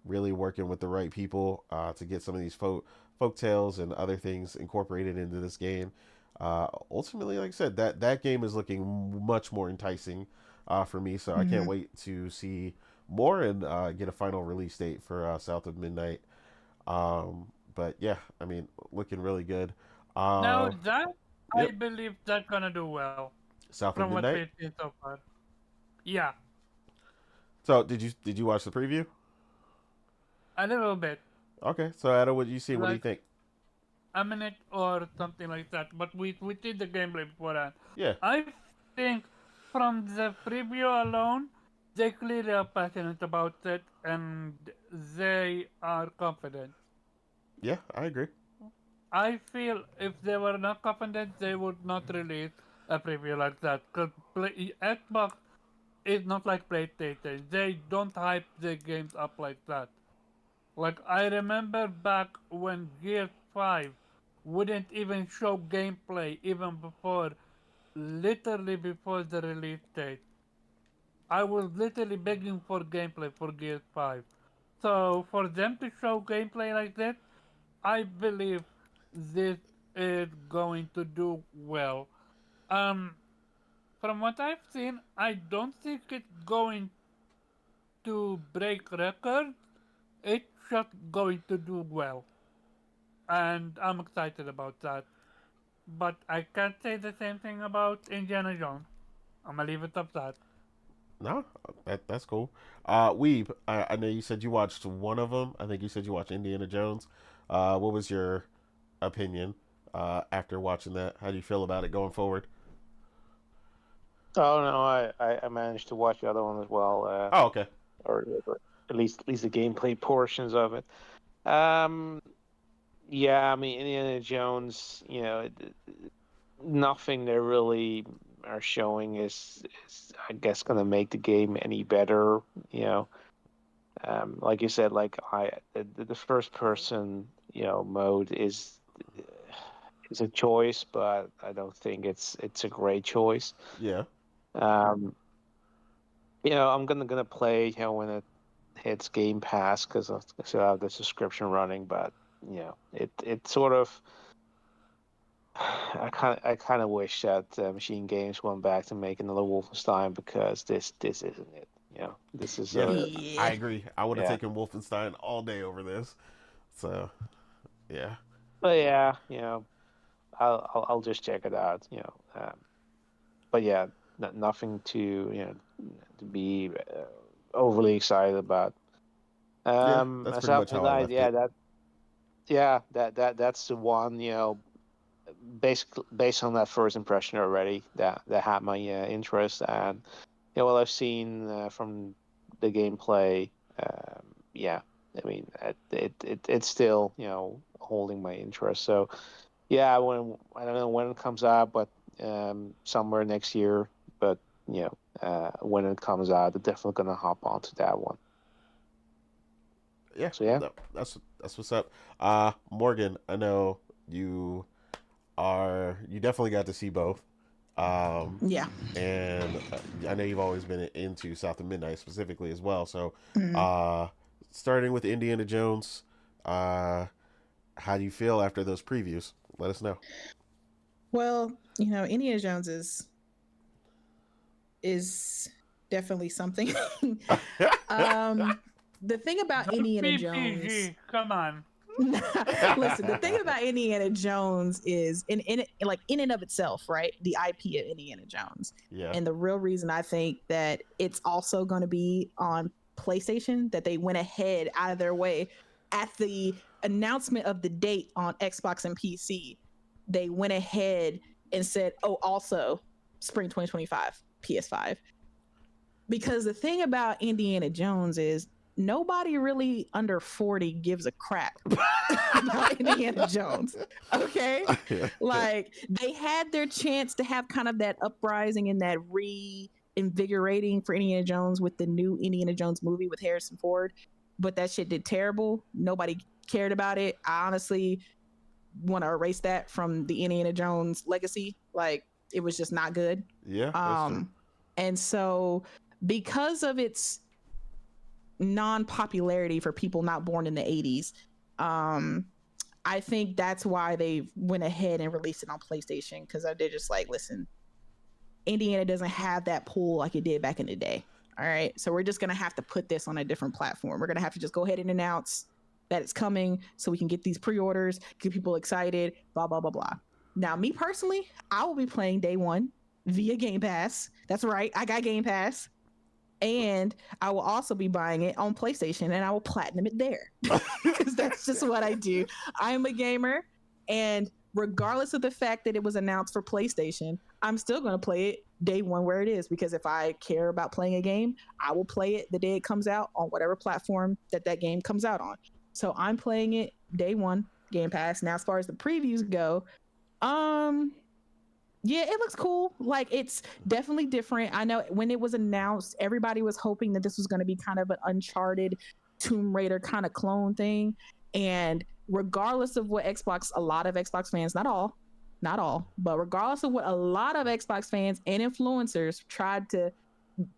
really working with the right people to get some of these folk tales and other things incorporated into this game. Ultimately, like I said, that game is looking much more enticing for me. So I can't Mhm. wait to see more and get a final release date for South of Midnight. But yeah, I mean, looking really good. Now Uh, that I yep, believe that's gonna do well South of from what Midnight. we've seen so far. Yeah, So did you watch the preview? a little bit, Okay, so Ada, what do you see? What do you like think? a minute or something like that. But we did the gameplay before that. Yeah, I think from the preview alone, they clearly are passionate about it and they are confident. yeah, I agree. I feel if they were not confident, they would not release a preview like that. Because Xbox is not like PlayStation. They don't hype their games up like that. Like I remember back when Gear 5 wouldn't even show gameplay even before, literally before the release date. I was literally begging for gameplay for Gear 5. So for them to show gameplay like that, I believe this is going to do well. Um, from what I've seen, I don't think it's going to break records. It's just going to do well. And I'm excited about that. But I can't say the same thing about Indiana Jones. I'm gonna leave it up that. No, that's cool. Weeb, I know you said you watched one of them. I think you said you watched Indiana Jones. What was your opinion after watching that? How do you feel about it going forward? Oh no, I managed to watch the other one as well, Oh, okay. or at least the gameplay portions of it. Um, yeah, I mean Indiana Jones, nothing they really are showing is I guess gonna make the game any better. You know, like you said, like the first person mode is a choice, but I don't think it's a great choice. Yeah, Um, I'm gonna play when it hits Game Pass because I still have the subscription running, but it sort of I kind of wish that Machine Games went back to making another Wolfenstein because this isn't it. This is yeah, I Yeah. agree. I would have yeah. taken Wolfenstein all day over this. So yeah, But yeah, I'll just check it out. But yeah, nothing to be overly excited about. yeah, that's pretty Aside much from how I that, left it. that's the one. Basically based on that first impression already, that had my interest, and what I've seen from the gameplay, yeah, I mean it's still holding my interest. So yeah, I don't know when it comes out, but somewhere next year. But when it comes out, I'm definitely gonna hop onto that one. Yeah, So yeah. no, that's what's up. Morgan, I know you you definitely got to see both. Um, Yeah. and I know you've always been into South of Midnight specifically as well. So, Mhm. uh, starting with Indiana Jones, uh, how do you feel after those previews? Let us know. Well, Indiana Jones is definitely something. um, the thing about Don't Indiana be Jones. PG. Come on. Listen, the thing about Indiana Jones is in and of itself, right? The IP of Indiana Jones. Yeah, And the real reason I think that it's also going to be on PlayStation, that they went ahead out of their way at the announcement of the date on Xbox and PC. They went ahead and said, "Oh, also spring 2025 PS5." Because the thing about Indiana Jones is nobody really under 40 gives a crap about Indiana Jones. Okay? Like they had their chance to have kind of that uprising and that reinvigorating for Indiana Jones with the new Indiana Jones movie with Harrison Ford, but that shit did terrible. Nobody cared about it. I honestly want to erase that from the Indiana Jones legacy. Like, it was just not good. Yeah, that's true. And so because of its non-popularity for people not born in the 80s, I think that's why they went ahead and released it on PlayStation, because they're just like, listen, Indiana doesn't have that pull like it did back in the day. All right, so we're just gonna have to put this on a different platform. We're gonna have to just go ahead and announce that it's coming so we can get these pre-orders, get people excited, blah blah blah blah. Now, me personally, I will be playing day one via Game Pass. That's right, I got Game Pass. And I will also be buying it on PlayStation, and I will platinum it there because that's just what I do. I'm a gamer, and regardless of the fact that it was announced for PlayStation, I'm still going to play it day one where it is, because if I care about playing a game, I will play it the day it comes out on whatever platform that game comes out on. So I'm playing it day one, Game Pass. Now, as far as the previews go, yeah, it looks cool. Like, it's definitely different. I know when it was announced, everybody was hoping that this was going to be kind of an Uncharted, Tomb Raider kind of clone thing. And regardless of what a lot of Xbox fans, not all, but regardless of what a lot of Xbox fans and influencers tried to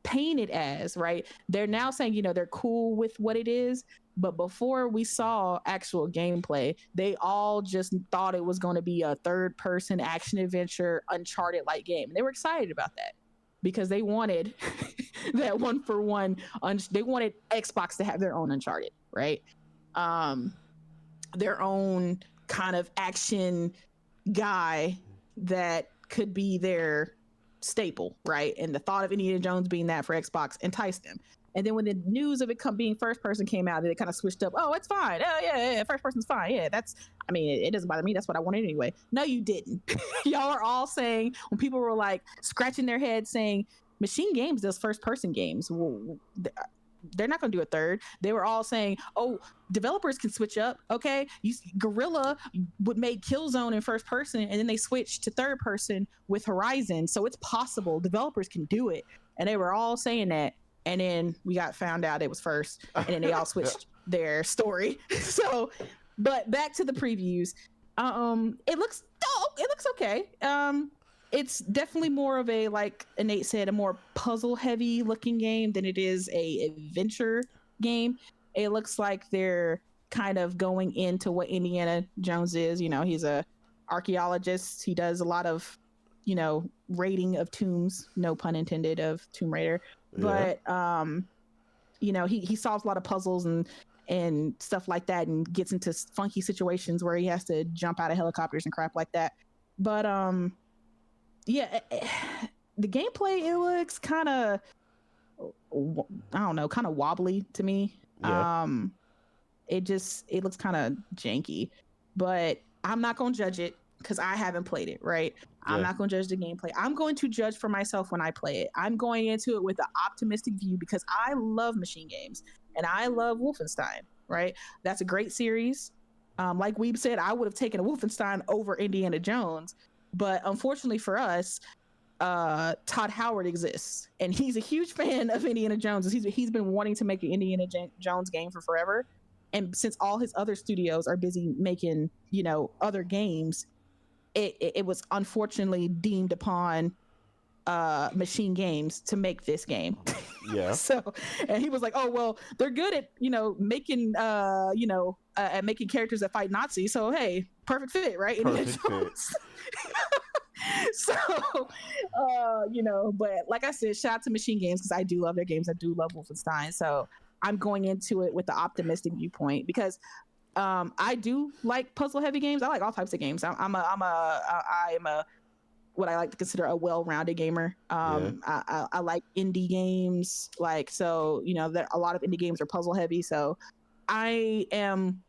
paint it as, right? They're now saying, they're cool with what it is. But before we saw actual gameplay, they all just thought it was going to be a third-person action-adventure Uncharted-like game. And they were excited about that because they wanted that one-for-one. They wanted Xbox to have their own Uncharted, right? Their own kind of action guy that could be their staple, right? And the thought of Indiana Jones being that for Xbox enticed them. And then when the news of it being first person came out, they kind of switched up. Oh, it's fine. Oh, yeah, first person's fine. Yeah, it doesn't bother me. That's what I wanted anyway. No, you didn't. Y'all are all saying, when people were like scratching their heads saying, Machine Games does first person games. Well, they're not going to do a third. They were all saying, oh, developers can switch up. Okay, Guerrilla would make Killzone in first person, and then they switched to third person with Horizon. So it's possible. Developers can do it. And they were all saying that. And then we got found out it was first, and then they all switched their story. So, but back to the previews. It looks okay. It's definitely more of a, like Nate said, a more puzzle heavy looking game than it is a adventure game. It looks like they're kind of going into what Indiana Jones is. He's a archaeologist. He does a lot of, raiding of tombs, no pun intended, of Tomb Raider. But he solves a lot of puzzles and stuff like that, and gets into funky situations where he has to jump out of helicopters and crap like that. But the gameplay, it looks kind of, I don't know, kind of wobbly to me. Yeah. It looks kind of janky, but I'm not gonna judge it because I haven't played it, right? I'm not going to judge the gameplay. I'm going to judge for myself when I play it. I'm going into it with an optimistic view because I love Machine Games and I love Wolfenstein, right? That's a great series. Like Weeb said, I would have taken a Wolfenstein over Indiana Jones, but unfortunately for us, Todd Howard exists, and he's a huge fan of Indiana Jones. He's been wanting to make an Indiana Jones game for forever, and since all his other studios are busy making, other games, it was unfortunately deemed upon Machine Games to make this game. Yeah. So, and he was like, oh, well, they're good at, making, at making characters that fight Nazis. So, hey, perfect fit, right? Perfect fit. So, but like I said, shout out to Machine Games because I do love their games. I do love Wolfenstein. So I'm going into it with the optimistic viewpoint because I do like puzzle heavy games. I like all types of games. I'm a what I like to consider a well-rounded gamer. I like indie games. There a lot of indie games are puzzle heavy. So I am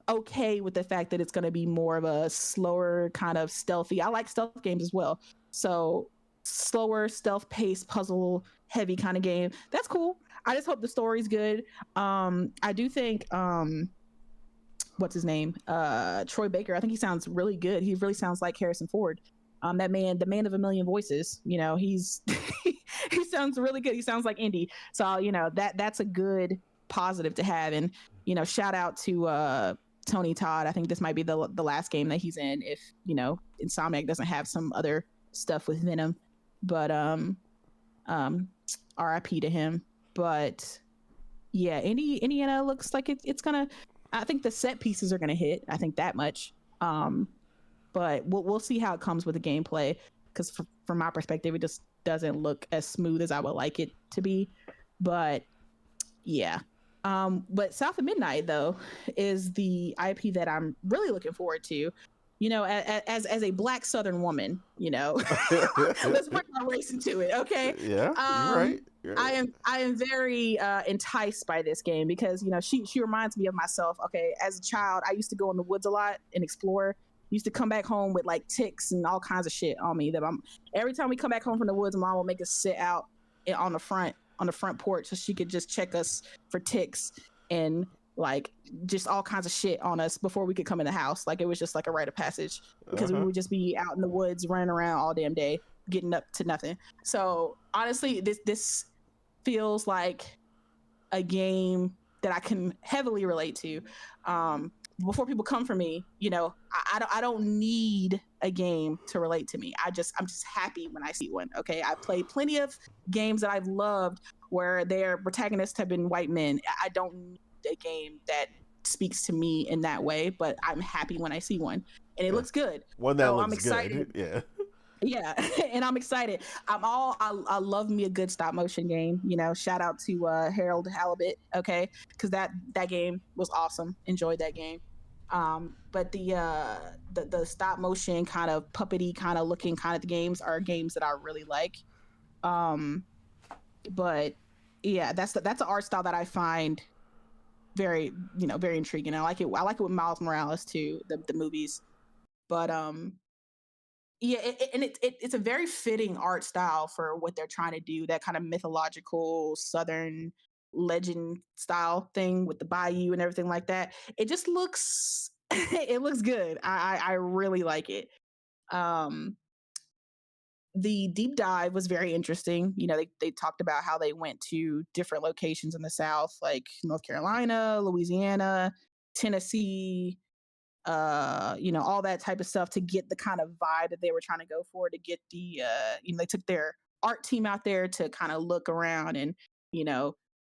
okay with the fact that it's going to be more of a slower kind of stealthy. I like stealth games as well. So slower, stealth-paced, puzzle heavy kind of game. That's cool. I just hope the story's good. I do think what's his name? Troy Baker. I think he sounds really good. He really sounds like Harrison Ford. That man, the man of a million voices, he's he sounds really good. He sounds like Indy. So, that's a good positive to have. And, shout out to Tony Todd. I think this might be the last game that he's in if, Insomniac doesn't have some other stuff with Venom. But RIP to him. But yeah, Indiana looks like it's gonna. I think the set pieces are gonna hit. I think that much. But we'll see how it comes with the gameplay, because from my perspective, it just doesn't look as smooth as I would like it to be. But yeah. But South of Midnight, though, is the IP that I'm really looking forward to. As a Black Southern woman, let's work our race into it, okay? Yeah, you're right. I am very enticed by this game because she reminds me of myself. Okay, as a child, I used to go in the woods a lot and explore. Used to come back home with like ticks and all kinds of shit on me. Every time we come back home from the woods, Mom will make us sit out on the front porch so she could just check us for ticks and like just all kinds of shit on us before we could come in the house. Like it was just like a rite of passage because we would just be out in the woods running around all damn day getting up to nothing. So honestly, this feels like a game that I can heavily relate to. Before people come for me, I don't need a game to relate to me. I'm just happy when I see one. Okay, I've played plenty of games that I've loved where their protagonists have been white men. I don't need a game that speaks to me in that way, but I'm happy when I see one, and it looks good. One that looks I'm excited. Good. Yeah, and I'm excited. I love me a good stop motion game. Shout out to Harold Halibut, okay, because that game was awesome. Enjoyed that game. But the stop motion kind of puppety kind of looking kind of games are games that I really like. But yeah, that's an art style that I find very very intriguing. I like it with Miles Morales too, the movies. But yeah, it's a very fitting art style for what they're trying to do. That kind of mythological Southern legend style thing with the bayou and everything like that. It just looks it looks good. I really like it. The deep dive was very interesting. They talked about how they went to different locations in the South, like North Carolina, Louisiana, Tennessee, all that type of stuff to get the kind of vibe that they were trying to go for, to get the they took their art team out there to kind of look around and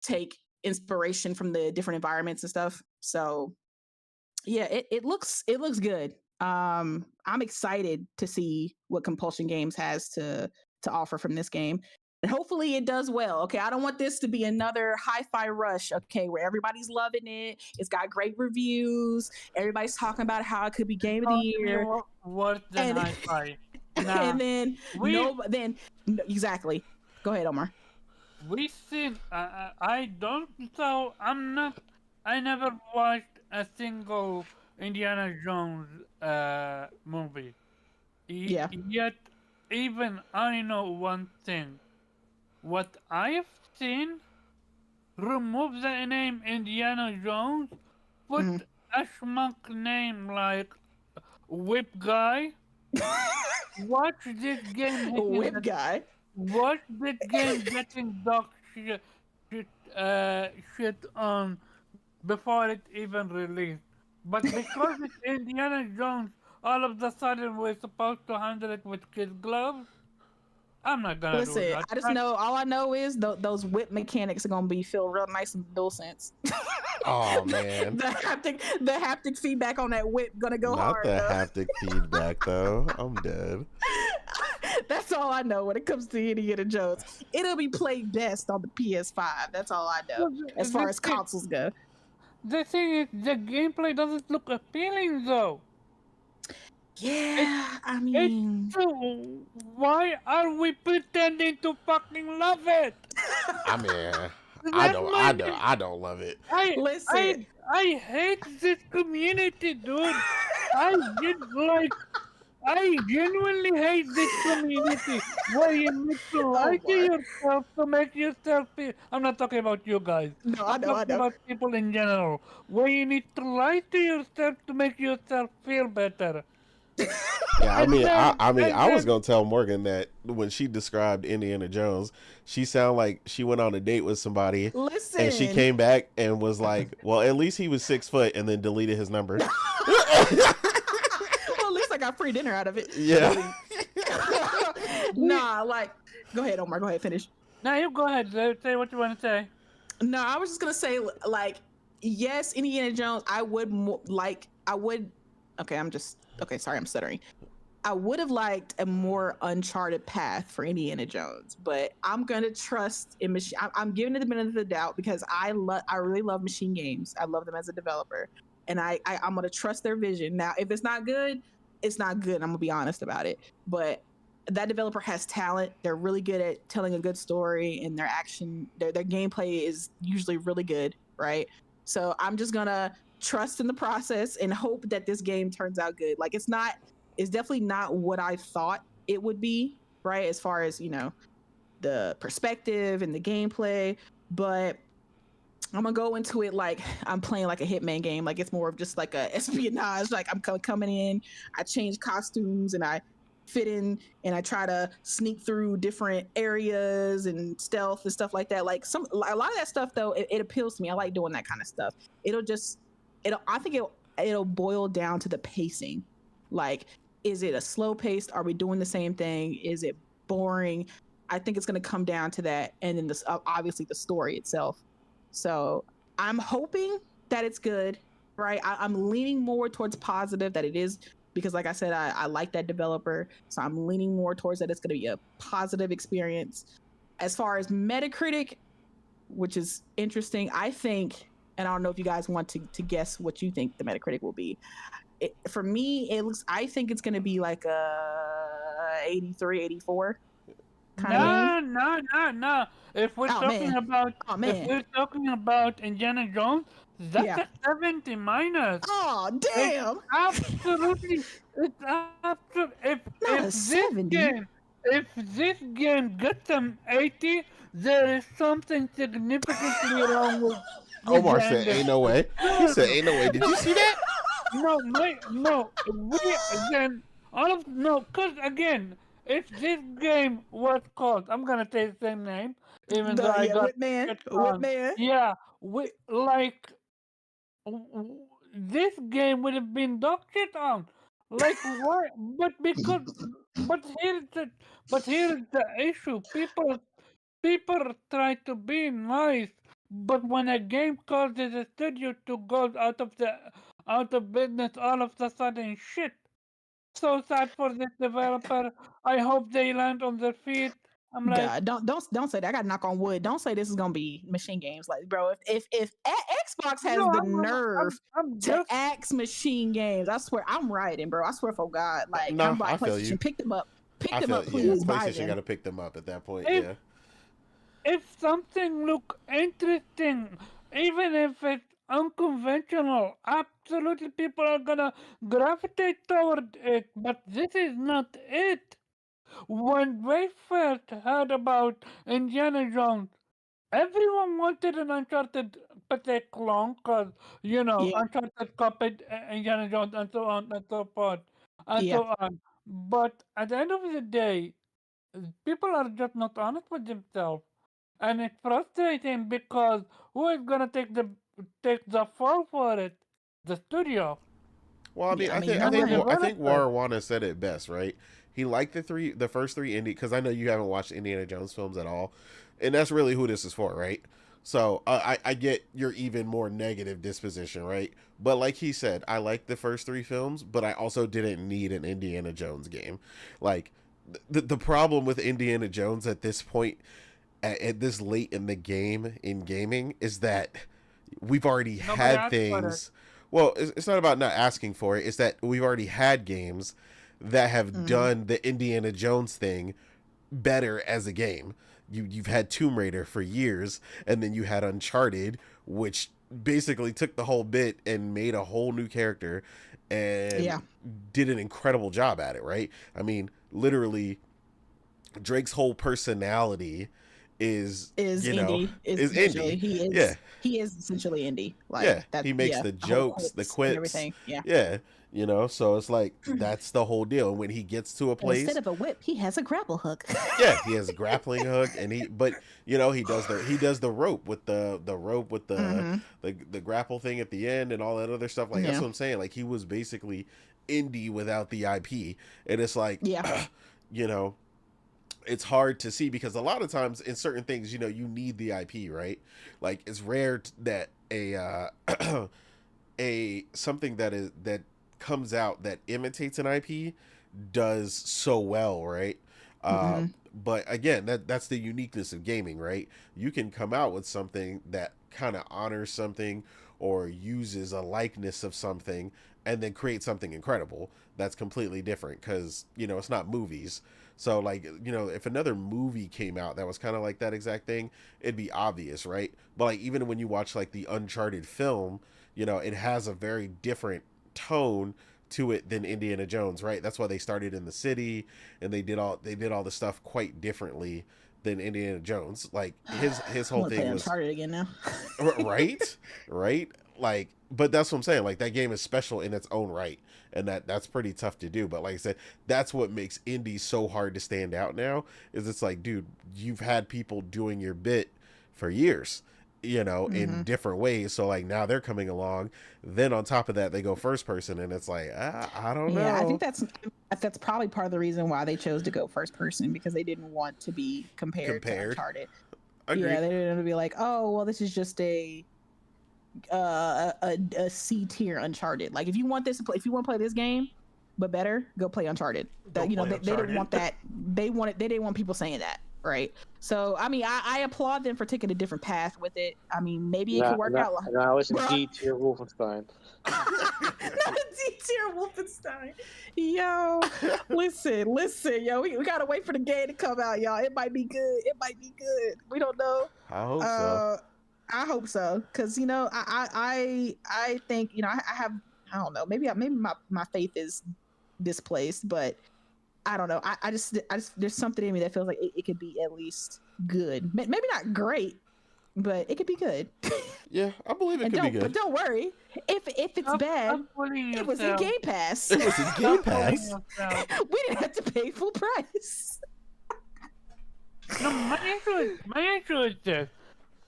take inspiration from the different environments and stuff. So yeah, it looks good. I'm excited to see what Compulsion Games has to offer from this game. And hopefully it does well. Okay, I don't want this to be another Hi-Fi Rush, okay, where everybody's loving it. It's got great reviews. Everybody's talking about how it could be game of the year. Worse than Hi-Fi. Nah, and then exactly. Go ahead, Omar. We seen. I don't. So I never watched a single Indiana Jones movie. Yeah. Yet, even I know one thing. What I've seen, remove the name Indiana Jones, put a schmuck name like Whip Guy. Watch this game. Whip Guy. Watch this game getting dog shit on before it even released. But because it's Indiana Jones, all of a sudden we're supposed to handle it with kid gloves. I'm not gonna do that. I just know, all I know is those whip mechanics are gonna feel real nice and DualSense. Oh man, the haptic feedback on that whip gonna go hard. Not the haptic feedback though. I'm dead. That's all I know when it comes to Indiana Jones. It'll be played best on the PS5. That's all I know as far as consoles go. The thing is, the gameplay doesn't look appealing though. Yeah, I mean, so why are we pretending to fucking love it? I mean, I don't love it. Listen, I hate this community, dude. I genuinely hate this community where you need to lie to yourself to make yourself feel. I'm not talking about you guys. No, I'm talking about people in general. Where you need to lie to yourself to make yourself feel better. Yeah, And then, I was gonna tell Morgan that when she described Indiana Jones, she sounded like she went on a date with somebody, and she Listen. came back and was like, "Well, at least he was 6 foot," and then deleted his number. Well, at least I got free dinner out of it. Yeah. Nah, like, go ahead, Omar. Go ahead, finish. now you go ahead. Say what you want to say. No, I was just gonna say, like, yes, Indiana Jones. I would Okay, okay. Sorry, I'm stuttering. I would have liked a more uncharted path for Indiana Jones, but I'm gonna trust in machine. I'm giving it the benefit of the doubt because I really love machine games. I love them as a developer, and I'm gonna trust their vision. Now, if it's not good, it's not good. I'm gonna be honest about it. But that developer has talent. They're really good at telling a good story, and their gameplay is usually really good, right? So I'm just gonna trust in the process and hope that this game turns out good. Like, it's definitely not what I thought it would be, right? As far as, the perspective and the gameplay, but I'm gonna go into it like I'm playing like a Hitman game. Like, it's more of just like a espionage. Like, I'm coming in, I change costumes and I fit in and I try to sneak through different areas and stealth and stuff like that. Like, a lot of that stuff though, it appeals to me. I like doing that kind of stuff. I think it'll boil down to the pacing. Like, is it a slow paced? Are we doing the same thing? Is it boring? I think it's going to come down to that. And then obviously the story itself. So I'm hoping that it's good, right? I'm leaning more towards positive that it is, because like I said, I like that developer. So I'm leaning more towards that it's going to be a positive experience. As far as Metacritic, which is interesting, I think, and I don't know if you guys want to guess what you think the Metacritic will be. For me, I think it's going to be like a 83, 84 kind of. No. If we're talking about Indiana Jones, that's a 70 minus. Oh, damn! It's absolutely. If this game gets an 80, there is something significantly wrong with. Omar said, "Ain't no way." He said, "Ain't no way." Did you see that? Because again, if this game was called, I'm gonna say the same name, even though I got Whitman. Yeah, this game would have been dog shit on. Like, why? Here's the issue. People try to be nice, but when a game causes a studio to go out of business, all of a sudden, shit. So sad for this developer. I hope they land on their feet. I'm like, God, don't say that. I got to knock on wood. Don't say this is gonna be machine games. Like, bro, if Xbox has no, the nerve I'm to just axe machine games, I swear I'm writing, bro. I swear for God, like, No, I'm by I feel you. PlayStation. Pick them up. I feel Please. Buy PlayStation them. got to pick them up at that point. If- Yeah. if something look interesting, even if it's unconventional, absolutely people are gonna gravitate toward it. But this is not it. When we first heard about Indiana Jones, everyone wanted an Uncharted Patek clone because, Yeah. Uncharted copied Indiana Jones and so on and so forth and Yeah. so on. But at the end of the day, people are just not honest with themselves. And it's frustrating because who is gonna take the fall for it? The studio. Well, I mean, Yeah, I I mean, think you're I think right. I think Warwana said it best, right? He liked the first three indie, because I know you haven't watched Indiana Jones films at all, and that's really who this is for, right? So I get your even more negative disposition, right? But like he said, I like the first three films, but I also didn't need an Indiana Jones game. Like, the problem with Indiana Jones at this point, at this late in the game in gaming, is that we've already Nobody had asked for it. things. Well, it's not about not asking for it. It's that we've already had games that have done the Indiana Jones thing better as a game. You've had Tomb Raider for years, and then you had Uncharted, which basically took the whole bit and made a whole new character and did an incredible job at it, right? I mean, literally, Drake's whole personality is indie. Is indie. He is essentially indie. Like, He makes the jokes, the quips, everything. Yeah. Yeah. You know, so it's like that's the whole deal. And when he gets to a place, Instead of a whip, he has a grapple hook. yeah, he has a grappling hook, and but you know, he does the rope with the rope with the grapple thing at the end and all that other stuff. Like that's Yeah. what I'm saying. Like he was basically indie without the IP, and it's like, Yeah. you know, it's hard to see because a lot of times in certain things, you know, you need the IP, right? Like it's rare that a something that comes out that imitates an IP does so well, right? Mm-hmm. But again, that's the uniqueness of gaming, right? You can come out with something that kind of honors something or uses a likeness of something and then create something incredible that's completely different because, you know, it's not movies. So like, you know, if another movie came out that was kind of like that exact thing, it'd be obvious, right? But like even when you watch like the Uncharted film, you know, it has a very different tone to it than Indiana Jones, right? That's why they started in the city and they did all the stuff quite differently than Indiana Jones. Like his I whole want to play thing was Uncharted again now. right, right. Like, but that's what I'm saying. Like that game is special in its own right, and that's pretty tough to do. But like I said, that's what makes indie so hard to stand out now. Is it's like, dude, you've had people doing your bit for years, you know, in different ways. So like now they're coming along. Then on top of that, they go first person, and it's like, I don't know. Yeah, I think that's probably part of the reason why they chose to go first person, because they didn't want to be compared to Uncharted. Agreed. Yeah, they didn't want to be like, oh, well, this is just a C tier Uncharted. Like if you want this, if you want to play this game, but better, go play Uncharted. That, you know, they didn't want that. They didn't want people saying that, right? So I mean, I applaud them for taking a different path with it. I mean, maybe it could work out. Now it's a D tier Wolfenstein. Not a D tier Wolfenstein. Yo, listen, yo, we gotta wait for the game to come out, y'all. It might be good. We don't know. I hope so. I hope so, because you know, I think, you know, I don't know, maybe my faith is displaced, but I don't know. I just there's something in me that feels like it could be at least good. Maybe not great, but it could be good. Yeah, I believe it could be good. But don't worry, if it's bad, it was in Game Pass. It was in Game Pass. We didn't have to pay full price. No, my issue is this,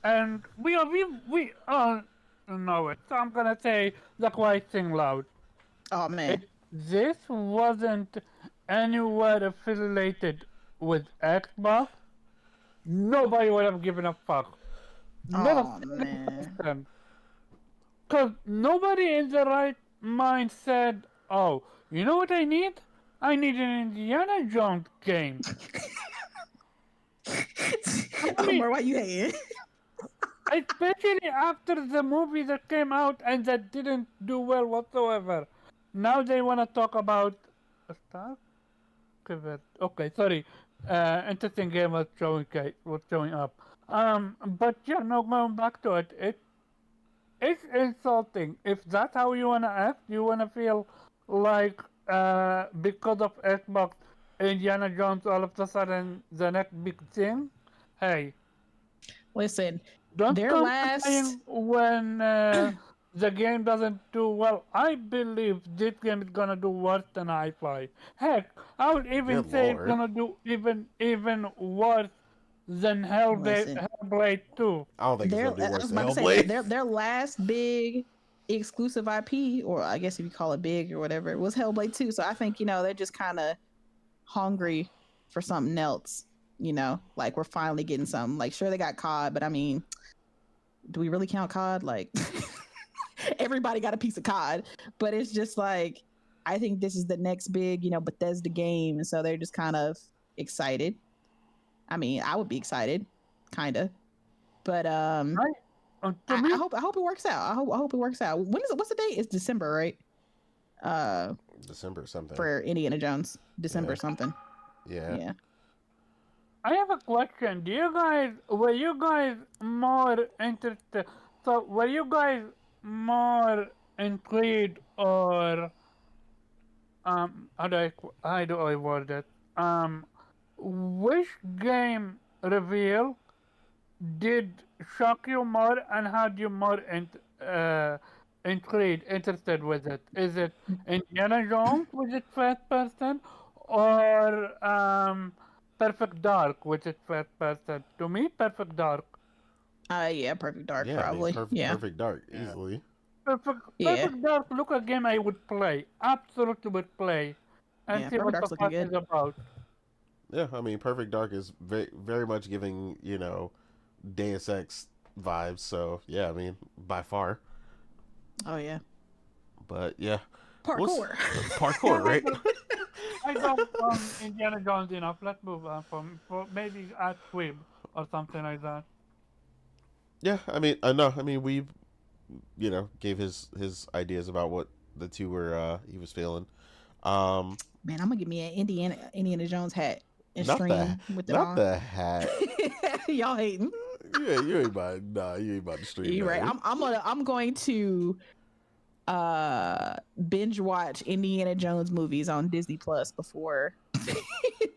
and we know it. So I'm gonna say the quiet thing loud. Oh man, This wasn't anywhere affiliated with Xbox. Nobody would have given a fuck. oh man. Because nobody in the right mind said, oh, you know what I need? I need an Indiana Jones game. Omar, why you hating? Especially after the movie that came out and that didn't do well whatsoever. Now they want to talk about Star? Okay, sorry. Interesting game was showing up. But yeah, no, going back to it. It's insulting. If that's how you wanna act, you wanna feel like because of Xbox, Indiana Jones all of a sudden the next big thing. Hey, Listen, don't their come last crying when the game doesn't do well. I believe this game is gonna do worse than Hi-Fi. Heck, I would even Good say Lord. it's gonna do even worse than Hellblade 2. I don't think it's their gonna do I worse was than about to say Hellblade. their last big exclusive IP, or I guess if you call it big or whatever, it was Hellblade 2. So I think, you know, they're just kind of hungry for something else. You know, like we're finally getting something. Like sure they got COD, but I mean, do we really count COD? Like everybody got a piece of COD, but it's just like I think this is the next big, you know, Bethesda game, and so they're just kind of excited. I mean, I would be excited, kind of, but Right? To me, I hope it works out. I hope it works out. When is it? What's the date? It's December, right? December something. For Indiana Jones, December Yeah. something. Yeah. Yeah. I have a question. Were you guys more interested? So, were you guys more intrigued or how do I word it? Which game reveal did shock you more and had you more intrigued, interested with it? Is it Indiana Jones with its first person, or Perfect Dark with its first person? To me, Perfect Dark. Yeah, Perfect Dark, Yeah, I mean, probably. Yeah, Perfect Dark easily. yeah, Perfect Dark look a game I would play. Absolutely would play. And yeah. see Perfect what the Dark's looking fuss good. is about. Yeah, I mean, Perfect Dark is very much giving Deus Ex vibes. So yeah, I mean, by far. Oh yeah, But yeah, parkour. parkour, Yeah, right? but I don't Indiana Jones enough. Let's move on for maybe at Squib or something like that. Yeah, I mean, I know. I mean, we gave his ideas about what the two were he was feeling. Um, Man, I'm gonna get me an Indiana Jones hat and not the stream with it not on. the hat. Y'all hating. Yeah, you ain't about you ain't about to stream You're right. nothing. I'm going to binge watch Indiana Jones movies on Disney Plus before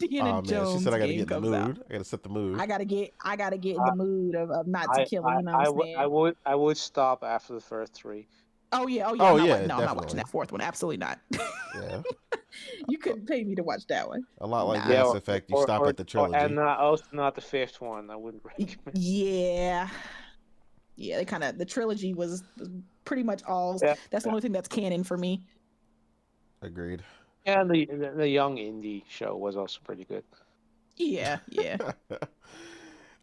Indiana Oh man, she said Jones I got to get game in the comes out. mood. I got to set the mood. I gotta get in I the mood of not to killing, you know what I'm saying? I would stop after the first three. Oh yeah, Oh yeah, I'm not watching definitely. that fourth one. Absolutely not. Yeah, You couldn't pay me to watch that one. a lot like Nah. Yeah, Mass Effect. You stop at the and trilogy. also not the fifth one. I wouldn't recommend. Yeah. Yeah, they kind of the trilogy was pretty much all. Yeah, That's the only thing that's canon for me. Agreed. yeah, and the young indie show was also pretty good. Yeah, yeah.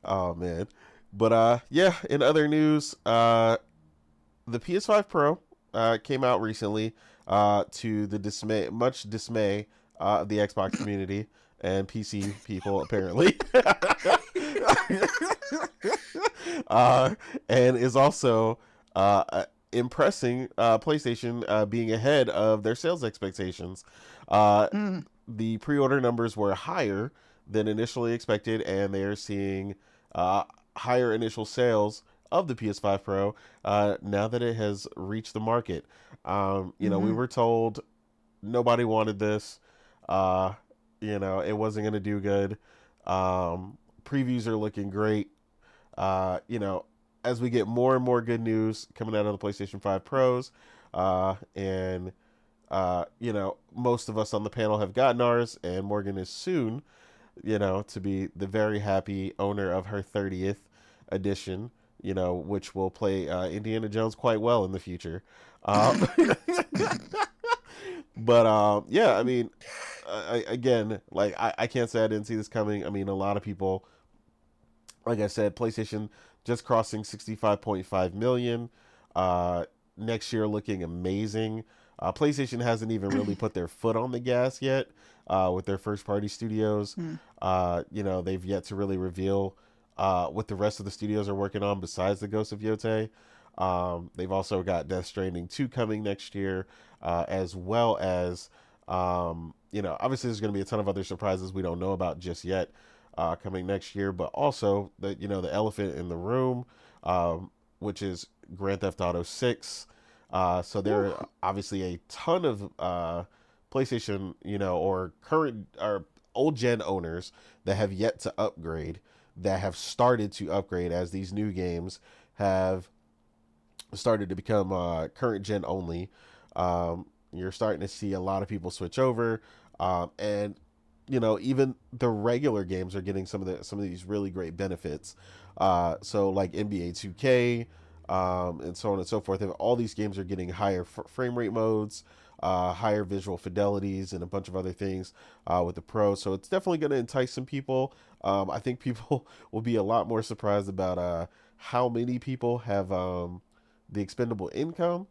Oh man, but yeah. In other news, the PS5 Pro came out recently. To the much dismay of the Xbox community and PC people, apparently. And is also impressing PlayStation, being ahead of their sales expectations. Uh, Mm. the pre-order numbers were higher than initially expected, and they are seeing higher initial sales of the PS5 Pro now that it has reached the market. We Mm-hmm. were told nobody wanted this. Uh, it wasn't going to do good. Previews are looking great. As we get more and more good news coming out of the PlayStation 5 Pros, and most of us on the panel have gotten ours, and Morgan is soon, to be the very happy owner of her 30th edition, which will play Indiana Jones quite well in the future. But yeah, I mean, again, like I can't say I didn't see this coming. I mean, a lot of people, like I said, PlayStation just crossing 65.5 million. Uh, Next year looking amazing. PlayStation hasn't even really put their foot on the gas yet with their first party studios. Mm. They've yet to really reveal what the rest of the studios are working on besides the Ghost of Yotei. They've also got Death Stranding 2 coming next year, as well as, obviously there's going to be a ton of other surprises we don't know about just yet coming next year, but also the elephant in the room, which is Grand Theft Auto 6. So there are obviously a ton of PlayStation, or current or old gen owners that have yet to upgrade, that have started to upgrade as these new games have started to become current gen only. You're starting to see a lot of people switch over, and even the regular games are getting some of these really great benefits. So like NBA 2K, and so on and so forth. And all these games are getting higher frame rate modes, higher visual fidelities, and a bunch of other things with the Pro. So it's definitely going to entice some people. I think people will be a lot more surprised about how many people have the expendable income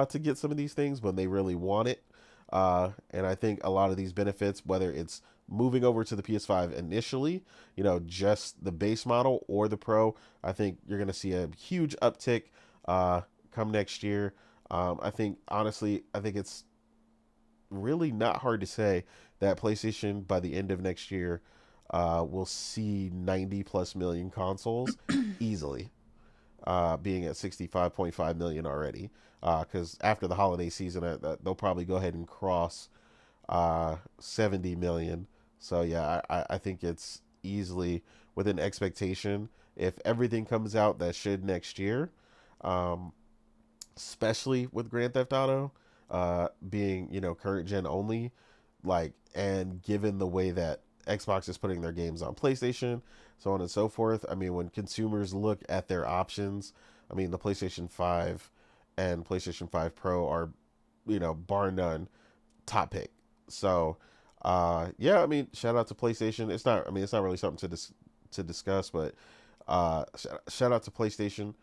to get some of these things when they really want it. And I think a lot of these benefits, whether it's moving over to the PS5 initially, just the base model or the Pro, I think you're going to see a huge uptick come next year. I think, honestly, it's really not hard to say that PlayStation, by the end of next year, will see 90 plus million consoles easily, being at 65.5 million already. Because after the holiday season, they'll probably go ahead and cross 70 million. So yeah, I think it's easily within expectation. If everything comes out that should next year, especially with Grand Theft Auto being, you know, current gen only, like, and given the way that Xbox is putting their games on PlayStation, so on and so forth. I mean, when consumers look at their options, I mean, the PlayStation 5 and PlayStation 5 Pro are, you know, bar none, top pick. So, yeah, I mean, shout out to PlayStation. It's not, I mean, it's not really something to discuss, but shout out to PlayStation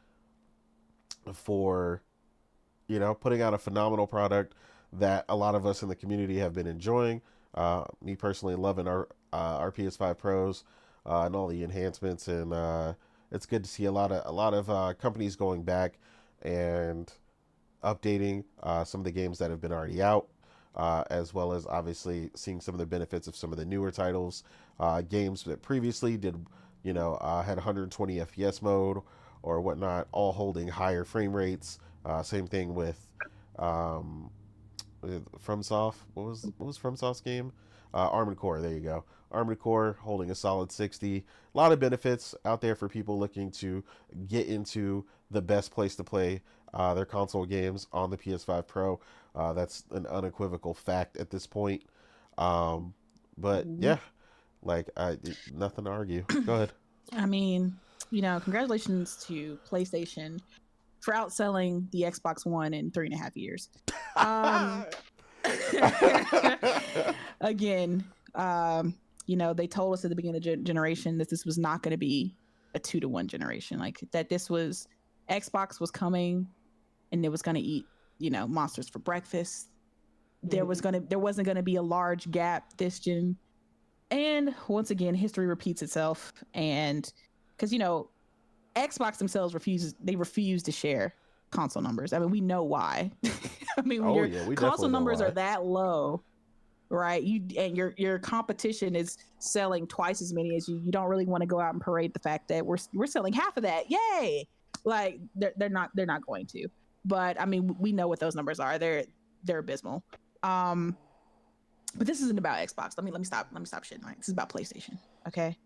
for, you know, putting out a phenomenal product that a lot of us in the community have been enjoying. Me personally loving our PS5 Pros and all the enhancements, and it's good to see a lot of companies going back and updating some of the games that have been already out, as well as obviously seeing some of the benefits of some of the newer titles, games that previously did, you know, had 120 FPS mode or whatnot, all holding higher frame rates. Same thing um, with FromSoft. What was FromSoft's game? Armored Core. There you go. Armored Core holding a solid 60. A lot of benefits out there for people looking to get into the best place to play their console games on the PS5 Pro. That's an unequivocal fact at this point. But yeah, like nothing to argue. Go ahead. I mean, you know, congratulations to PlayStation for outselling the Xbox One in 3.5 years. Again, you know, they told us at the beginning of the generation that this was not going to be a 2-to-1 generation, like that this was Xbox was coming and it was going to eat, you know, monsters for breakfast. There wasn't going to be a large gap this gen. And once again, history repeats itself. And because, you know, Xbox themselves refuse to share console numbers. I mean, we know why. I mean, when your console numbers are that low, right? Your competition is selling twice as many as you. You don't really want to go out and parade the fact that we're selling half of that. Yay! Like they're not going to. But I mean, we know what those numbers are. They're abysmal. But this isn't about Xbox. Let me stop shitting. Right? This is about PlayStation. Okay.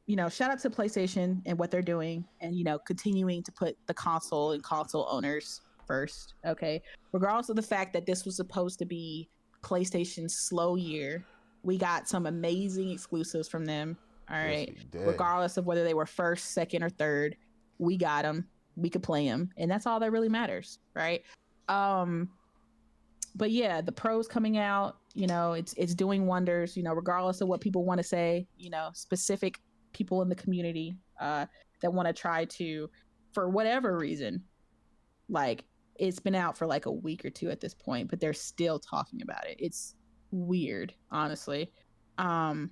You know, shout out to PlayStation and what they're doing, and you know, continuing to put the console and console owners first. Okay, regardless of the fact that this was supposed to be PlayStation's slow year, we got some amazing exclusives from them. All right, regardless of whether they were first, second, or third, we got them. We could play them, and that's all that really matters, right? But yeah, the pros coming out, you know, it's doing wonders. You know, regardless of what people want to say, you know, specific people in the community that want to try to, for whatever reason, like it's been out for like a week or two at this point, but they're still talking about it. It's weird, honestly. And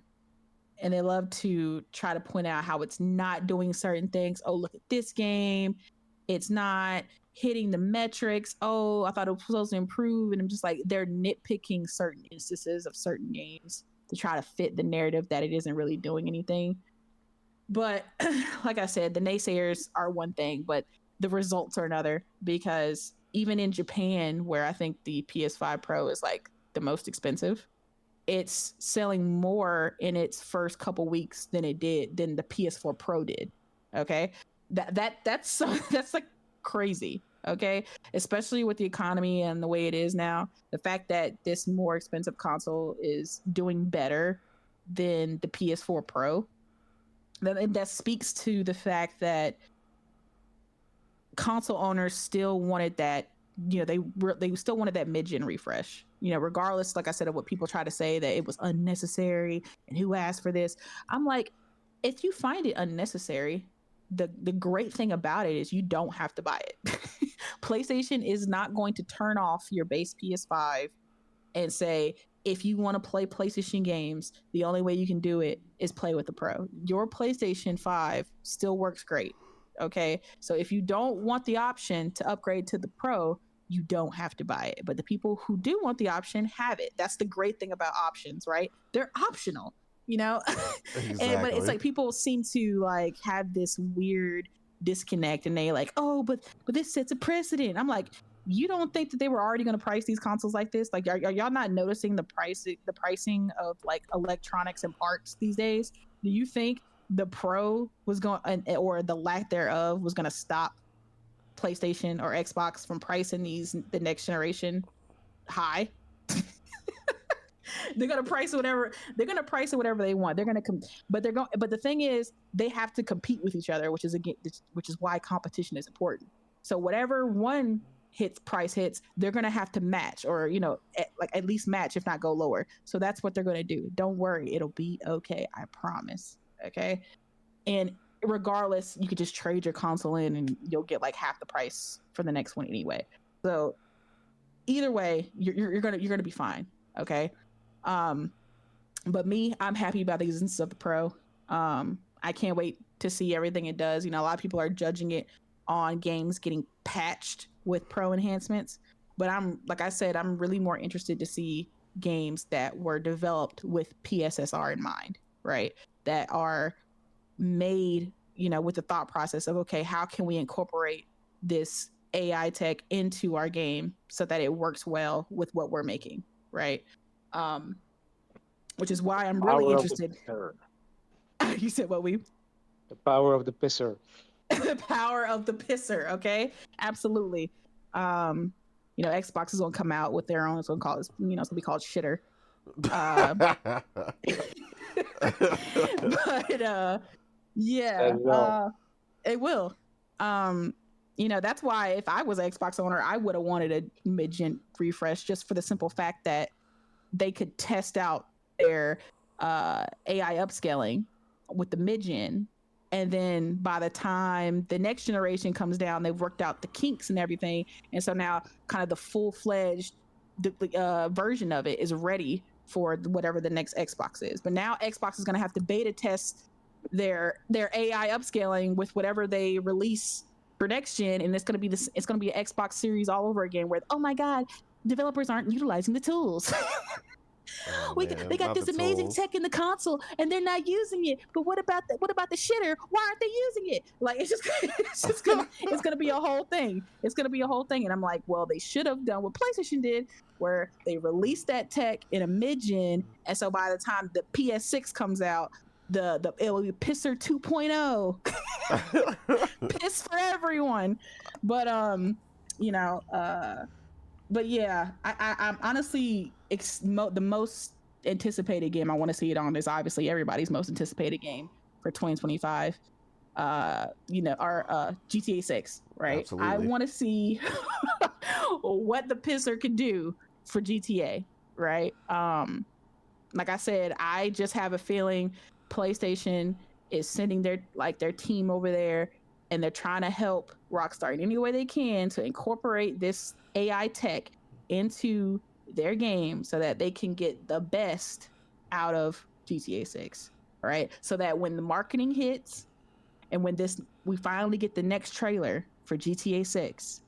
they love to try to point out how it's not doing certain things. Oh, look at this game. It's not hitting the metrics. Oh, I thought it was supposed to improve. And I'm just like, they're nitpicking certain instances of certain games to try to fit the narrative that it isn't really doing anything. But like I said, the naysayers are one thing, but the results are another, because even in Japan, where I think the PS5 Pro is like the most expensive, it's selling more in its first couple weeks than the PS4 Pro did. Okay. That's like crazy. Okay. Especially with the economy and the way it is now, the fact that this more expensive console is doing better than the PS4 Pro, that speaks to the fact that console owners still wanted that, you know, they still wanted that mid-gen refresh, you know, regardless, like I said, of what people try to say that it was unnecessary and who asked for this. I'm like, if you find it unnecessary, the great thing about it is you don't have to buy it. PlayStation is not going to turn off your base PS5 and say, if you want to play PlayStation games, the only way you can do it is play with the Pro. Your PlayStation 5 still works great. Okay. So if you don't want the option to upgrade to the Pro, you don't have to buy it. But the people who do want the option have it. That's the great thing about options, right? They're optional, you know? Exactly. But it's like people seem to like have this weird disconnect, and they like, oh, but this sets a precedent. I'm like, you don't think that they were already going to price these consoles like this? Like, are y'all not noticing the pricing of like electronics and parts these days? Do you think the Pro was going, or the lack thereof, was going to stop PlayStation or Xbox from pricing the next generation high. They're gonna price whatever they want. They're gonna but the thing is, they have to compete with each other, which is why competition is important. So whatever one price hits, they're gonna have to match, or at least match, if not go lower. So that's what they're gonna do. Don't worry, it'll be okay. I promise. Okay, and regardless, you could just trade your console in, and you'll get like half the price for the next one anyway. So either way, you're gonna be fine. Okay. But I'm happy about the existence of the Pro. I can't wait to see everything it does. A lot of people are judging it on games getting patched with Pro enhancements, but like I said, I'm really more interested to see games that were developed with PSSR in mind, right? That are made, with the thought process of, okay, how can we incorporate this AI tech into our game so that it works well with what we're making, right? Which is why I'm really interested. You said what, we? The power of the pisser. The power of the pisser. Okay, absolutely. Xbox is gonna come out with their own. It's gonna it's gonna be called shitter. But yeah, it will. That's why if I was an Xbox owner, I would have wanted a mid-gen refresh, just for the simple fact that they could test out their AI upscaling with the mid-gen, and then by the time the next generation comes down, they've worked out the kinks and everything, and so now kind of the full-fledged version of it is ready for whatever the next Xbox is. But now Xbox is going to have to beta test their AI upscaling with whatever they release for next gen, and it's going to be an Xbox Series all over again, where, oh my god, developers aren't utilizing the tools. They got this amazing tech in the console and they're not using it. But what about the shitter? Why aren't they using it? Like, it's gonna be a whole thing. It's gonna be a whole thing. And I'm like, well, they should have done what PlayStation did, where they released that tech in a mid-gen, and so by the time the PS6 comes out, it'll be Pisser 2.0. Piss for everyone. But but yeah, I'm honestly the most anticipated game I want to see it on is obviously everybody's most anticipated game for 2025. Our GTA 6, right? Absolutely. I want to see what the pisser could do for GTA, right? Like I said, I just have a feeling PlayStation is sending their team over there, and they're trying to help Rockstar in any way they can to incorporate this AI tech into their game so that they can get the best out of GTA 6, right? So that when the marketing hits and when we finally get the next trailer for GTA 6,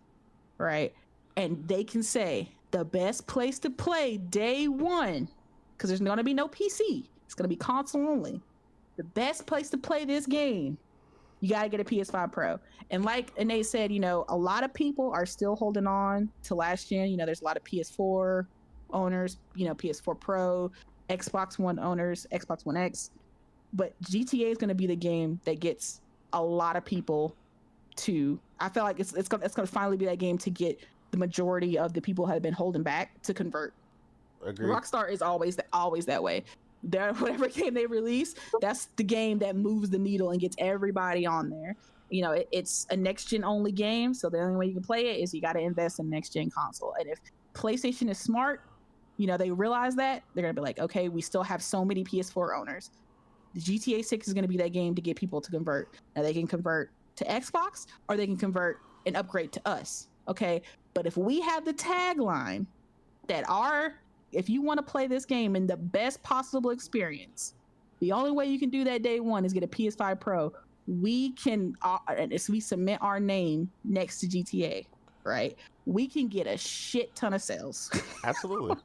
right? And they can say the best place to play day one, because there's going to be no PC. It's going to be console only. The best place to play this game, you got to get a PS5 Pro. And like Nate said, a lot of people are still holding on to last gen. There's a lot of PS4 owners, PS4 Pro, Xbox One owners, Xbox One X. But GTA is going to be the game that gets a lot of people to, I feel like it's going to finally be that game to get the majority of the people who have been holding back to convert. Agreed. Rockstar is always that way. Whatever game they release, that's the game that moves the needle and gets everybody on there. It's a next gen only game, so the only way you can play it is you got to invest in next gen console. And if PlayStation is smart, they realize that, they're gonna be like, okay, we still have so many PS4 owners. The GTA 6 is gonna be that game to get people to convert. Now they can convert to Xbox, or they can convert and upgrade to us. Okay, but if we have the tagline that if you want to play this game in the best possible experience, the only way you can do that day one is get a PS5 Pro. We can, we submit our name next to GTA, right? We can get a shit ton of sales. Absolutely.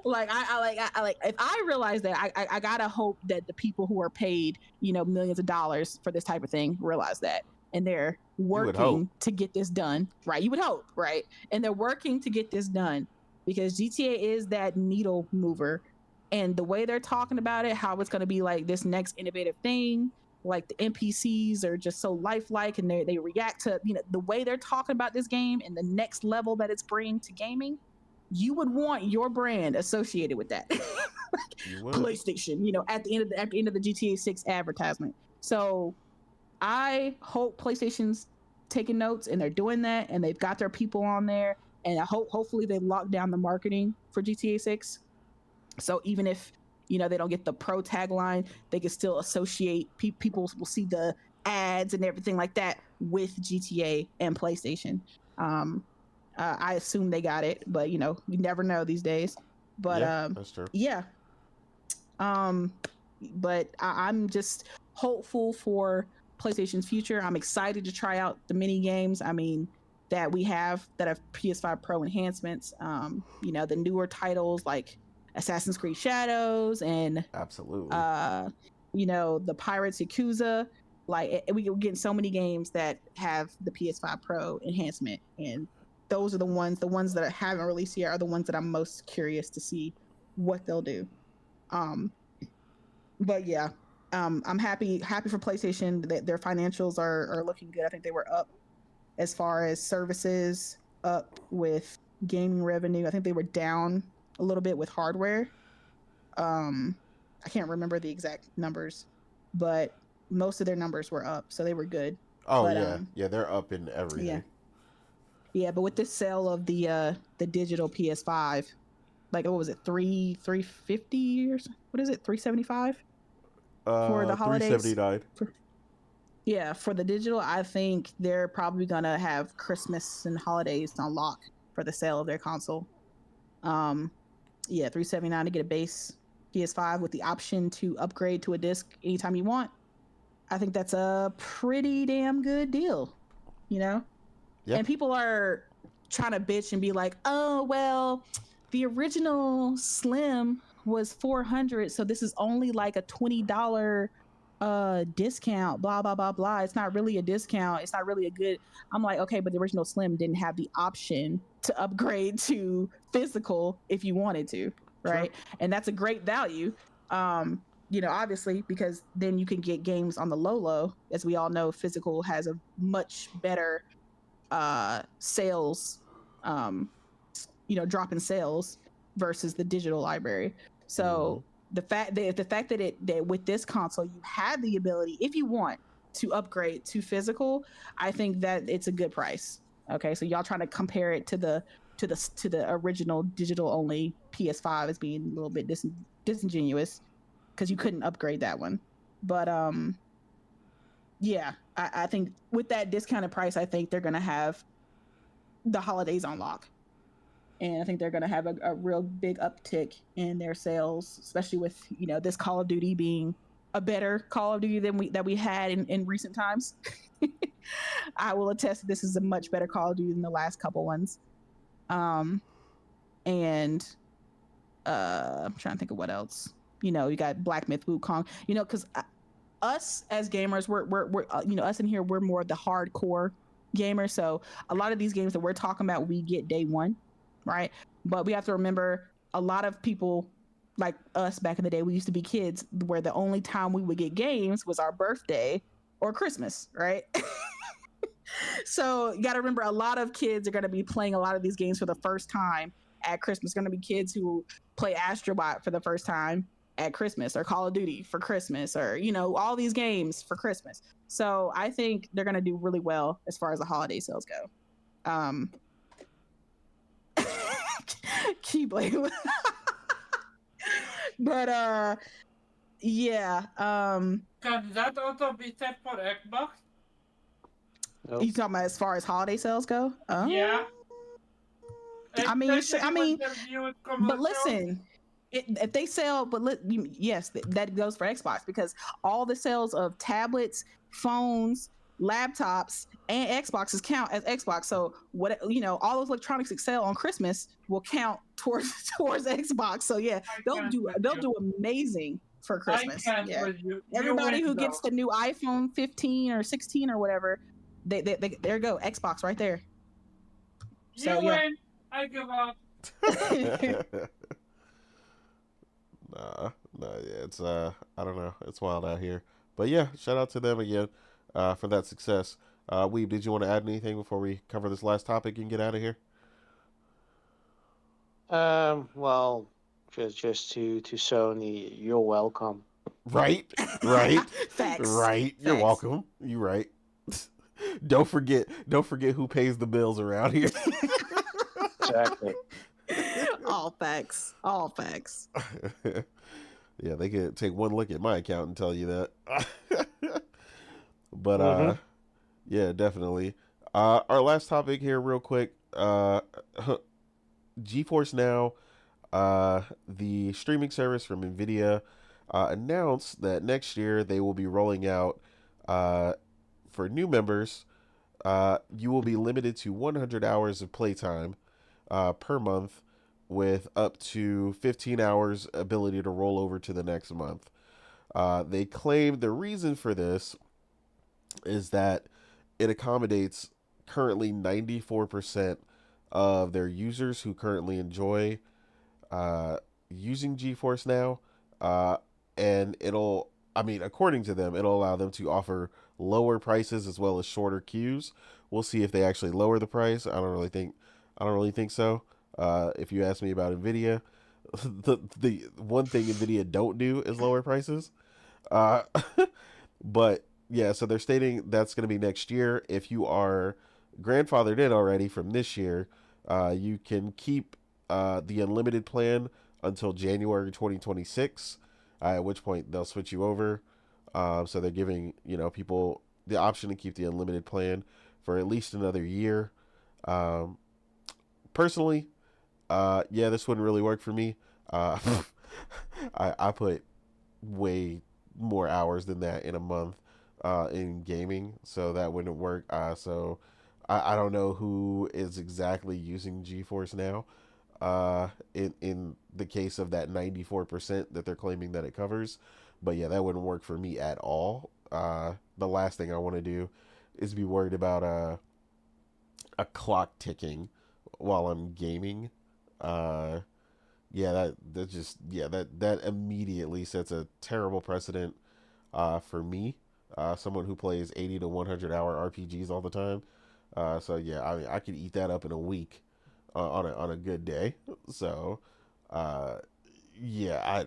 If I realize that, I gotta hope that the people who are paid, millions of dollars for this type of thing realize that, and they're working to get this done, right? You would hope, right? And they're working to get this done, because GTA is that needle mover, and the way they're talking about it, how it's going to be like this next innovative thing, Like the NPCs are just so lifelike, and they react to the way they're talking about this game and the next level that it's bringing to gaming. You would want your brand associated with that. You would. PlayStation, at the end of the GTA 6 advertisement. So I hope PlayStation's taking notes and they're doing that, and they've got their people on there, and I hopefully they lock down the marketing for GTA 6. So even if they don't get the pro tagline, they can still associate people will see the ads and everything like that with GTA and PlayStation. I assume they got it, but you never know these days. But yeah, that's true. Yeah. But I'm just hopeful for PlayStation's future. I'm excited to try out the mini games. I mean, that we have that have PS5 Pro enhancements. The newer titles like Assassin's Creed Shadows and absolutely, the Pirates Yakuza. Like we're getting so many games that have the PS5 Pro enhancement, and those are the ones that I haven't released yet are the ones that I'm most curious to see what they'll do. But yeah, I'm happy for PlayStation that their financials are looking good. I think they were up as far as services, up with gaming revenue. I think they were down a little bit with hardware. I can't remember the exact numbers, but most of their numbers were up, so they were good. Oh, but, yeah, they're up in everything. Yeah, but with the sale of the digital PS5, like what was it, 350 or what is it, 375 for the holidays? 379. For the digital, I think they're probably gonna have Christmas and holidays on lock for the sale of their console. 379 to get a base PS5 with the option to upgrade to a disc anytime you want. I think that's a pretty damn good deal, Yeah. And people are trying to bitch and be like, oh, well, the original Slim was $400, so this is only like a $20 discount, blah, blah, blah, blah. It's not really a discount. It's not really a good. I'm like, okay, but the original Slim didn't have the option to upgrade to physical if you wanted to, right? Sure. And that's a great value. Obviously, because then you can get games on the low. As we all know, physical has a much better sales, drop in sales versus the digital library. So the fact that with this console you have the ability, if you want, to upgrade to physical, I think that it's a good price. Okay, so y'all trying to compare it to the original digital only PS5 as being a little bit disingenuous because you couldn't upgrade that one. But I think with that discounted price, I think they're gonna have the holidays on lock, and I think they're gonna have a real big uptick in their sales, especially with this Call of Duty being a better Call of Duty than we had in recent times. I will attest this is a much better Call of Duty than the last couple ones. And I'm trying to think of what else. You got Black Myth Wukong. Because us as gamers, we're us in here, we're more the hardcore gamers. So a lot of these games that we're talking about, we get day one, right? But we have to remember a lot of people like us back in the day, we used to be kids where the only time we would get games was our birthday or Christmas, right? So you got to remember, a lot of kids are going to be playing a lot of these games for the first time at Christmas. Going to be kids who play Astrobot for the first time at Christmas, or Call of Duty for Christmas, or all these games for Christmas. So I think they're going to do really well as far as the holiday sales go. Keyblade. But yeah. Can that also be set for Xbox? Nope. You talking about as far as holiday sales go? Yeah. I mean, but listen, if they sell, yes, that goes for Xbox, because all the sales of tablets, phones, laptops, and Xboxes count as Xbox. So what all those electronics that sell on Christmas will count towards Xbox. So yeah, they'll do amazing for Christmas. Yeah. Everybody who gets the new iPhone 15 or 16 or whatever, they there you go, Xbox right there. So you win. I give up. Yeah, it's I don't know, it's wild out here. But yeah, shout out to them again for that success. Weeb, did you want to add anything before we cover this last topic and get out of here? Well, just to Sony, you're welcome. Right, right, Facts. right. You're Facts. welcome. You right. Don't forget who pays the bills around here. Exactly. All facts. All facts. Yeah, they could take one look at my account and tell you that. But Mm-hmm. yeah, definitely. Our last topic here, real quick. GeForce Now, the streaming service from Nvidia, announced that next year they will be rolling out uh, for new members. You will be limited to 100 hours of playtime per month, with up to 15 hours ability to roll over to the next month. They claim the reason for this is that it accommodates currently 94% of their users who currently enjoy using GeForce Now. Uh, and according to them, it'll allow them to offer lower prices as well as shorter queues. We'll see if they actually lower the price. I don't really think so. If you ask me about Nvidia, the one thing Nvidia don't do is lower prices. Uh, but yeah, so they're stating that's going to be next year. If you are grandfathered in already from this year, you can keep the unlimited plan until January 2026, at which point they'll switch you over. So they're giving people the option to keep the unlimited plan for at least another year. Um, Personally, yeah, this wouldn't really work for me. Uh, I put way more hours than that in a month in gaming, so that wouldn't work. So I don't know who is exactly using GeForce now. In the case of that 94% that they're claiming that it covers, but yeah, that wouldn't work for me at all. The last thing I want to do is be worried about a clock ticking while I'm gaming. Uh, yeah, that immediately sets a terrible precedent for me, someone who plays 80 to 100 hour RPGs all the time. So yeah, I mean, I could eat that up in a week on a good day. So, uh, yeah,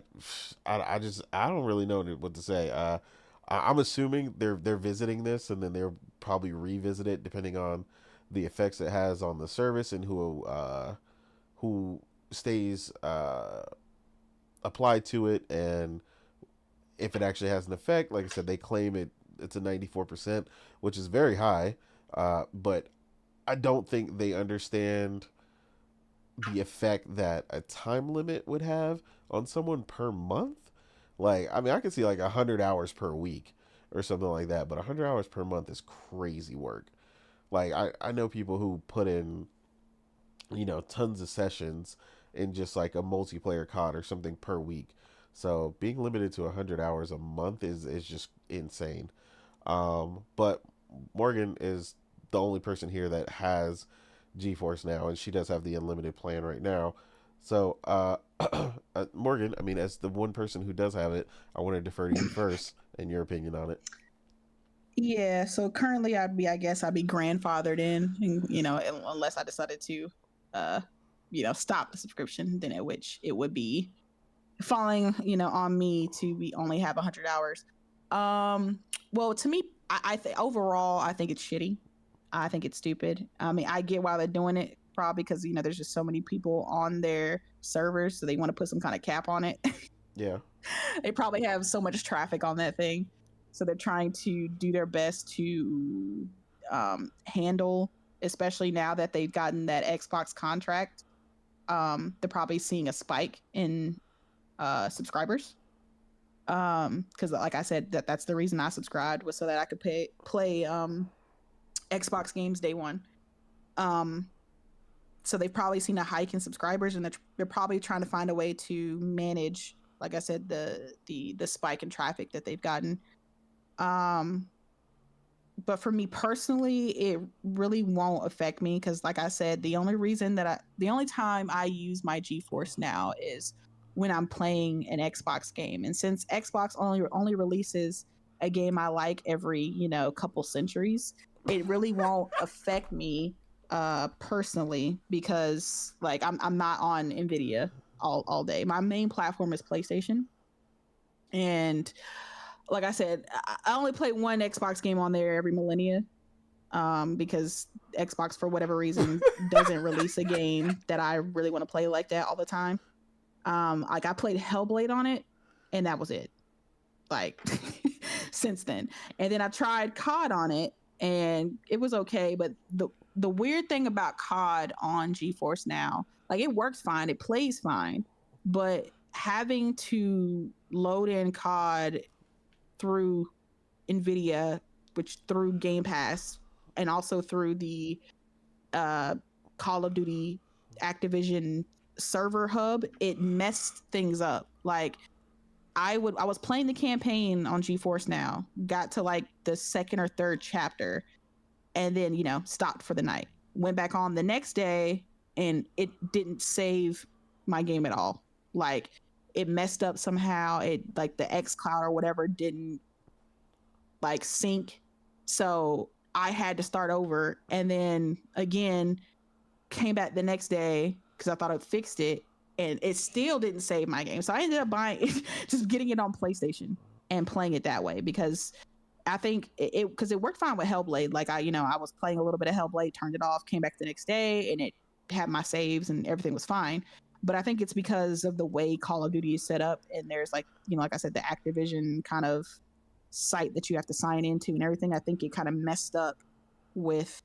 I don't really know what to say. I'm assuming they're visiting this and then they'll probably revisit it depending on the effects it has on the service and who stays applied to it, and if it actually has an effect. Like I said, they claim it's a 94%, which is very high, but I don't think they understand the effect that a time limit would have on someone per month. Like, I mean, I could see like 100 hours per week or something like that, but 100 hours per month is crazy work. Like, I know people who put in tons of sessions in just like a multiplayer COD or something per week. So being limited to 100 hours a month is just insane. But Morgan is the only person here that has GeForce Now, and she does have the unlimited plan right now. So, Morgan, I mean, as the one person who does have it, I want to defer to you first and your opinion on it. Yeah, so currently I guess I'd be grandfathered in, and, unless I decided to, uh, stop the subscription, then at which it would be falling, on me to be only have 100 hours. Well, to me, I think overall, I think it's shitty. I think it's stupid. I mean, I get why they're doing it, probably because there's just so many people on their servers, so they want to put some kind of cap on it. Yeah. They probably have so much traffic on that thing, so they're trying to do their best to handle, especially now that they've gotten that Xbox contract. They're probably seeing a spike in subscribers. Because like I said, that's the reason I subscribed, was so that I could play Xbox games day one. So they've probably seen a hike in subscribers, and they're probably trying to find a way to manage, like I said, the spike in traffic that they've gotten. But for me personally, it really won't affect me, because like I said, the only time I use my GeForce Now is when I'm playing an Xbox game. And since Xbox only releases a game I like every, couple centuries, it really won't affect me personally because like I'm not on Nvidia all day. My main platform is PlayStation. And like I said, I only play one Xbox game on there every millennia because Xbox, for whatever reason, doesn't release a game that I really want to play like that all the time. Like I played Hellblade on it, and that was it. Like since then, and then I tried COD on it, and it was okay. But the weird thing about COD on GeForce Now, like it works fine, it plays fine, but having to load in COD through Nvidia, which through Game Pass, and also through the Call of Duty Activision server hub, it messed things up. Like I was playing the campaign on GeForce Now, got to like the second or third chapter, and then stopped for the night. Went back on the next day, and it didn't save my game at all. Like it messed up somehow. It like the xCloud or whatever didn't like sync, so I had to start over, and then again came back the next day because I thought I fixed it, and it still didn't save my game. So I ended up buying just getting it on PlayStation and playing it that way because I think it because it worked fine with Hellblade. Like I was playing a little bit of Hellblade, turned it off, came back the next day, and it had my saves and everything was fine. But I think it's because of the way Call of Duty is set up, and there's like like I said, the Activision kind of site that you have to sign into and everything. I think it kind of messed up with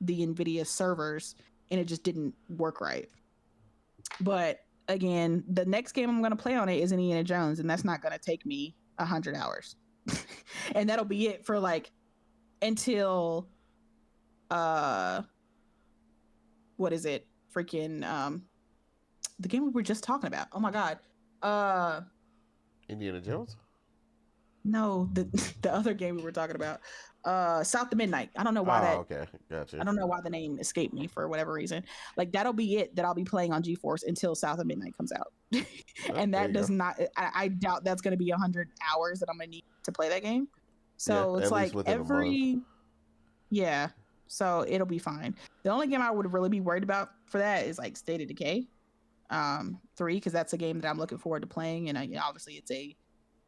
the Nvidia servers, and it just didn't work right. But again, the next game I'm going to play on it is Indiana Jones, and that's not going to take me 100 hours. And that'll be it for like until what is it? Freaking the game we were just talking about. Oh my god. Indiana Jones? No, the other game we were talking about. South of Midnight. I don't know why okay, gotcha. I don't know why the name escaped me for whatever reason. Like that'll be it that I'll be playing on GeForce until South of Midnight comes out. And that does not. I doubt that's going to be 100 hours that I'm going to need to play that game. So it's like every. Yeah. So it'll be fine. The only game I would really be worried about for that is like State of Decay 3, because that's a game that I'm looking forward to playing, and obviously it's a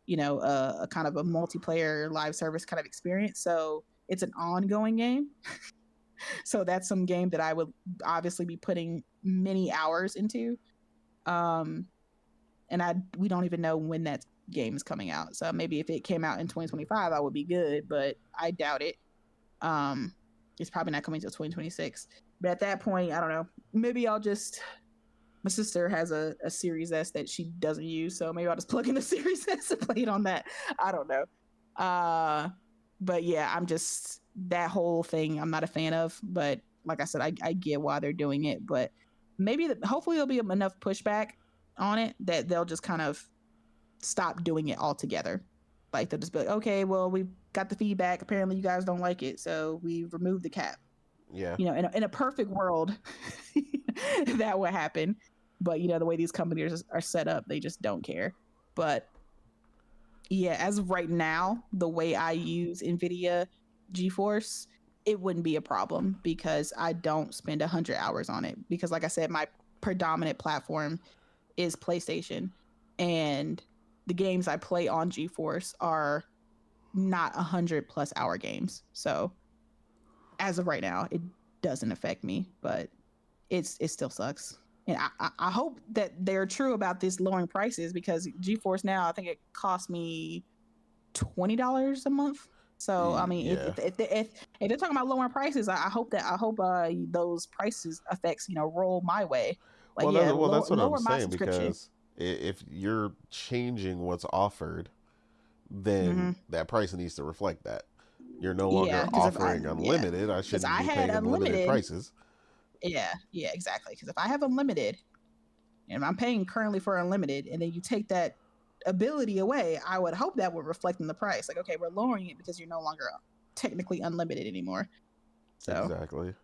a kind of a multiplayer live service kind of experience. So it's an ongoing game. So that's some game that I would obviously be putting many hours into. And we don't even know when that game is coming out. So maybe if it came out in 2025, I would be good, but I doubt it. It's probably not coming until 2026. But at that point, I don't know. Maybe I'll just. My sister has a Series S that she doesn't use, so maybe I'll just plug in the Series S and play it on that. I don't know. But yeah, I'm just that whole thing I'm not a fan of. But like I said, I get why they're doing it. But maybe hopefully there'll be enough pushback on it that they'll just kind of stop doing it altogether. Like they'll just be like, okay, well we got the feedback. Apparently you guys don't like it, so we removed the cap. Yeah. In a perfect world, that would happen. But the way these companies are set up, they just don't care. But yeah, as of right now, the way I use Nvidia GeForce, it wouldn't be a problem because I don't spend 100 hours on it. Because like I said, my predominant platform is PlayStation, and the games I play on GeForce are not 100+ hour games. So as of right now, it doesn't affect me, but it still sucks. And I hope that they're true about this lowering prices, because GeForce Now, I think it cost me $20 a month. So I mean, yeah. if they're talking about lowering prices, I hope those prices effects roll my way. Like that's what lower I'm my saying, subscription. because if you're changing what's offered, then that price needs to reflect that. You're no longer offering unlimited. I shouldn't be paying unlimited prices. Yeah, exactly. Because if I have unlimited, and I'm paying currently for unlimited, and then you take that ability away, I would hope that would reflect in the price. Like, okay, we're lowering it because you're no longer technically unlimited anymore. So exactly.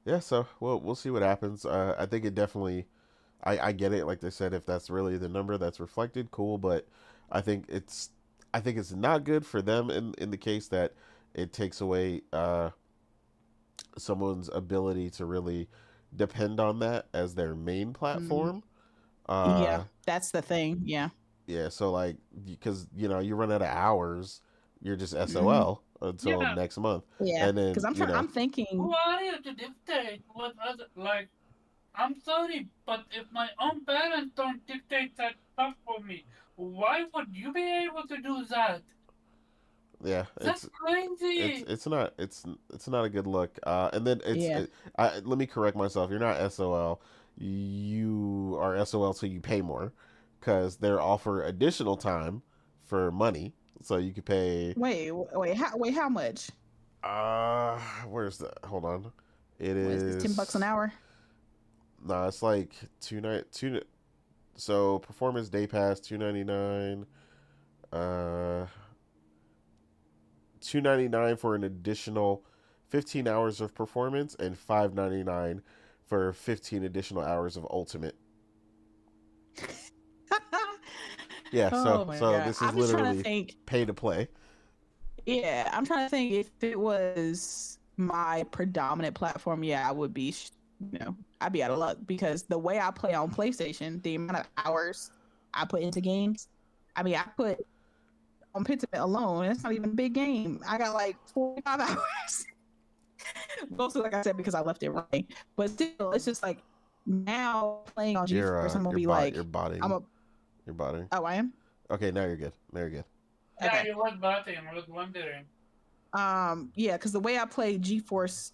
Yeah. So we'll see what happens. I think it definitely. I get it. Like they said, if that's really the number that's reflected, cool. But I think I think it's not good for them in the case that it takes away someone's ability to really depend on that as their main Mm. platform. Yeah, Uh, that's the thing. Yeah. yeah, so like because you run out of hours, you're just Hmm. SOL until Yeah. next month, Yeah, and because then I'm Who thinking. are you to dictate what other like? I'm sorry, but if my own parents don't dictate that stuff for me, why would you be able to do that? yeah, That's crazy. it's not a good look. And then Yeah. let me correct myself. You're not SOL. You are SOL till you pay more, because they're offer additional time for money, so you could pay. Wait, how much? Where's the? Hold on. It What is this? $10 an is hour? nah. It's like two. So performance day pass 299. Uh, 299 for an additional 15 hours of performance, and 599 for 15 additional hours of ultimate. Yeah, Oh my so god. this is I'm just trying to literally think. pay to play. Yeah, I'm trying to think if it was my predominant platform, yeah, I would be, I'd be out of luck because the way I play on PlayStation, the amount of hours I put into games, I mean, I put on Pentiment alone, and it's not even a big game. I got like 45 hours. Mostly, like I said, because I left it running. But still, it's just like now playing on GeForce, I'm gonna be You're like, I'm botting. a, You're botting. oh, I am? Okay, now you're good. Now you're good. Yeah, Okay. you was batting. I was wondering. Yeah, because the way I play GeForce,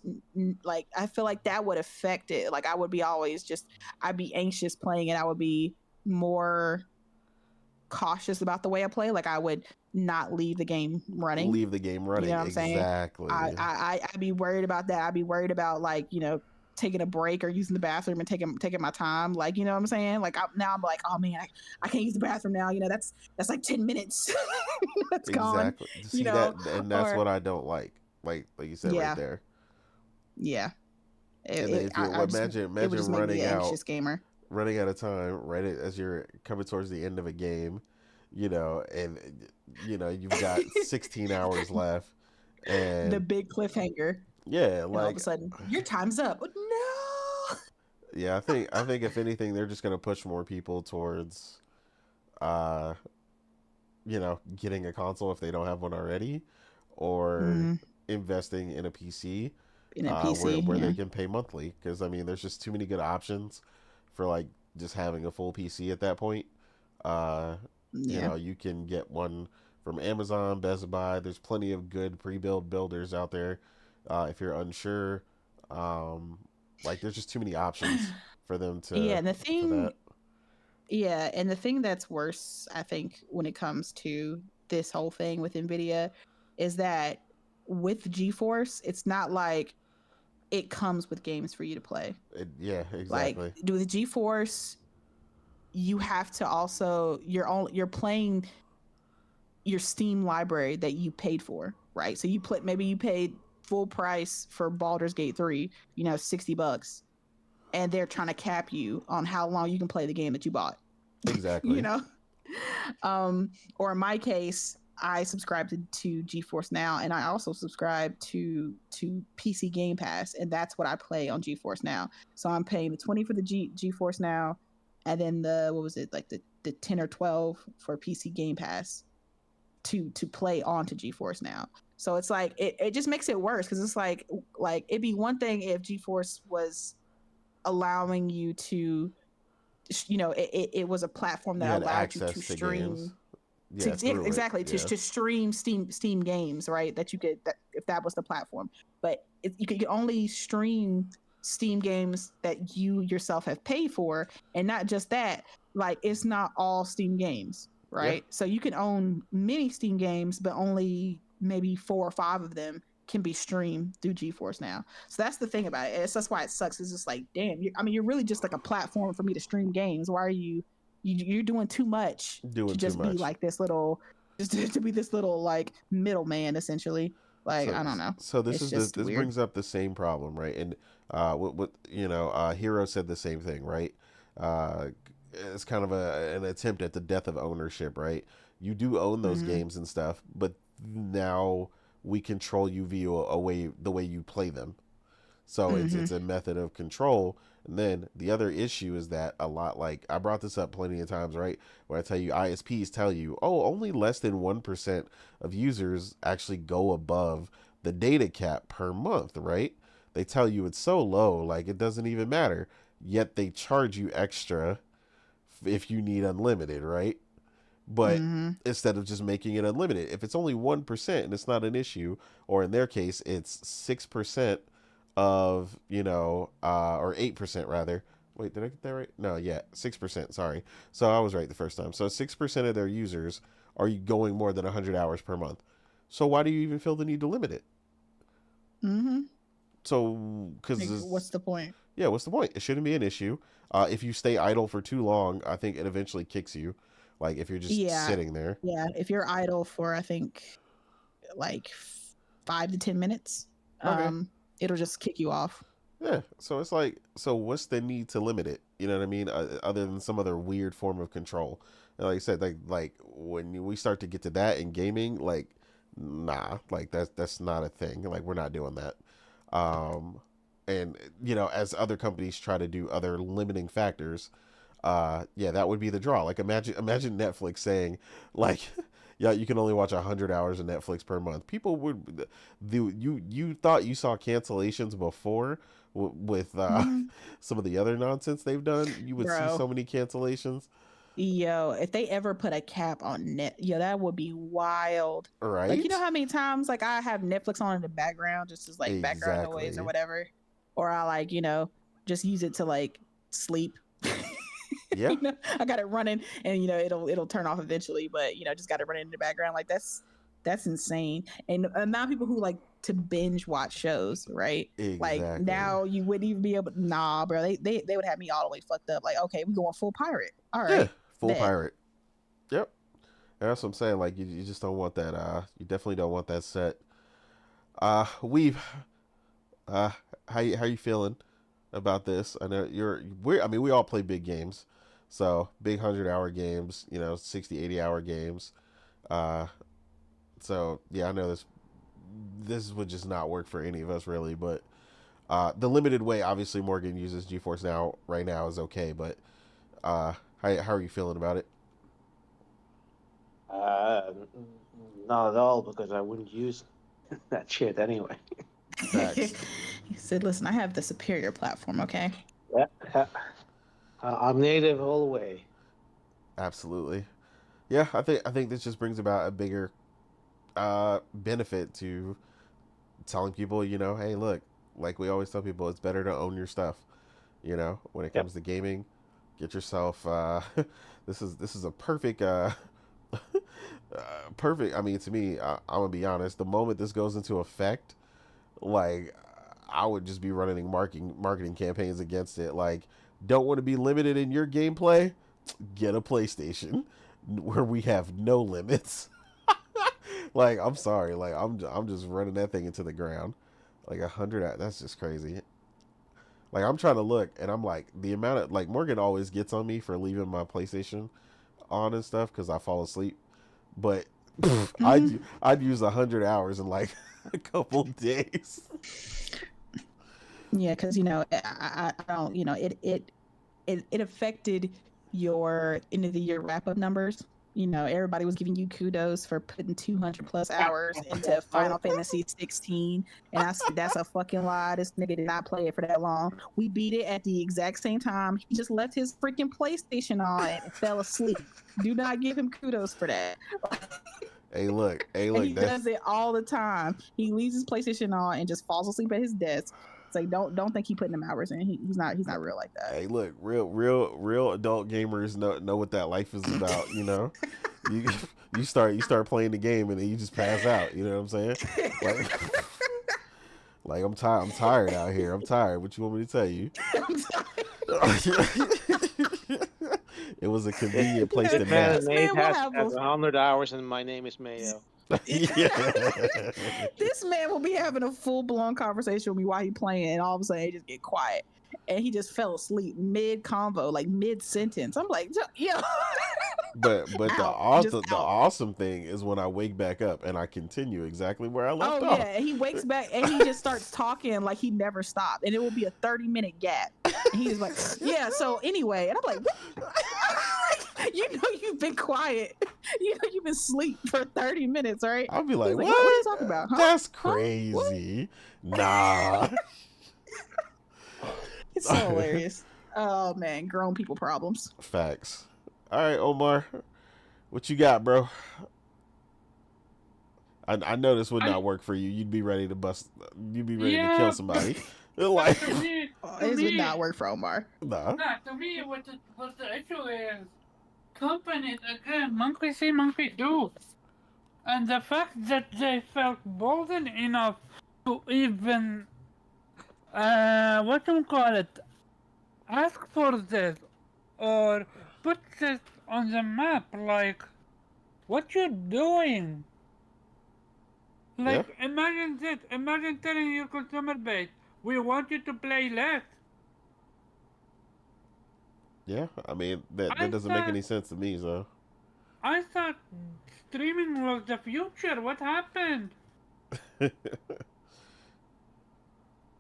like I feel like that would affect it. Like I would be always just, I'd be anxious playing it. I would be more cautious about the way I play. Like I would not leave the game running. Leave the game You know running. what I'm saying? Exactly. I'd be worried about that. I'd be worried about like, taking a break or using the bathroom and taking my time. Like, you know what I'm saying? Like now I'm like, oh man, I can't use the bathroom now. That's like 10 minutes. That's gone. Exactly. You See that, know, and that's or what I don't like. Like you said right yeah, there. yeah. And then if you're I just it would imagine just make me an anxious gamer. running out of time right as you're coming towards the end of a game, and you've got 16 hours left, The and big cliffhanger, yeah, and all of like a sudden, your time's up. No. yeah, I think if anything, they're just gonna push more people towards uh getting a console if they don't have one already, or Mm, investing in a PC, in a PC, where they yeah, can pay monthly, because I mean there's just too many good options for like just having a full PC at that point. Uh, yeah. you can get one from Amazon, Best Buy. There's plenty of good pre-built builders out there. If you're unsure, um, like there's just too many options for them Yeah, to and the for thing, that. yeah, and the thing that's worse, I think, when it comes to this whole thing with Nvidia, is that with GeForce, it's not like it comes with games for you to play. Yeah, Like exactly. with GeForce, you have to also you're playing your Steam library that you paid for, right? So maybe you paid full price for Baldur's Gate 3, $60, and they're trying to cap you on how long you can play the game that you bought. you Exactly. know? Um, or in my case, I subscribe to GeForce Now, and I also subscribe to PC Game Pass, and that's what I play on GeForce Now. So I'm paying the 20 for the GeForce Now, and then the what was it, like the 10 or 12 for PC Game Pass to play onto GeForce Now. So it's like it just makes it worse because it's like it'd be one thing if GeForce was allowing you to, it was a platform You that had allowed you to access to games. stream Yeah, through it. exactly Yeah. to stream Steam games, right? That you could, that if that was the platform, but you could only stream Steam games that you yourself have paid for, and not just that, like it's not all Steam games, Yeah. right? So you can own many Steam games, but only maybe 4 or 5 of them can be streamed through GeForce Now. So that's the thing about it. That's why it sucks. It's just like, damn, I mean, you're really just like a platform for me to stream games. Why are you're doing too much to Doing too just be much. like this little, just to be this little like middleman essentially. Like So I don't know. so this It's is the just this weird. brings up the same problem, right? And what Hero said the same thing, right? Uh, it's kind of an attempt at the death of ownership, right? You do own those Mhm. games and stuff, but now we control you via the way you play them. So it's Mhm. a method of control. And then the other issue is that a lot, like I brought this up plenty of times, right? Where I tell you ISPs tell you, oh, only less than 1% of users actually go above the data cap per month, right? They tell you it's so low, like it doesn't even matter. Yet they charge you extra if you need unlimited, right? But Mhm. instead of just making it unlimited, if it's only 1% and it's not an issue, or in their case it's 6% of, or 8% rather. Wait, did I get that right? No, yeah, 6%. Sorry. So I was right the first time. So 6% of their users are going more than 100 hours per month. So why do you even feel the need to limit it? Mhm. So, Like, what's because, the point? yeah, what's the point? It shouldn't be an issue. If you stay idle for too long, I think it eventually kicks you. Like if you're just Yeah. sitting there. Yeah. If you're idle for, I think, like 5 to 10 minutes, Okay. it'll just kick you off. Yeah, so it's like, so what's the need to limit it? You know what I mean? Other than some other weird form of control. And like I said, like when we start to get to that in gaming, like, nah, like that's not a thing. Like we're not doing that. Um, and as other companies try to do other limiting factors, yeah, that would be the draw. Like imagine Netflix saying, like, yeah, you can only watch 100 hours of Netflix per month. People would, you thought you saw cancellations before with Mhm. some of the other nonsense they've done. You would see Bro, so many cancellations, yo, if they ever put a cap on net, yo, that would be wild. Like, you know right? how many times like I have Netflix on in the background just as like background noise or Exactly. whatever, or I like just use it to like sleep. Yeah. I got it running, and it'll turn off eventually, but just got it running in the background. Like that's insane. And the amount of people who like to binge watch shows, right? Like Exactly. now you wouldn't even be able. Nah, bro, they would have me all the way fucked up. Like, okay, we going full pirate. All Yeah. right, Full bet. pirate. Yep. That's what I'm saying. Like you just don't want that. You definitely don't want that set. We've uh, how you feeling about this? I know I mean, we all play big games, so big 100-hour games. 60, 80-hour games. Uh, so yeah, I know this would just not work for any of us really. But the limited way, obviously, Morgan uses GeForce Now right now is okay. But how are you feeling about it? Uh, Not at all, because I wouldn't use that shit anyway. Facts. He said, "Listen, I have the superior platform. Okay." Yeah, I'm native all the way. Absolutely. Yeah, I think this just brings about a bigger benefit to telling people, hey, look, like we always tell people, it's better to own your stuff. When it Yep. comes to gaming, get yourself. This is a perfect, perfect. I mean, to me, I'm gonna be honest. The moment this goes into effect, like, I would just be running marketing campaigns against it. Like, don't want to be limited in your gameplay? Get a PlayStation where we have no limits. Like, I'm sorry, like I'm just running that thing into the ground. Like 100, that's just crazy. Like I'm trying to look, and I'm like the amount of like Morgan always gets on me for leaving my PlayStation on and stuff because I fall asleep. But Mhm. I'd use 100 hours in like a couple days. Yeah, because I don't. It affected your end of the year wrap up numbers. Everybody was giving you kudos for putting 200 plus hours into Final Fantasy 16, and I said that's a fucking lie. This nigga did not play it for that long. We beat it at the exact same time. He just left his freaking PlayStation on and fell asleep. Do not give him kudos for that. Hey And look, he that's does it all the time. He leaves his PlayStation on and just falls asleep at his desk. It's like don't think he putting them hours in. He's not real like that. hey look, real adult gamers know what that life is about. You you start playing the game and then you just pass out. You know what I'm saying? Like like I'm tired out here. I'm tired. What you want me to tell you? It was a convenient place to This man nap. This Nate man will has have 100 hours, and my name is Mayo. Yeah. This man will be having a full blown conversation with me while he playing, and all of a sudden he just get quiet, and he just fell asleep mid convo, like mid sentence. I'm like, yo, But out, just the out. awesome thing is when I wake back up and I continue exactly where I left Oh off. yeah, and he wakes back and he just starts talking like he never stopped, and it will be a 30-minute gap, and he's like, yeah. So anyway, and I'm like, what? You know you've been quiet. You know you've been asleep for 30 minutes, right? I'll be like, He's what? What are you talking about? Huh? That's Huh? What? crazy. Nah. It's so hilarious. Oh man, grown people problems. Facts. All right, Omar, what you got, bro? I know this would not work for you. You'd be ready to bust. You'd be ready to kill somebody. Like, to me, This would not work for Omar. nah. to me, what the issue is, companies again, monkey see, monkey do, and the fact that they felt bolden enough to even, what do you call it, ask for this or put this on the map, like, what you doing? Yeah. Like, imagine this. Imagine telling your consumer base, we want you to play less. Yeah. I mean, that I doesn't make thought, any sense to me. So. I thought streaming was the future. What happened?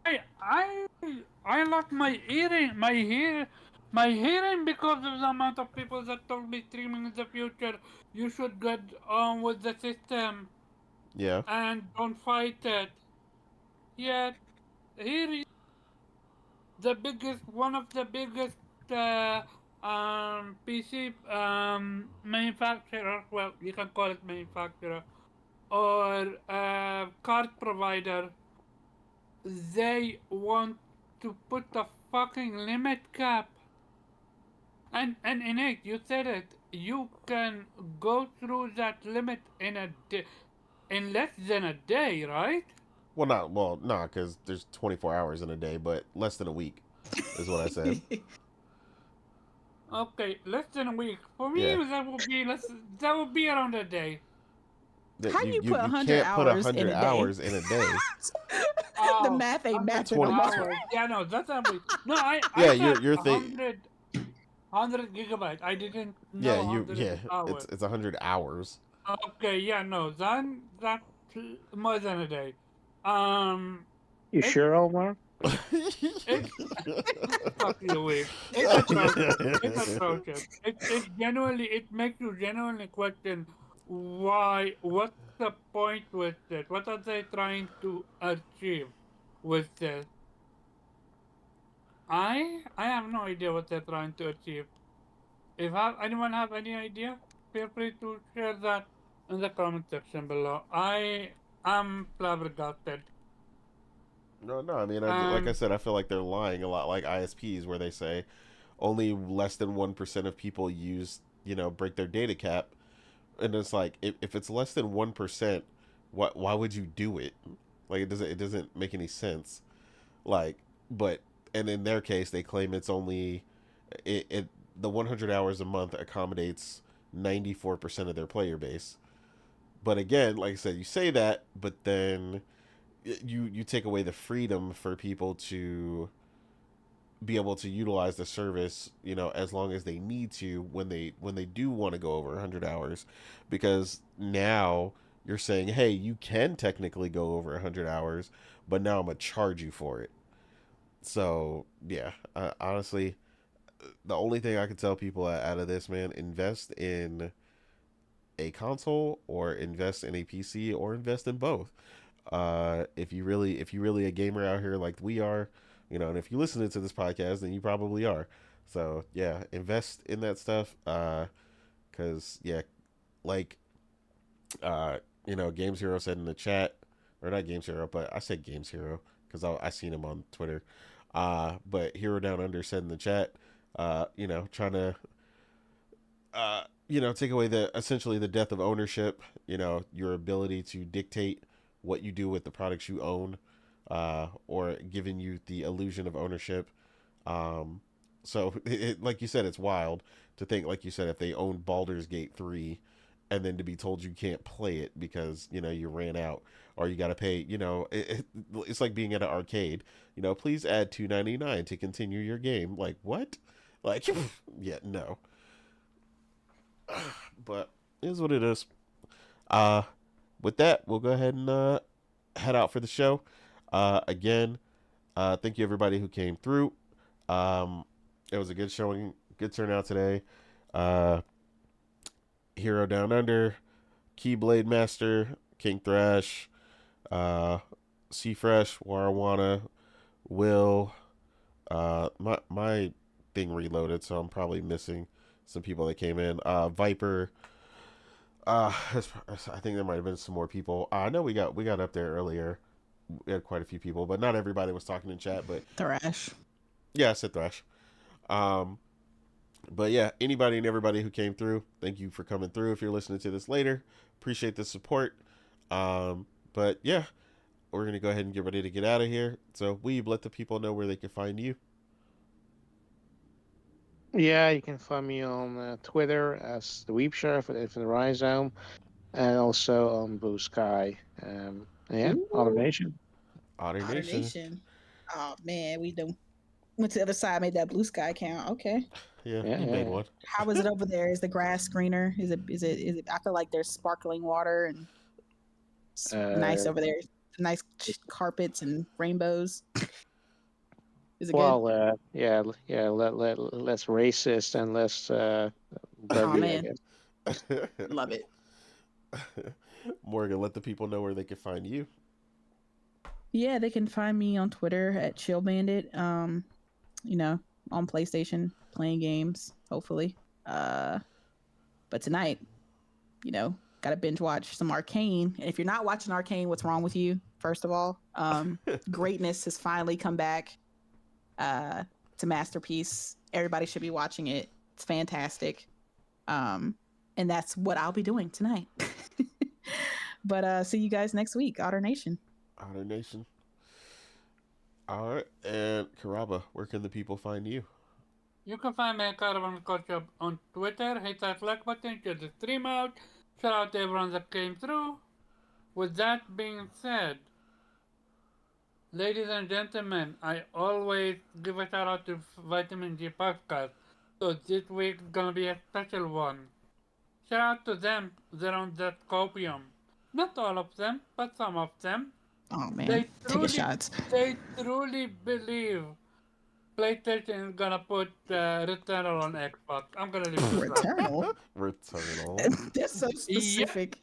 I, I lost my hearing because of the amount of people that told me streaming is the future. You should get on with the system Yeah. and don't fight it. Yet, here is one of the biggest PC manufacturer. Well, you can call it manufacturer or card provider. They want to put a fucking limit cap. And innate, you said it. You can go through that limit in less than a day, right? Well, nah, because there's 24 hours in a day, but less than a week, is what I said. Okay, less than a week. For me, Yeah. that would be around a day. That How you put 100 can't put hours in 100 a day? hours in a day. The math ain't 100 mathing on my hours. Yeah, no, that's a week. No, I Yeah, thought you're thinking. 100 gigabyte. I didn't Yeah, know 100 hours. it's 100 hours. Okay, yeah, no, that's more than a day. Um, You it, sure, Omar? it, fuck you, Wade. It's atrocious. It's atrocious. It makes you genuinely question what's the point with this? What are they trying to achieve with this? I have no idea what they're trying to achieve. If anyone have any idea, feel free to share that in the comment section below. I am flabbergasted. No. I mean, like I Um, said, I feel like they're lying a lot, like ISPs, where they say only less than 1% of people break their data cap, and it's like if it's less than 1%, why would you do it? Like it doesn't make any sense. Like, but and in their case, they claim it's only it the 100 hours a month accommodates 94% of their player base. But again, like I said, you say that, but then you take away the freedom for people to be able to utilize the service, as long as they need to when they do want to go over 100 hours, because now you're saying, hey, you can technically go over 100 hours, but now I'm gonna charge you for it. So yeah, honestly, the only thing I can tell people out of this, man, invest in a console or invest in a PC or invest in both. If you really a gamer out here like we are, and if you listen to this podcast, then you probably are. So yeah, invest in that stuff. Cause yeah, like Games Hero said in the chat, or not Games Hero, but I said Games Hero because I seen him on Twitter. But Hero Down Under said in the chat, trying to take away essentially the death of ownership, your ability to dictate what you do with the products you own, or giving you the illusion of ownership. So like you said, it's wild to think, like you said, if they own Baldur's Gate 3, and then to be told you can't play it because you ran out, or you got to pay. It's like being at an arcade. Please add $2.99 to continue your game. Like what? Like yeah, no. But it is what it is. Uh, with that, we'll go ahead and head out for the show. Again, thank you everybody who came through. It was a good showing, good turnout today. Hero Down Under, Keyblade Master, King Thrash, Seafresh, Warawana, Will. My thing reloaded, so I'm probably missing some people that came in. Viper. I think there might have been some more people. I know we got up there earlier. We had quite a few people, but not everybody was talking in chat. But Thrash. yeah, I said Thrash. But yeah, anybody and everybody who came through, thank you for coming through. If you're listening to this later, appreciate the support. But yeah, we're gonna go ahead and get ready to get out of here. So Weeb, let the people know where they can find you. Yeah, you can find me on Twitter as the Weep Sheriff for the Rise Zone, and also on Blue Sky. Yeah, Ooh. Automation. Otter Otter Nation. Nation. Oh man, we done went to the other side, made that blue sky count. Okay. Yeah, Yeah, you yeah, made yeah. one. How is it over there? Is the grass greener? Is it I feel like there's sparkling water and it's nice Uh, over there. Nice carpets and rainbows. Is it good? well, yeah, less racist and less Oh buggy, I man, guess. love it. Morgan, let the people know where they can find you. Yeah, they can find me on Twitter at Chill Bandit. On PlayStation playing games, hopefully. But tonight, gotta binge watch some Arcane. And if you're not watching Arcane, what's wrong with you? First of all, greatness has finally come back to Masterpiece. Everybody should be watching it. It's fantastic. And that's what I'll be doing tonight. But see you guys next week, Otter Nation. Otter Nation. All right, and Karaba, where can the people find you? You can find me at Caravan Culture on Twitter. Hit that like button, get the stream out. Shout out to everyone that came through. With that being said, ladies and gentlemen, I always give a shout out to Vitamin G Podcast. So this week's gonna be a special one. Shout out to them. They're on that copium. Not all of them, but some of them. Oh man, They taking shots. They truly believe PlayStation is gonna put Returnal on Xbox. I'm gonna leave it at that. Returnal. Returnal. That's so specific.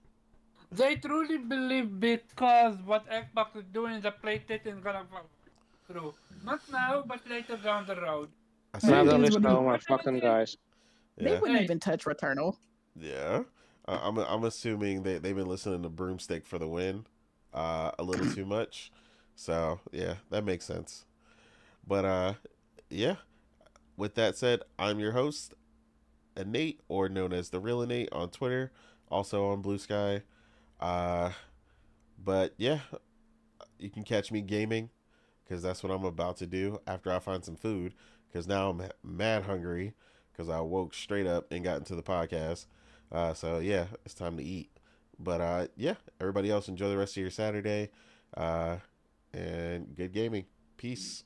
They truly believe because what Xbox is doing, the PlayStation is gonna follow through. Not now, but later down the road. I Now see. don't These listen would to be- all my fucking guys. They Yeah, wouldn't Hey. even touch Returnal. yeah. I'm assuming they've been listening to Broomstick for the Win, a little too much. So yeah, that makes sense. But yeah. With that said, I'm your host, Nate, or known as the Real Nate on Twitter, also on Blue Sky. But yeah, you can catch me gaming because that's what I'm about to do after I find some food. Because now I'm mad hungry because I woke straight up and got into the podcast. So yeah, it's time to eat. But yeah, everybody else enjoy the rest of your Saturday. And good gaming. Peace.